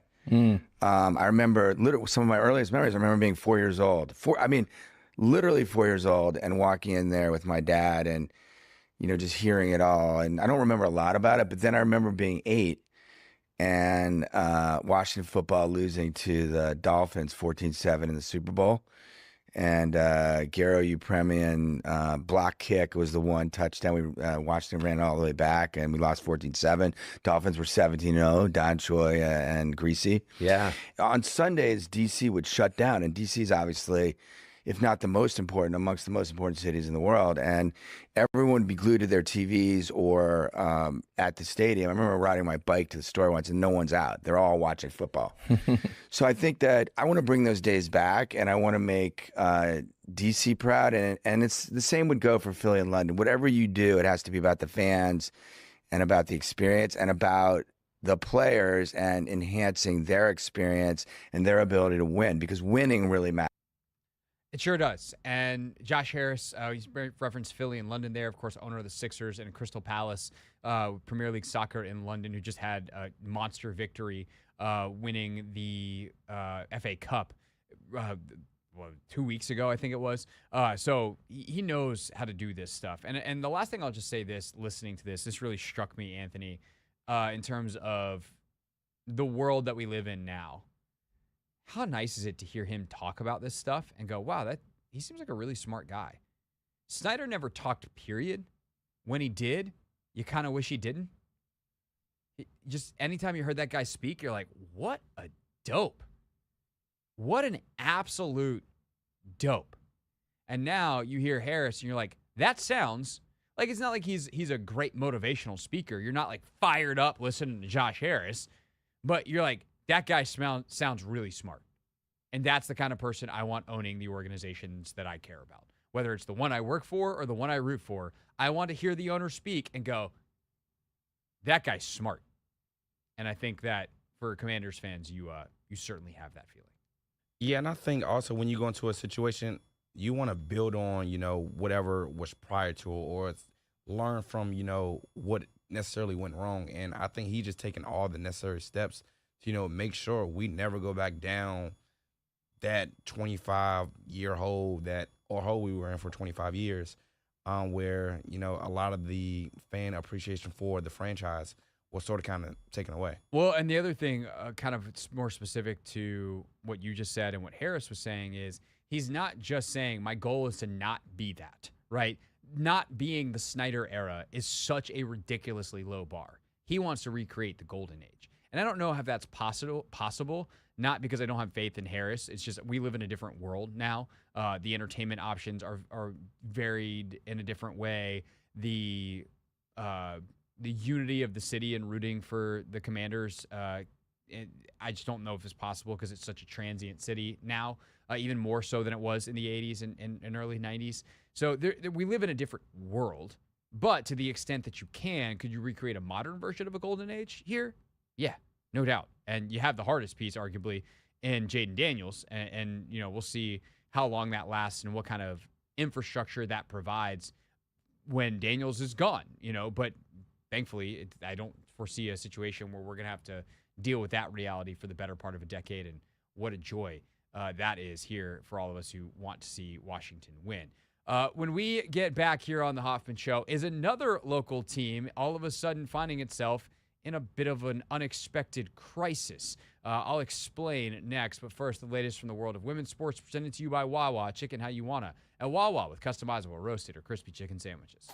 I remember literally some of my earliest memories. I remember being 4 years old. Literally 4 years old, and walking in there with my dad and, just hearing it all. And I don't remember a lot about it, but then I remember being 8 and Washington football losing to the Dolphins 14-7 in the Super Bowl. And Garo Upremian block kick was the one touchdown. Washington ran all the way back, and we lost 14-7. Dolphins were 17-0, Don Choi and Greasy. Yeah. On Sundays, D.C. would shut down, and D.C. is obviously, if not the most important, amongst the most important cities in the world. And everyone would be glued to their TVs or at the stadium. I remember riding my bike to the store once, and no one's out. They're all watching football. So I think that I want to bring those days back, and I want to make DC proud. And it's the same would go for Philly and London. Whatever you do, it has to be about the fans and about the experience and about the players and enhancing their experience and their ability to win, because winning really matters. It sure does. And Josh Harris, he's referenced Philly and London there, of course, owner of the Sixers and Crystal Palace, Premier League Soccer in London, who just had a monster victory winning the FA Cup 2 weeks ago, I think it was. So he knows how to do this stuff. And the last thing I'll just say listening to this really struck me, Anthony, in terms of the world that we live in now. How nice is it to hear him talk about this stuff and go, wow, he seems like a really smart guy. Snyder never talked, period. When he did, you kind of wish he didn't. Just anytime you heard that guy speak, you're like, what a dope. What an absolute dope. And now you hear Harris and you're like, that sounds like, it's not like he's a great motivational speaker. You're not like fired up listening to Josh Harris, but you're like, that guy sounds really smart. And that's the kind of person I want owning the organizations that I care about. Whether it's the one I work for or the one I root for, I want to hear the owner speak and go, that guy's smart. And I think that for Commanders fans, you certainly have that feeling. Yeah, and I think also when you go into a situation, you want to build on, whatever was prior to it, or learn from, what necessarily went wrong. And I think he just taken all the necessary steps to, make sure we never go back down that 25-year hole we were in for 25 years, where, a lot of the fan appreciation for the franchise was sort of kind of taken away. Well, and the other thing, kind of more specific to what you just said and what Harris was saying, is he's not just saying my goal is to not be that, right? Not being the Snyder era is such a ridiculously low bar. He wants to recreate the golden age. And I don't know if that's possible, not because I don't have faith in Harris. It's just we live in a different world now. The entertainment options are varied in a different way. The unity of the city and rooting for the Commanders, I just don't know if it's possible because it's such a transient city now, even more so than it was in the 80s and early 90s. So we live in a different world. But to the extent that you can, could you recreate a modern version of a golden age here? Yeah, no doubt. And you have the hardest piece, arguably, in Jaden Daniels. And we'll see how long that lasts and what kind of infrastructure that provides when Daniels is gone. But thankfully, I don't foresee a situation where we're going to have to deal with that reality for the better part of a decade. And what a joy that is here for all of us who want to see Washington win. When we get back here on the Hoffman Show, is another local team all of a sudden finding itself in a bit of an unexpected crisis. I'll explain next, but first, the latest from the world of women's sports presented to you by Wawa. Chicken how you wanna at Wawa with customizable roasted or crispy chicken sandwiches.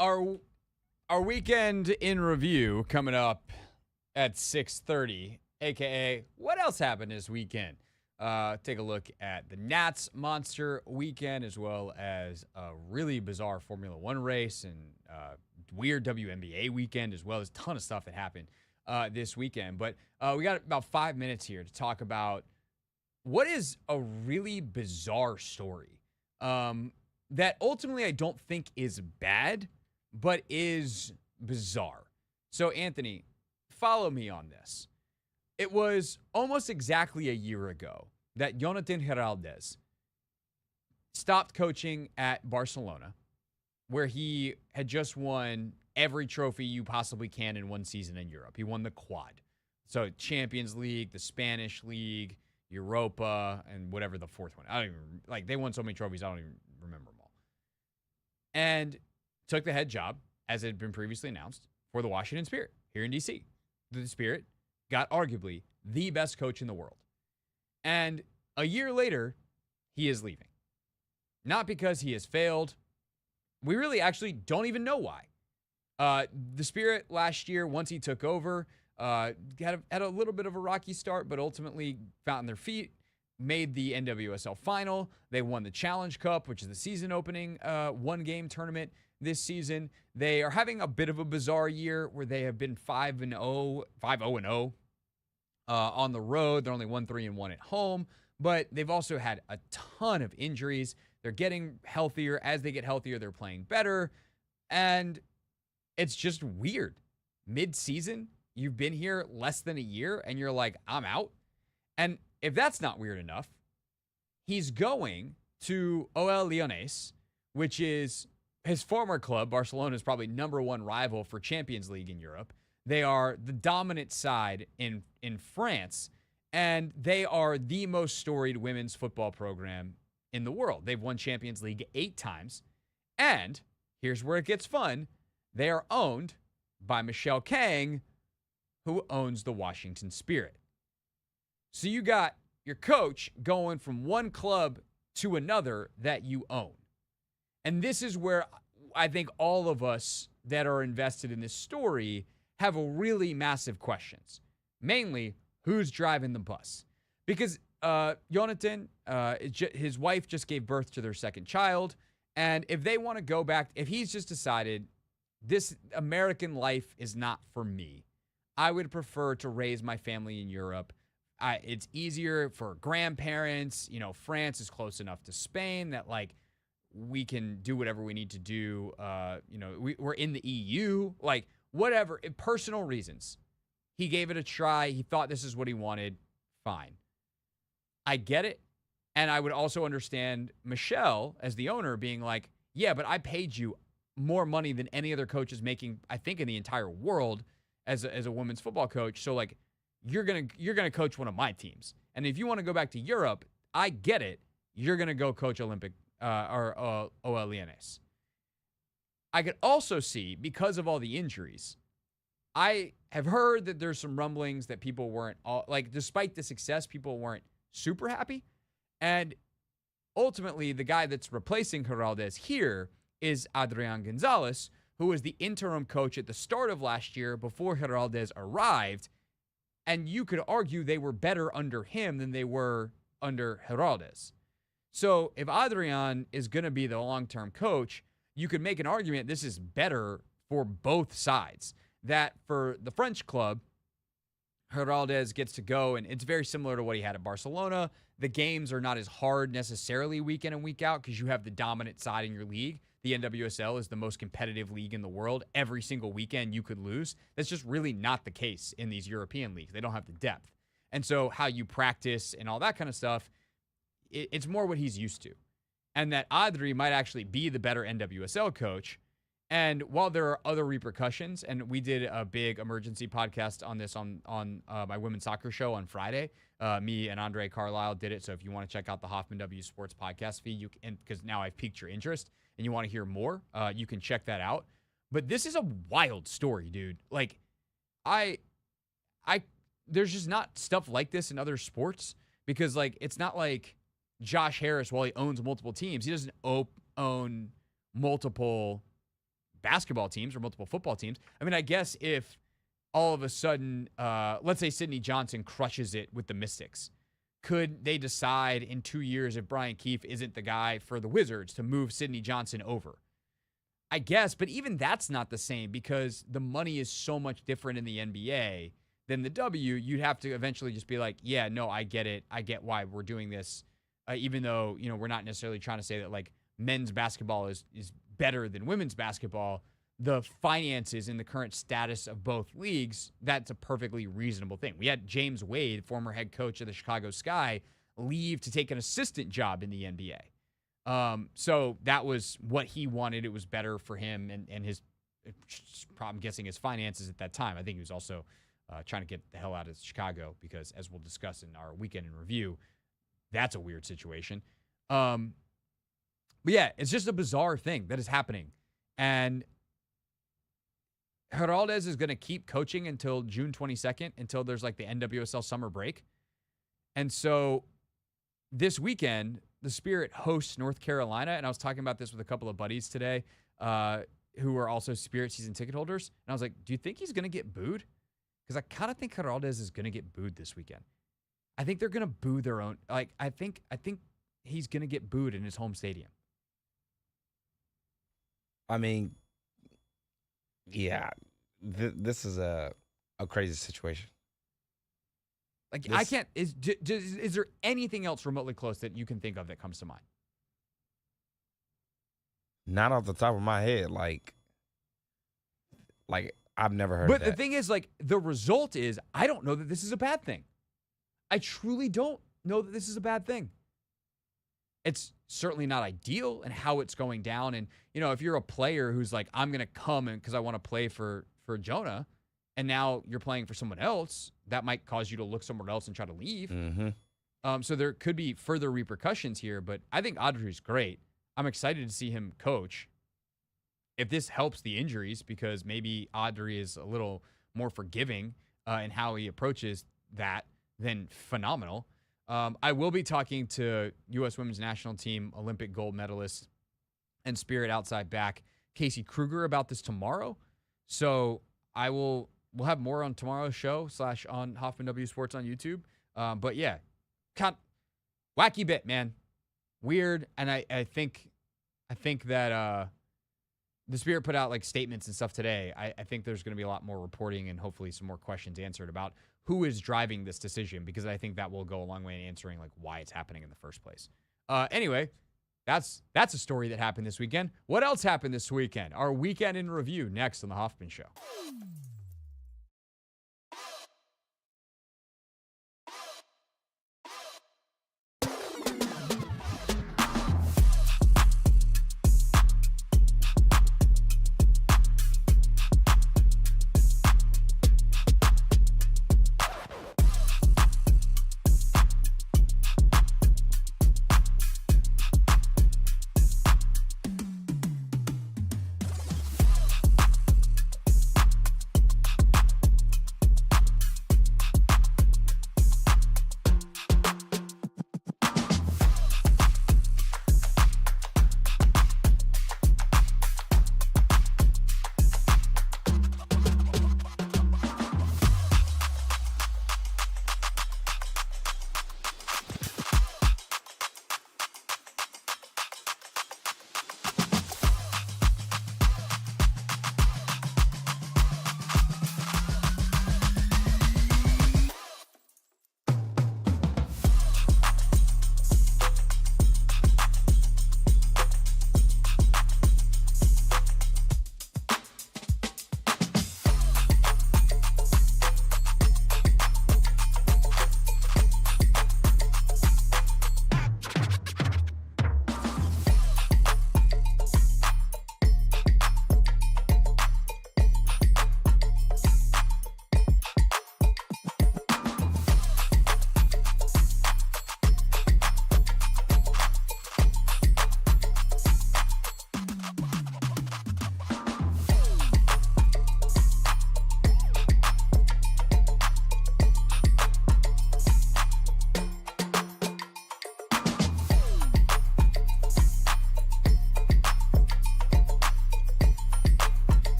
Our weekend in review coming up at 6:30, aka what else happened this weekend? Take a look at the Nats Monster weekend, as well as a really bizarre Formula One race and weird WNBA weekend, as well. There's a ton of stuff that happened this weekend. But we got about 5 minutes here to talk about what is a really bizarre story that ultimately I don't think is bad, but is bizarre. So, Anthony, follow me on this. It was almost exactly a year ago that Jonathan Heraldez stopped coaching at Barcelona, where he had just won every trophy you possibly can in one season in Europe. He won the quad. So Champions League, the Spanish League, Europa, and whatever the fourth one. I don't even, they won so many trophies, I don't even remember them all. And took the head job, as it had been previously announced, for the Washington Spirit here in D.C. The Spirit got arguably the best coach in the world. And a year later, he is leaving. Not because he has failed. We really actually don't even know why. The Spirit last year, once he took over, had a little bit of a rocky start, but ultimately found their feet, made the NWSL final. They won the Challenge Cup, which is the season opening one-game tournament this season. They are having a bit of a bizarre year where they have been 5-0 on the road. They're only 1-3-1 at home, but they've also had a ton of injuries. They're getting healthier. As they get healthier, they're playing better. And it's just weird. Mid-season, you've been here less than a year, and you're like, I'm out. And if that's not weird enough, he's going to OL Lyonnais, which is his former club. Barcelona's probably number one rival for Champions League in Europe. They are the dominant side in France, and they are the most storied women's football program in the world. They've won Champions League 8 times. And here's where it gets fun. They are owned by Michelle Kang, who owns the Washington Spirit. So you got your coach going from one club to another that you own. And this is where I think all of us that are invested in this story have a really massive questions. Mainly, who's driving the bus? Because Jonathan, his wife just gave birth to their second child. And if they want to go back, if he's just decided this American life is not for me, I would prefer to raise my family in Europe. It's easier for grandparents. France is close enough to Spain that we can do whatever we need to do. We're in the EU, whatever, personal reasons. He gave it a try. He thought this is what he wanted. Fine. I get it. And I would also understand Michelle, as the owner, being like, yeah, but I paid you more money than any other coach is making, I think, in the entire world as a women's football coach. So, you're gonna coach one of my teams. And if you want to go back to Europe, I get it. You're going to go coach Olympic or OL Lyonnais. I could also see, because of all the injuries, I have heard that there's some rumblings that people weren't, despite the success, people weren't super happy. And ultimately, the guy that's replacing Heraldez here is Adrian Gonzalez, who was the interim coach at the start of last year before Heraldez arrived. And you could argue they were better under him than they were under Heraldez. So if Adrian is going to be the long-term coach, you could make an argument this is better for both sides. That for the French club, Heraldez gets to go, and it's very similar to what he had at Barcelona. The games are not as hard necessarily week in and week out because you have the dominant side in your league. The NWSL is the most competitive league in the world. Every single weekend you could lose. That's just really not the case in these European leagues. They don't have the depth. And so how you practice and all that kind of stuff, it's more what he's used to. And that Adri might actually be the better NWSL coach. And while there are other repercussions, and we did a big emergency podcast on this on my women's soccer show on Friday. Me and Andre Carlisle did it. So if you want to check out the Hoffman W Sports podcast feed, you can, because now I've piqued your interest and you want to hear more, you can check that out. But this is a wild story, dude. There's just not stuff like this in other sports because it's not like Josh Harris, while he owns multiple teams, he doesn't own multiple basketball teams or multiple football teams. I mean, I guess if all of a sudden, let's say Sidney Johnson crushes it with the Mystics, could they decide in 2 years if Brian Keefe isn't the guy for the Wizards to move Sidney Johnson over? I guess, but even that's not the same because the money is so much different in the NBA than the W. You'd have to eventually just be like, yeah, no, I get it. I get why we're doing this. Even though, we're not necessarily trying to say that like men's basketball is better than women's basketball. The finances in the current status of both leagues, that's a perfectly reasonable thing. We had James Wade, former head coach of the Chicago Sky, leave to take an assistant job in the NBA. So that was what he wanted. It was better for him and his, I'm guessing his finances at that time. I think he was also trying to get the hell out of Chicago because, as we'll discuss in our weekend in review, that's a weird situation. But yeah, it's just a bizarre thing that is happening. And Geraldes is going to keep coaching until June 22nd, until there's like the NWSL summer break. And so this weekend, the Spirit hosts North Carolina. And I was talking about this with a couple of buddies today who are also Spirit season ticket holders. And I was like, do you think he's going to get booed? Because I kind of think Geraldes is going to get booed this weekend. I think they're going to boo their own. Like, I think he's going to get booed in his home stadium. I mean, yeah, this is a crazy situation. Like, I can't. Is there anything else remotely close that you can think of that comes to mind? Not off the top of my head. Like I've never heard of that. But the thing is, like, the result is I don't know that this is a bad thing. I truly don't know that this is a bad thing. It's certainly not ideal in how it's going down. And, if you're a player who's like, I'm going to come because I want to play for Jonah, and now you're playing for someone else, that might cause you to look somewhere else and try to leave. Mm-hmm. So there could be further repercussions here, but I think Audrey's great. I'm excited to see him coach. If this helps the injuries, because maybe Audrey is a little more forgiving in how he approaches that, then phenomenal. I will be talking to U.S. Women's National Team Olympic gold medalist and Spirit outside back Casey Kruger about this tomorrow. So we'll have more on tomorrow's show / on Hoffman W Sports on YouTube. But yeah, wacky bit, man. Weird. And I think that the Spirit put out like statements and stuff today. I think there's going to be a lot more reporting and hopefully some more questions answered about who is driving this decision, because I think that will go a long way in answering like why it's happening in the first place. Anyway, that's a story that happened this weekend. What else happened this weekend? Our weekend in review next on the Hoffman Show.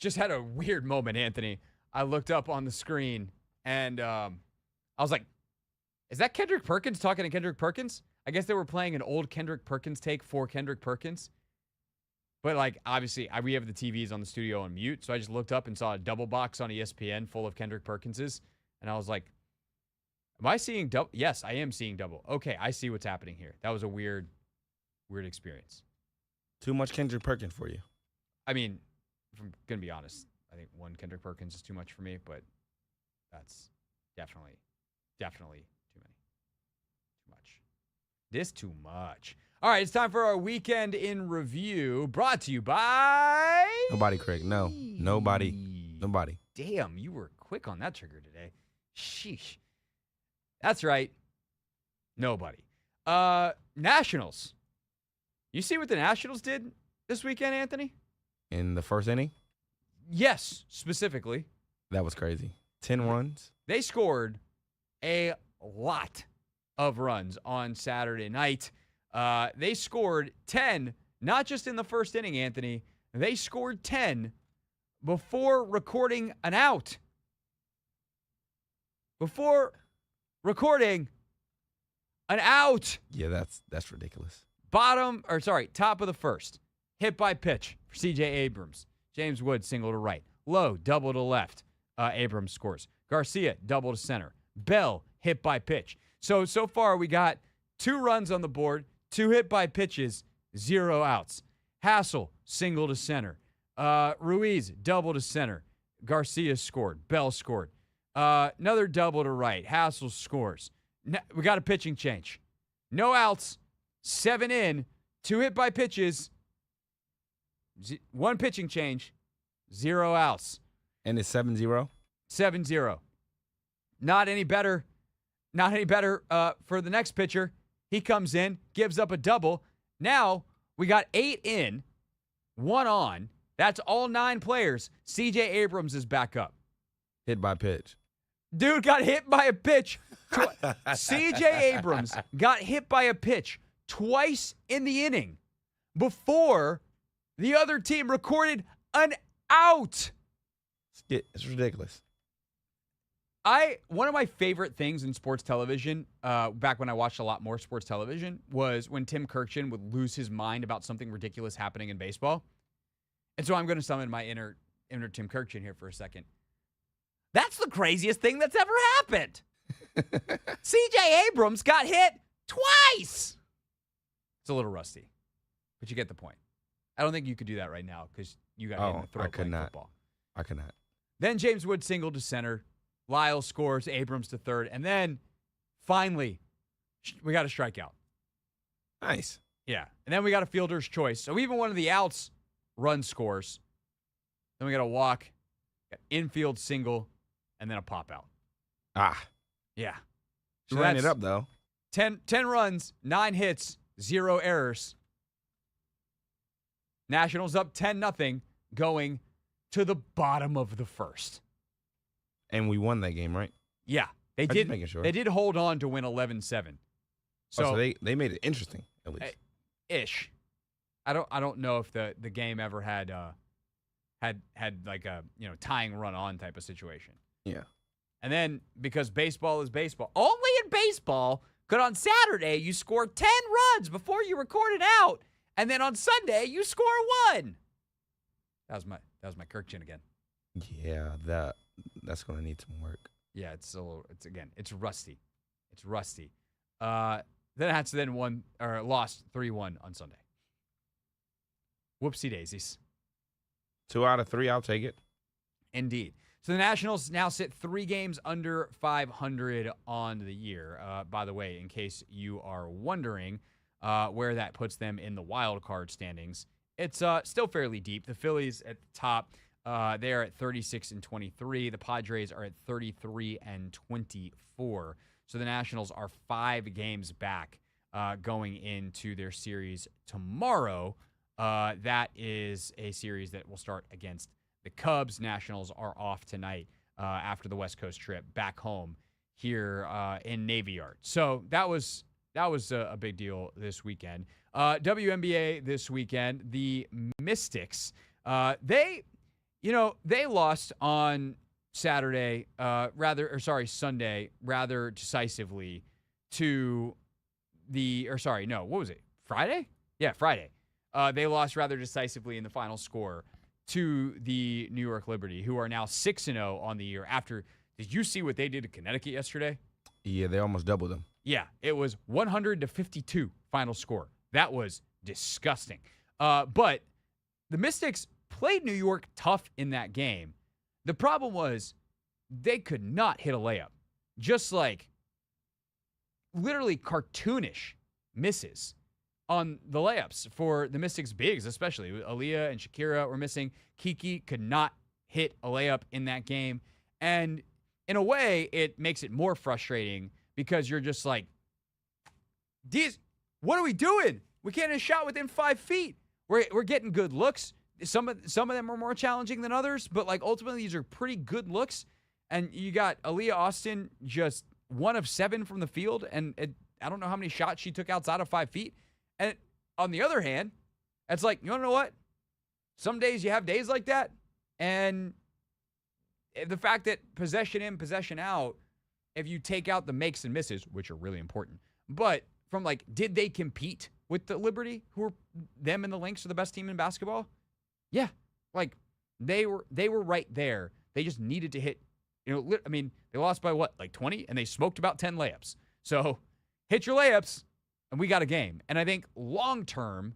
just had a weird moment, Anthony. I looked up on the screen, and I was like, is that Kendrick Perkins talking to Kendrick Perkins? I guess they were playing an old Kendrick Perkins take for Kendrick Perkins. But, like, obviously, we have the TVs on the studio on mute, so I just looked up and saw a double box on ESPN full of Kendrick Perkinses, and I was like, am I seeing double? Yes, I am seeing double. Okay, I see what's happening here. That was a weird experience. Too much Kendrick Perkins for you. I mean, if I'm going to be honest, I think one Kendrick Perkins is too much for me, but that's definitely too many. Too much. This too much. All right, it's time for our weekend in review, brought to you by... Nobody, Craig. No. Nobody. Damn, you were quick on that trigger today. Sheesh. That's right. Nobody. Nationals. You see what the Nationals did this weekend, Anthony? In the first inning, Yes, specifically. that was crazy. 10 runs. They scored a lot of runs on Saturday night. They scored 10, not just in the first inning, Anthony. They scored 10 before recording an out. Before recording an out. Yeah, that's ridiculous. Top of the first. Hit by pitch for C.J. Abrams. James Wood single to right. Lowe, double to left. Abrams scores. Garcia, double to center. Bell, hit by pitch. So far we got 2 runs on the board, 2 hit by pitches, 0 outs. Hassel, single to center. Ruiz, double to center. Garcia scored. Bell scored. Another double to right. Hassel scores. We got a pitching change. No outs, 7 in, 2 hit by pitches, 1 pitching change, 0 outs. And it's 7-0. 7-0. Not any better for the next pitcher. He comes in, gives up a double. Now we got 8 in, 1 on. That's all 9 players. C.J. Abrams is back up. Hit by pitch. Dude got hit by a pitch. C.J. Abrams got hit by a pitch twice in the inning before the other team recorded an out. It's ridiculous. One of my favorite things in sports television, back when I watched a lot more sports television, was when Tim Kurkjian would lose his mind about something ridiculous happening in baseball. And so I'm going to summon my inner Tim Kurkjian here for a second. That's the craziest thing that's ever happened. C.J. Abrams got hit twice. It's a little rusty, but you get the point. I don't think you could do that right now because you got hit in the throat playing football. I could not. Then James Wood singled to center. Lyle scores, Abrams to third. And then, finally, we got a strikeout. Nice. Yeah. And then we got a fielder's choice. So even one of the outs run scores. Then we got a walk, got infield single, and then a pop out. Yeah. So ran it up, though. 10 runs, 9 hits, 0 errors. Nationals up 10-0 going to the bottom of the first. And we won that game, right? Yeah. They Just making sure. They did hold on to win 11-7. So they made it interesting, at least. Ish. I don't know if the game ever had like a tying run on type of situation. Yeah. And then because baseball is baseball, only in baseball could on Saturday you score 10 runs before you record it out, and then on Sunday you score 1. That was my Kirkjian again. Yeah, that's gonna need some work. Yeah, it's rusty. It's rusty. The Nats lost 3-1 on Sunday. Whoopsie daisies. 2 out of 3, I'll take it. Indeed. So the Nationals now sit 3 games under 500 on the year. By the way, in case you are wondering where that puts them in the wild card standings, it's still fairly deep. The Phillies at the top, they are at 36-23. The Padres are at 33-24. So the Nationals are 5 games back going into their series tomorrow. That is a series that will start against the Cubs. Nationals are off tonight after the West Coast trip back home here in Navy Yard. So that was a big deal this weekend. WNBA this weekend, the Mystics, they They lost on Sunday, rather decisively to what was it? Friday? Yeah, Friday. They lost rather decisively in the final score to the New York Liberty, who are now 6-0 on the year after. Did you see what they did to Connecticut yesterday? Yeah, they almost doubled them. Yeah, it was 100-52 final score. That was disgusting. But the Mystics played New York tough in that game. The problem was they could not hit a layup. Just like literally cartoonish misses on the layups for the Mystics bigs, especially. Aaliyah and Shakira were missing. Kiki could not hit a layup in that game. And in a way, it makes it more frustrating because you're just like, what are we doing? We can't hit a shot within 5 feet. We're getting good looks. Some of them are more challenging than others, but like ultimately these are pretty good looks. And you got Aaliyah Austin just 1 of 7 from the field, and I don't know how many shots she took outside of 5 feet. And on the other hand, it's like, you want to know what? Some days you have days like that, and the fact that possession in, possession out, if you take out the makes and misses, which are really important, but from like, did they compete with the Liberty, who are them and the Lynx are the best team in basketball? Yeah, like they were right there. They just needed to hit. They lost by what, like 20, and they smoked about 10 layups. So hit your layups, and we got a game. And I think long term,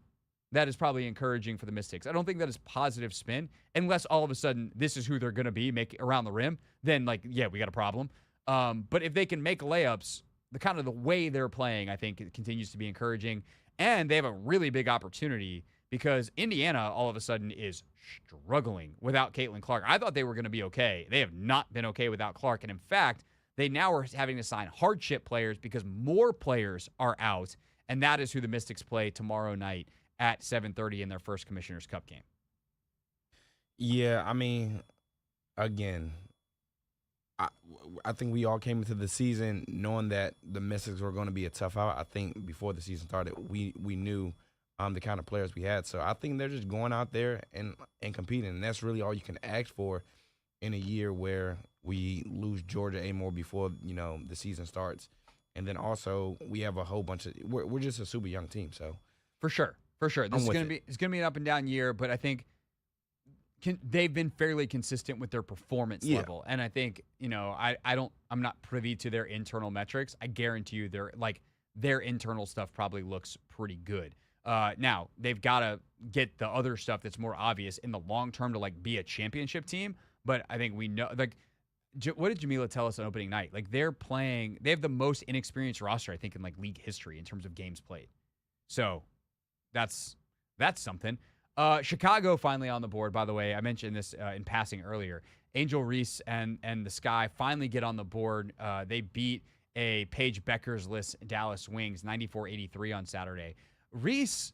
that is probably encouraging for the Mystics. I don't think that is positive spin, unless all of a sudden this is who they're going to be, make around the rim. Then, like, yeah, we got a problem. But if they can make layups, the way they're playing, I think it continues to be encouraging. And they have a really big opportunity because Indiana all of a sudden is struggling without Caitlin Clark. I thought they were going to be okay. They have not been okay without Clark. And in fact, they now are having to sign hardship players because more players are out. And that is who the Mystics play tomorrow night at 7:30 in their first Commissioner's Cup game. Yeah, again, I think we all came into the season knowing that the Mystics were going to be a tough out. I think before the season started, we knew the kind of players we had. So I think they're just going out there and competing. And that's really all you can ask for in a year where we lose Georgia Amore before, the season starts. And then also we have a whole bunch of we're just a super young team. So for sure. This is going to be an up and down year, but I think they've been fairly consistent with their performance level. And I think, I'm not privy to their internal metrics. I guarantee you their internal stuff probably looks pretty good. Now, they've got to get the other stuff that's more obvious in the long term to be a championship team. But I think we know, what did Jamila tell us on opening night? They have the most inexperienced roster, I think, in league history in terms of games played. So that's something. Chicago finally on the board, by the way. I mentioned this in passing earlier. Angel Reese and the Sky finally get on the board. They beat a Paige Beckers-less Dallas Wings 94-83 on Saturday. Reese,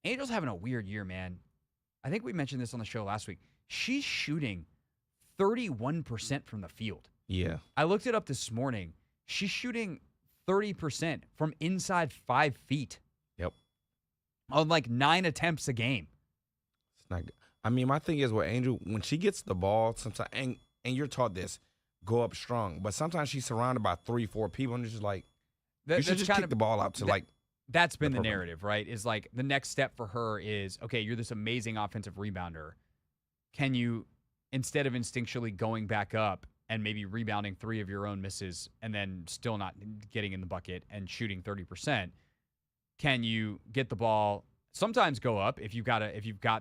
Angel's having a weird year, man. I think we mentioned this on the show last week. She's shooting 31% from the field. Yeah. I looked it up this morning. She's shooting 30% from inside 5 feet. Yep. On 9 attempts a game. It's not good. My thing is with Angel, when she gets the ball, sometimes, and you're taught this, go up strong. But sometimes she's surrounded by 3-4 people, and it's just you should just kick the ball out to That's been the narrative, right? Is the next step for her is, okay, you're this amazing offensive rebounder. Can you, instead of instinctually going back up and maybe rebounding 3 of your own misses and then still not getting in the bucket and shooting 30%, can you get the ball, sometimes go up if you've got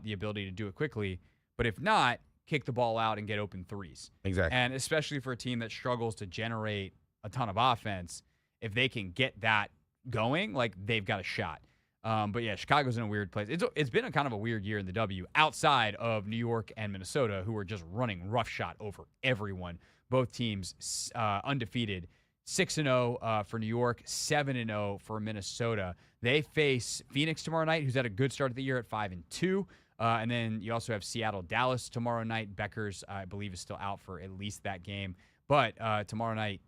the ability to do it quickly, but if not, kick the ball out and get open threes. Exactly. And especially for a team that struggles to generate a ton of offense, if they can get that going, they've got a shot. But yeah, Chicago's in a weird place. It's been a kind of a weird year in the W outside of New York and Minnesota, who are just running roughshod over everyone. Both teams undefeated. 6-0 for New York, 7-0 for Minnesota. They face Phoenix tomorrow night, who's had a good start of the year at 5-2. And then you also have Seattle, Dallas tomorrow night. Beckers, I believe, is still out for at least that game. But tomorrow night,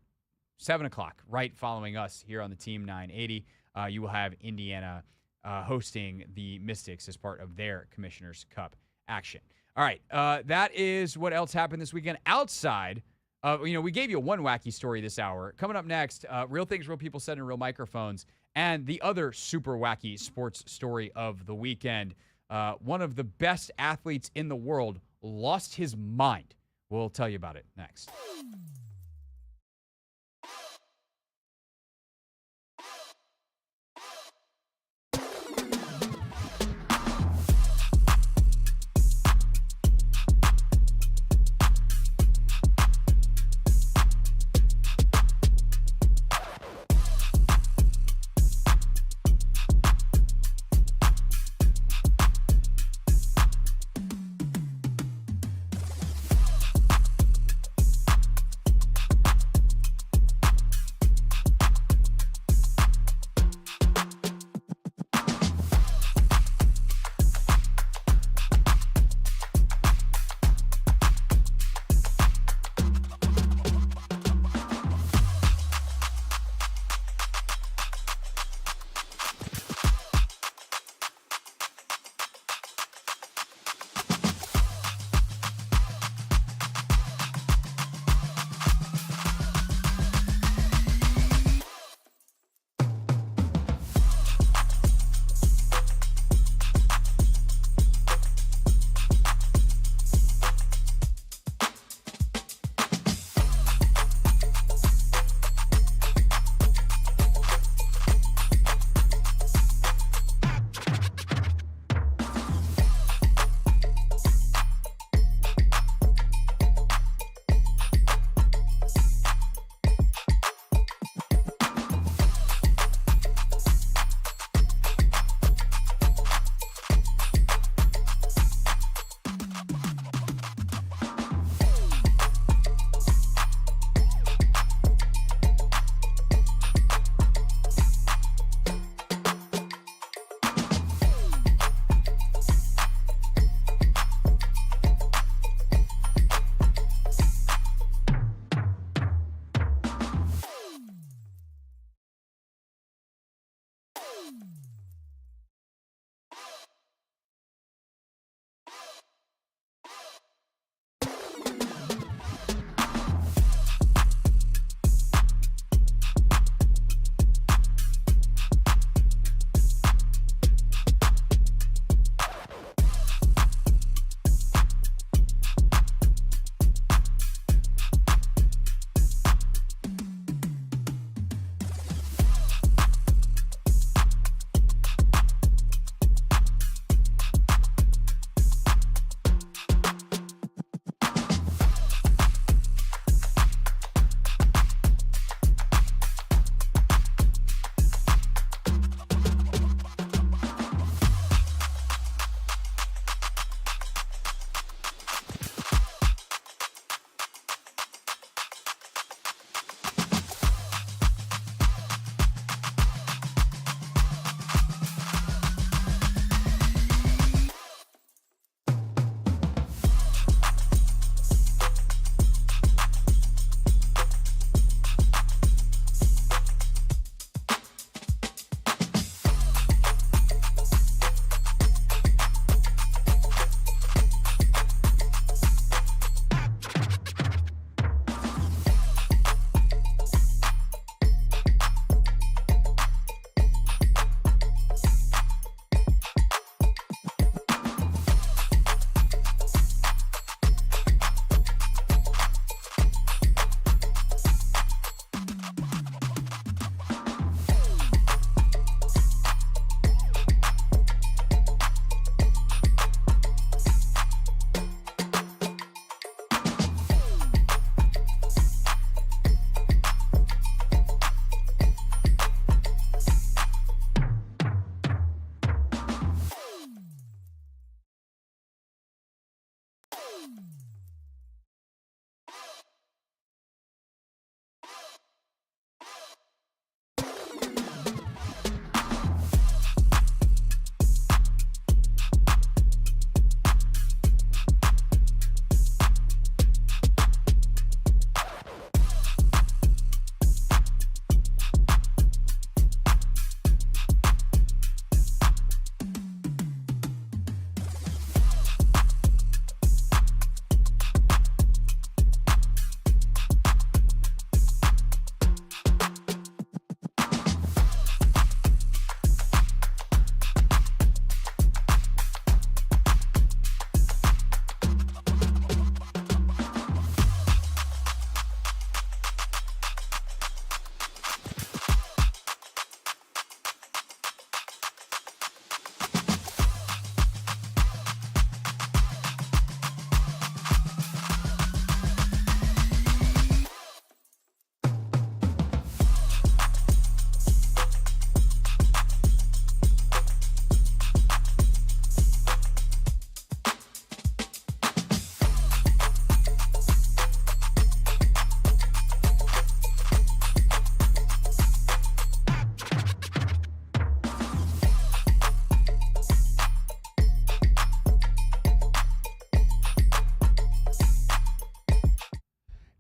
7 o'clock, right following us here on the Team 980, you will have Indiana hosting the Mystics as part of their Commissioner's Cup action. All right. That is what else happened this weekend outside. We gave you one wacky story this hour. Coming up next, real things, real people said in real microphones, and the other super wacky sports story of the weekend. One of the best athletes in the world lost his mind. We'll tell you about it next.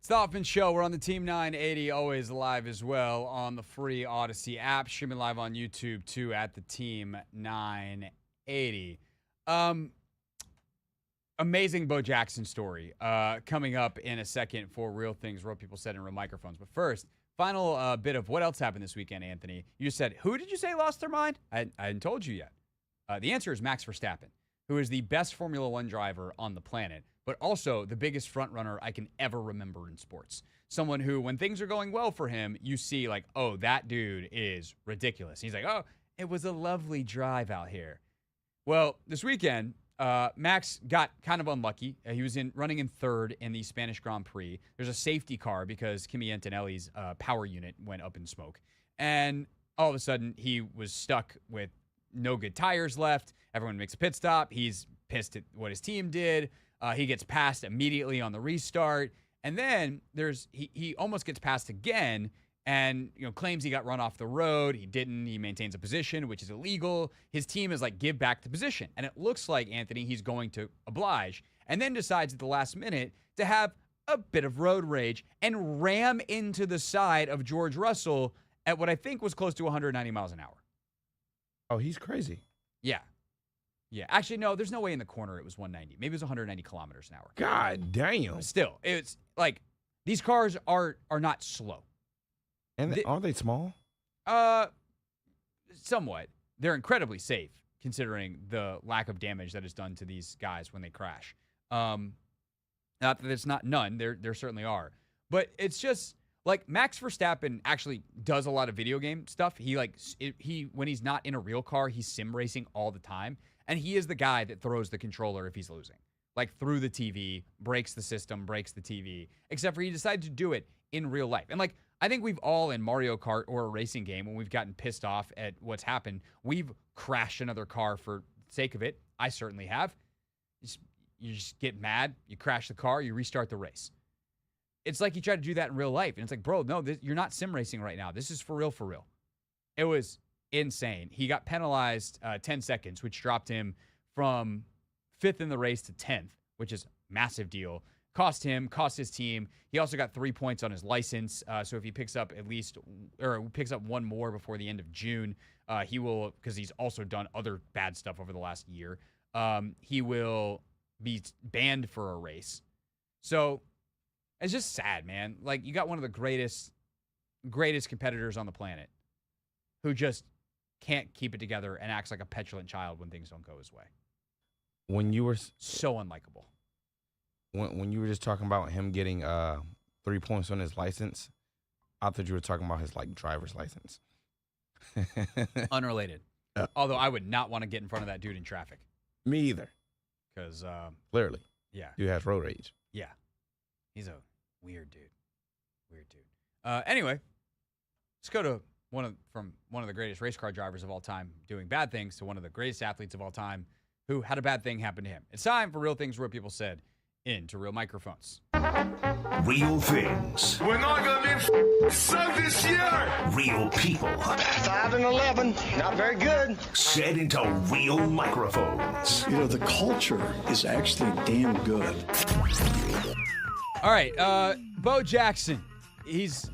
It's the Hoffman Show. We're on the Team 980, always live as well on the free Odyssey app. Streaming live on YouTube, too, at the Team 980. Amazing Bo Jackson story coming up in a second for Real Things, Real People Said in Real Microphones. But first, final bit of what else happened this weekend, Anthony. You said, who did you say lost their mind? I hadn't told you yet. The answer is Max Verstappen, who is the best Formula One driver on the planet, but also the biggest front runner I can ever remember in sports. Someone who, when things are going well for him, you see like, oh, that dude is ridiculous. He's like, oh, it was a lovely drive out here. Well, this weekend, Max got kind of unlucky. He was running in third in the Spanish Grand Prix. There's a safety car because Kimi Antonelli's power unit went up in smoke. And all of a sudden, he was stuck with no good tires left. Everyone makes a pit stop. He's pissed at what his team did. He gets passed immediately on the restart. And then he almost gets passed again and claims he got run off the road. He didn't. He maintains a position, which is illegal. His team is like, give back the position. And it looks like, Anthony, he's going to oblige. And then decides at the last minute to have a bit of road rage and ram into the side of George Russell at what I think was close to 190 miles an hour. Oh, he's crazy. Yeah. Yeah. Actually, no, there's no way in the corner it was 190. Maybe it was 190 kilometers an hour. God damn. But still, it's like these cars are not slow. And aren't they small? Somewhat. They're incredibly safe considering the lack of damage that is done to these guys when they crash. Not that it's not none. There certainly are. But it's just like Max Verstappen actually does a lot of video game stuff. He when he's not in a real car, he's sim racing all the time. And he is the guy that throws the controller if he's losing. Like through the TV, breaks the system, breaks the TV. Except for he decided to do it in real life. And like, I think we've all in Mario Kart or a racing game, when we've gotten pissed off at what's happened, we've crashed another car for the sake of it. I certainly have. You just get mad, you crash the car, you restart the race. It's like you try to do that in real life. And it's like, bro, no, you're not sim racing right now. This is for real, for real. It was insane. He got penalized 10 seconds, which dropped him from 5th in the race to 10th, which is a massive deal. Cost his team. He also got 3 points on his license. So if he picks up picks up one more before the end of June, he will, because he's also done other bad stuff over the last year, he will be banned for a race. So it's just sad, man. Like, you got one of the greatest competitors on the planet who just can't keep it together and acts like a petulant child when things don't go his way. When you were so unlikable. When you were just talking about him getting 3 points on his license, I thought you were talking about his driver's license. Unrelated. Although I would not want to get in front of that dude in traffic. Me either. Because clearly, yeah, dude has road rage. Yeah, he's a weird dude. Anyway, let's go to from one of the greatest race car drivers of all time doing bad things to one of the greatest athletes of all time who had a bad thing happen to him. It's time for Real Things, Real People Said into Real Microphones. Real things. We're not going to be so this year. Real people. 5 and 11, not very good. Said into real microphones. You know, the culture is actually damn good. All right, Bo Jackson. He's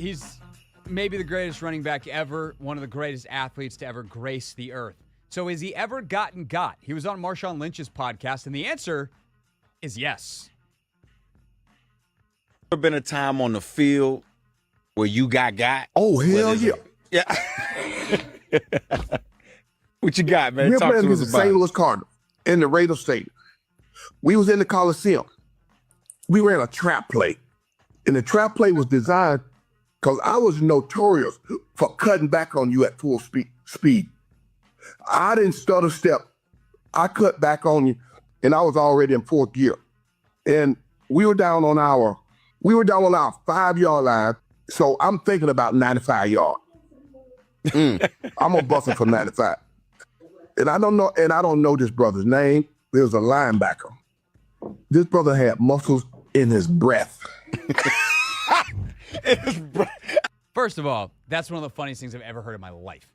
maybe the greatest running back ever, one of the greatest athletes to ever grace the earth. So has he ever gotten got? He was on Marshawn Lynch's podcast, and the answer is yes. Ever been a time on the field where you got? Oh, hell yeah. Yeah. What you got, man? We're Talk playing to us against the about St. it. Louis Cardinals in the Raider Stadium. We was in the Coliseum. We ran a trap play. And the trap play was designed because I was notorious for cutting back on you at full speed. I didn't stutter step. I cut back on you, and I was already in fourth gear. And we were down on our 5-yard line, so I'm thinking about 95 yards. I'm gonna bust it from 95. And I don't know this brother's name. There was a linebacker. This brother had muscles in his breath. First of all, that's one of the funniest things I've ever heard in my life.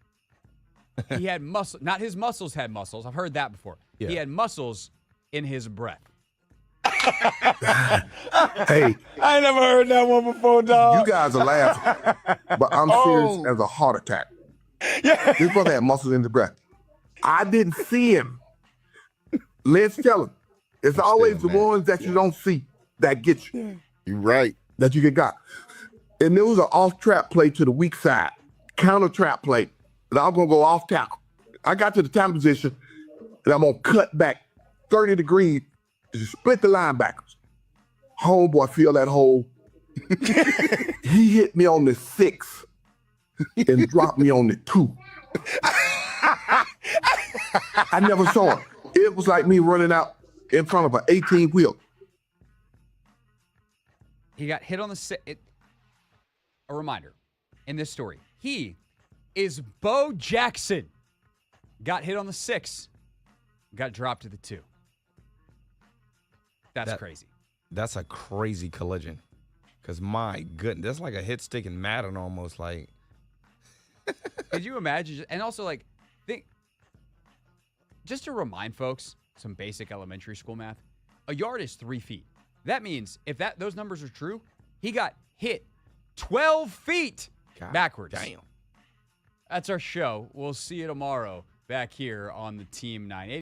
He had muscle. Not his muscles had muscles. I've heard that before. Yeah. He had muscles in his breath. Hey, I ain't never heard that one before, dog. you guys are laughing, but I'm serious as a heart attack. Yeah. This brother had muscles in his breath. I didn't see him. Let's tell him. It's always the ones that you don't see that get you. You're right. That you get got. And there was an off trap play to the weak side, counter trap play. And I was going to go off tackle. I got to the tackle position, and I'm going to cut back 30 degrees to split the linebackers. Homeboy feel that hole. He hit me on the 6 and dropped me on the 2. I never saw it. It was like me running out in front of an 18-wheel. He got hit on the a reminder in this story. He is Bo Jackson. Got hit on the 6. Got dropped to the 2. That's crazy. That's a crazy collision. Because my goodness, that's like a hit stick in Madden almost. Like, could you imagine? And also, like, just to remind folks, some basic elementary school math, a yard is 3 feet. That means if those numbers are true, he got hit 12 feet backwards. Damn. That's our show. We'll see you tomorrow back here on the Team 980.